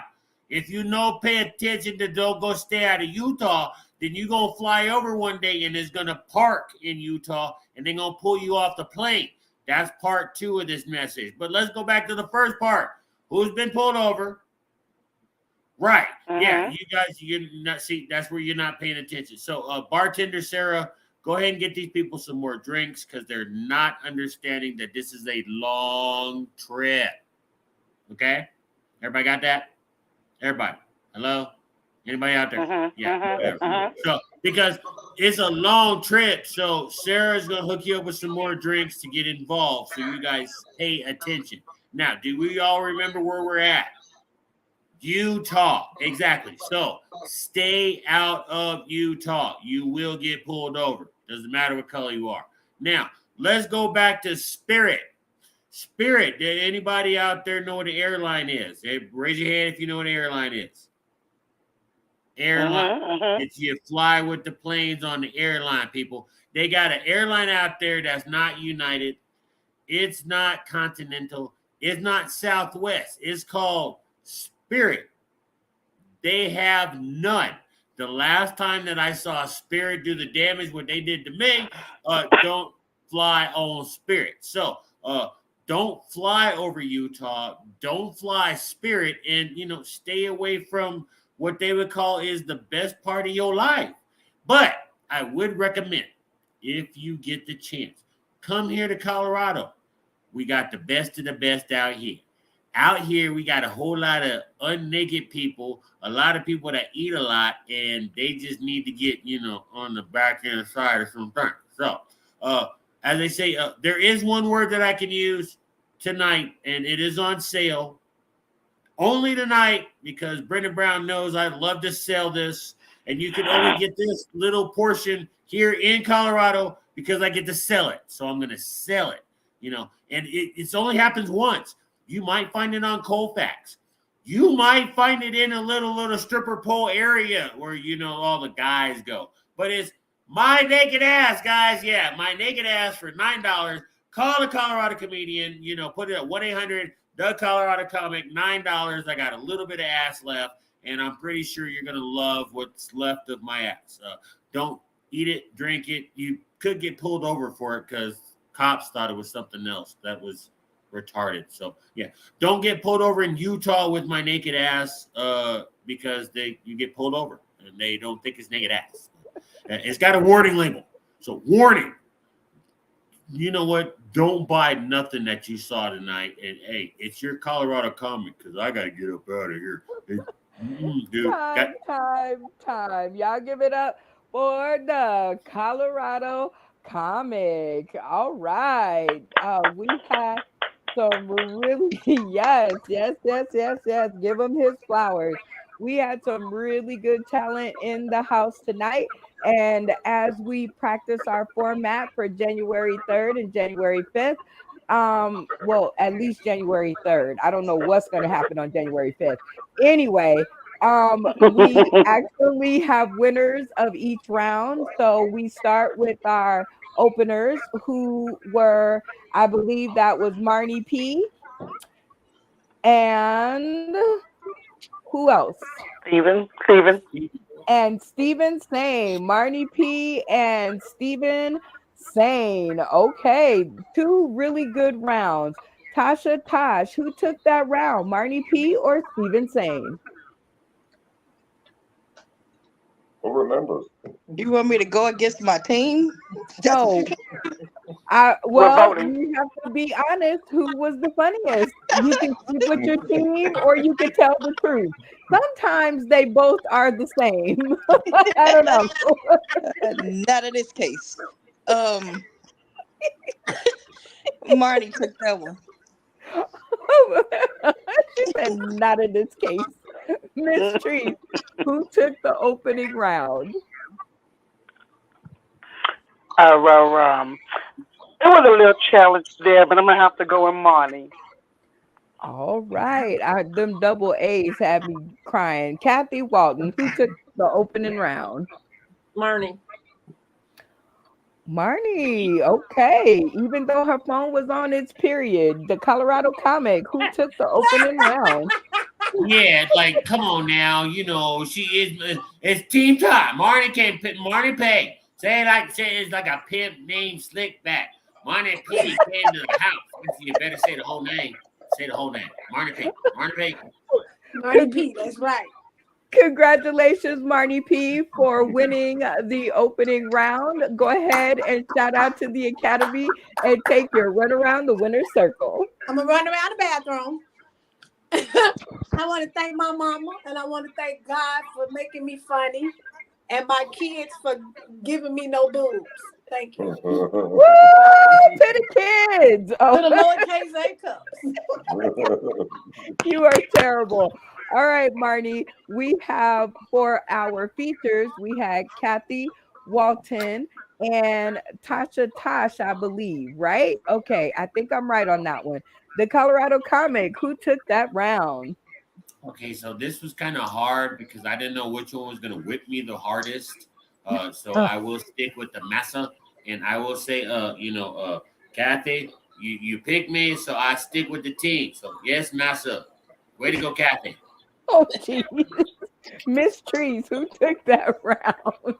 [SPEAKER 7] If you pay attention to don't go stay out of Utah, then you're going to fly over one day and it's going to park in Utah and they're going to pull you off the plane. That's part 2 of this message. But let's go back to the first part. Who's been pulled over? Right. Uh-huh. Yeah, you guys, that's where you're not paying attention. So bartender Sarah, go ahead and get these people some more drinks because they're not understanding that this is a long trip. Okay? Everybody got that? Everybody. Hello? Anybody out there? Yeah. So, because it's a long trip, so Sarah's going to hook you up with some more drinks to get involved so you guys pay attention. Now, do we all remember where we're at? Utah. Exactly. So, stay out of Utah. You will get pulled over. Doesn't matter what color you are. Now, let's go back to Spirit. Spirit, did anybody out there know what an airline is? Hey, raise your hand if you know what an airline is. Airline. If you fly with the planes on the airline, people. They got an airline out there that's not United. It's not Continental. It's not Southwest. It's called Spirit. They have none. The last time that I saw Spirit do the damage what they did to me, don't fly on Spirit. So, don't fly over Utah. Don't fly Spirit, and stay away from what they would call is the best part of your life. But I would recommend, if you get the chance, come here to Colorado. We got the best of the best out here. out here we got a whole lot of unnaked people, a lot of people that eat a lot, and they just need to get, on the back end side or something. So, as I say, there is one word that I can use tonight, and it is on sale only tonight because Brendan Brown knows I'd love to sell this, and you can only get this little portion here in Colorado because I get to sell it. So I'm going to sell it, and it's only happens once. You might find it on Colfax. You might find it in a little stripper pole area where, all the guys go. But it's my naked ass, guys. Yeah, my naked ass for $9. Call a Colorado comedian, put it at 1-800 The Colorado Comic, $9. I got a little bit of ass left, and I'm pretty sure you're going to love what's left of my ass. Don't eat it, drink it. You could get pulled over for it because cops thought it was something else that was retarded. So, yeah, don't get pulled over in Utah with my naked ass because you get pulled over, and they don't think it's naked ass. It's got a warning label. So, warning. You know what? Don't buy nothing that you saw tonight. And hey, it's your Colorado comic because I got to get up out of here. Dude,
[SPEAKER 1] Time. Y'all give it up for the Colorado comic. All right. We had some really, yes. Give him his flowers. We had some really good talent in the house tonight. And as we practice our format for January 3rd and January 5th, well, at least January 3rd. I don't know what's going to happen on January 5th. Anyway, we actually have winners of each round. So we start with our openers who were, I believe that was Marnie P. And who else?
[SPEAKER 2] Steven.
[SPEAKER 1] And Steven Sane. Marnie P and Steven Sane. Okay, two really good rounds. Tosh, who took that round? Marnie P or Steven Sane?
[SPEAKER 5] Who remembers?
[SPEAKER 8] You want me to go against my team?
[SPEAKER 1] No.
[SPEAKER 2] We're
[SPEAKER 1] Well,
[SPEAKER 2] voting.
[SPEAKER 1] you have to be honest. Who was the funniest? You can speak with your team, or you can tell the truth. Sometimes they both are the same. I don't know.
[SPEAKER 8] Not in this case. Marty took that one.
[SPEAKER 1] She said, "Not in this case." Miss Tree, who took the opening round?
[SPEAKER 2] It was a little challenge there, but I'm gonna have to go with Marnie.
[SPEAKER 1] All right, them double A's had me crying. Kathy Walton, who took the opening round?
[SPEAKER 4] Marnie.
[SPEAKER 1] Marnie, okay. Even though her phone was on its period, the Colorado comic, who took the opening round?
[SPEAKER 7] Yeah, like, come on now. She is. It's team time. Marnie can pick. Marnie Pay. Say it's like a pimp named Slickback. Marnie P came to the house. You better say the whole name. Say the whole name. Marnie P. Marnie P.
[SPEAKER 3] Marty P, that's right.
[SPEAKER 1] Congratulations, Marnie P, for winning the opening round. Go ahead and shout out to the Academy and take your run around the winner's circle.
[SPEAKER 3] I'm gonna run around the bathroom. I want to thank my mama, and I want to thank God for making me funny, and my kids for giving me no boobs. Thank you.
[SPEAKER 1] Woo! To the kids.
[SPEAKER 3] To the lowercase A cups.
[SPEAKER 1] You are terrible. All right, Marnie. We have for our features, we had Kathy Walton and Tosh, I believe, right? Okay, I think I'm right on that one. The Colorado comic, who took that round?
[SPEAKER 7] Okay, so this was kind of hard because I didn't know which one was going to whip me the hardest. So I will stick with the massa, and I will say, Kathy, you picked me, so I stick with the team. So yes, massa. Way to go, Kathy.
[SPEAKER 1] Oh, geez. Miss Trees, who took that round?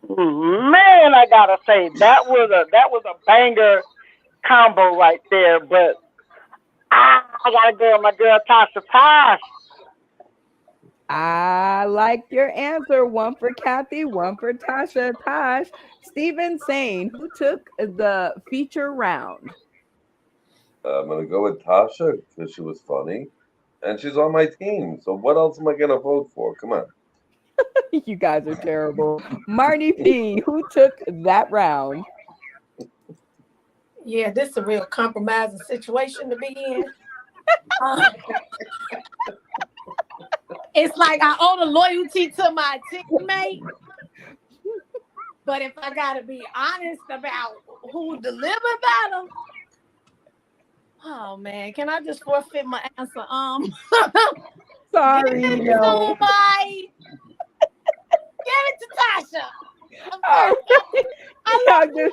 [SPEAKER 2] Man, I gotta say that was a banger combo right there. But I gotta go with my girl Tasha Tosh.
[SPEAKER 1] I like your answer. One for Kathy, one for Tasha. Tosh, Steven Sane, who took the feature round?
[SPEAKER 5] I'm gonna go with Tasha because she was funny, and she's on my team. So what else am I gonna vote for? Come on.
[SPEAKER 1] You guys are terrible. Marnie P, who took that round?
[SPEAKER 3] Yeah, this is a real compromising situation to be in. Uh, it's like I owe the loyalty to my teammate, but if I gotta be honest about who delivered better, oh man, can I just forfeit my answer? Give
[SPEAKER 1] Sorry,
[SPEAKER 3] it
[SPEAKER 1] no.
[SPEAKER 3] to my, give it to Tasha. I'm
[SPEAKER 1] All
[SPEAKER 3] sorry,
[SPEAKER 1] right.
[SPEAKER 3] Tasha. I
[SPEAKER 1] Y'all
[SPEAKER 3] love you,
[SPEAKER 1] give,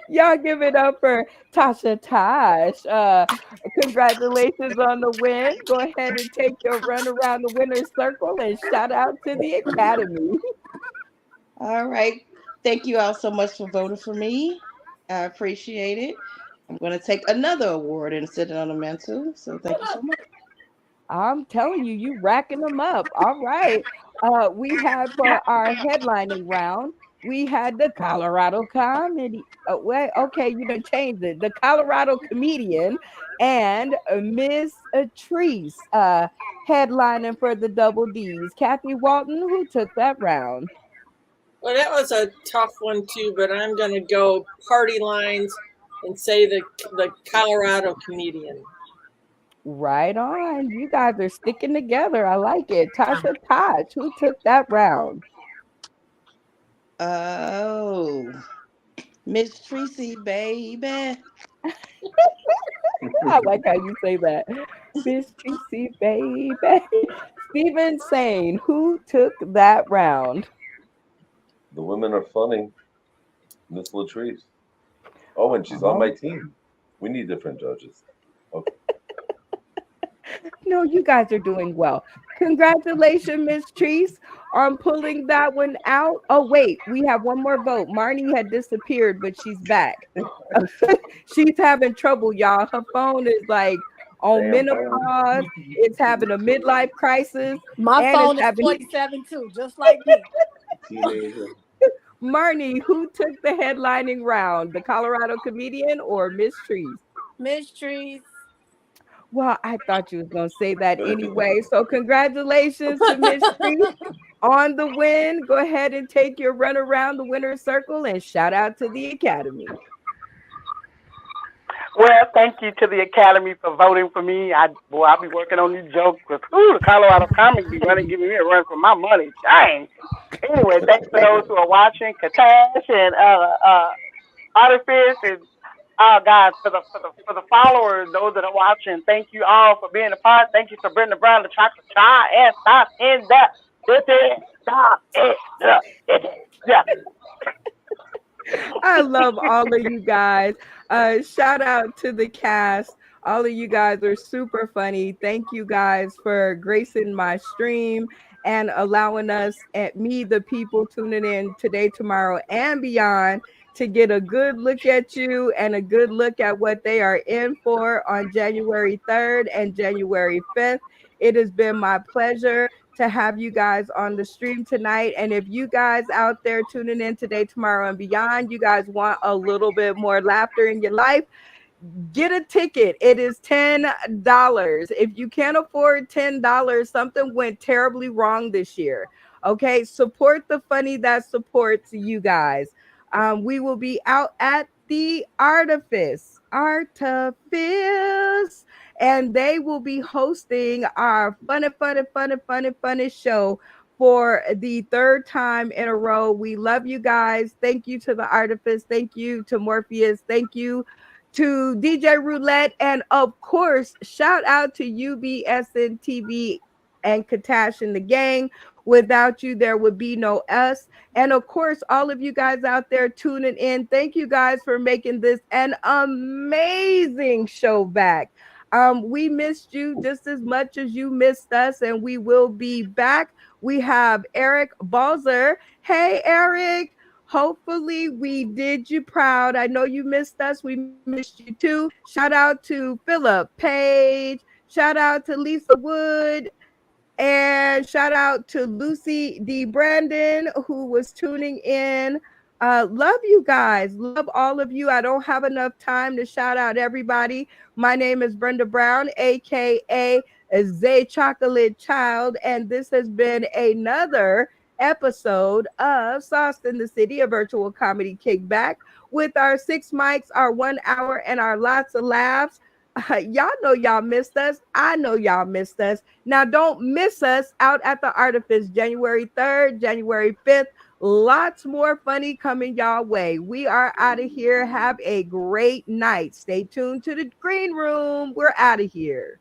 [SPEAKER 1] y'all give it up for Tasha Tosh. Congratulations on the win. Go ahead and take your run around the winner's circle and shout out to the Academy.
[SPEAKER 8] All right. Thank you all so much for voting for me. I appreciate it. I'm going to take another award and sit it on the mantle. So thank you so much.
[SPEAKER 1] I'm telling you, you racking them up. All right. We had for our headlining round, we had the Colorado comedy. Wait, okay, you done changed it. The Colorado comedian and Miss Treese headlining for the Double D's. Kathy Walton, who took that round.
[SPEAKER 4] Well, that was a tough one too, but I'm going to go party lines and say the Colorado comedian.
[SPEAKER 1] Right on. You guys are sticking together. I like it. Tasha Tosh, who took that round?
[SPEAKER 8] Oh, Miss Tracy, baby.
[SPEAKER 1] I like how you say that. Miss Tracy, baby. Steven Sane, who took that round?
[SPEAKER 5] The women are funny. Miss Latrice. Oh, and she's on my
[SPEAKER 1] Oh,
[SPEAKER 5] team. We need different judges. Okay.
[SPEAKER 1] no, you guys are doing well. Congratulations, Miss Treese, on pulling that one out. Oh, wait, we have one more vote. Marnie had disappeared, but she's back. She's having trouble, y'all. Her phone is like on
[SPEAKER 5] Damn phone.
[SPEAKER 1] menopause, it's having a midlife crisis,
[SPEAKER 3] my
[SPEAKER 1] and it's
[SPEAKER 3] phone is
[SPEAKER 1] having
[SPEAKER 3] 47 too, just like me.
[SPEAKER 5] Teenager.
[SPEAKER 1] Marnie, who took the headlining round, the Colorado comedian or Miss Trees?
[SPEAKER 3] Mysteries.
[SPEAKER 1] Well, I thought you was gonna say that anyway. So congratulations to Miss Trees on the win. Go ahead and take your run around the winner's circle and shout out to the Academy.
[SPEAKER 2] Well, thank you to the Academy for voting for me. I'll be working on these jokes because the Colorado comics be running, giving me a run for my money. Dang. Anyway, thanks for those who are watching, Katash and Artifice and guys for the followers, those that are watching. Thank you all for being a part. Thank you for Brenda Brown, the chocolate chai and stop in the
[SPEAKER 1] I love all of you guys. Shout out to the cast. All of you guys are super funny. Thank you guys for gracing my stream and allowing us, at me, the people tuning in today, tomorrow, and beyond, to get a good look at you and a good look at what they are in for on January 3rd and January 5th. It has been my pleasure to have you guys on the stream tonight. And if you guys out there tuning in today, tomorrow, and beyond, you guys want a little bit more laughter in your life, get a ticket. It is $10. If you can't afford $10, something went terribly wrong this year. Okay, support the funny that supports you guys. We will be out at the Artifice, and they will be hosting our funny show for the third time in a row. We love you guys. Thank you to the Artifice. Thank you to Morpheus. Thank you to DJ Roulette, and of course, shout out to UBSN TV and Katash and the gang. Without you, there would be no us. And of course, all of you guys out there tuning in, thank you guys for making this an amazing show back. We missed you just as much as you missed us, and we will be back. We have Eric Balzer. Hey, Eric. Hopefully, we did you proud. I know you missed us. We missed you too. Shout out to Philip Page. Shout out to Lisa Wood. And shout out to Lucy D. Brandon, who was tuning in Love you guys. Love all of you. I don't have enough time to shout out everybody. My name is Brenda Brown, aka Zay Chocolate Child, and this has been another episode of Sauce in the City, a virtual comedy kickback with our six mics, our 1 hour, and our lots of laughs. Y'all know y'all missed us. I know y'all missed us. Now, don't miss us out at the Artifice January 3rd, January 5th. Lots more funny coming y'all way. We are out of here. Have a great night. Stay tuned to the green room. We're out of here.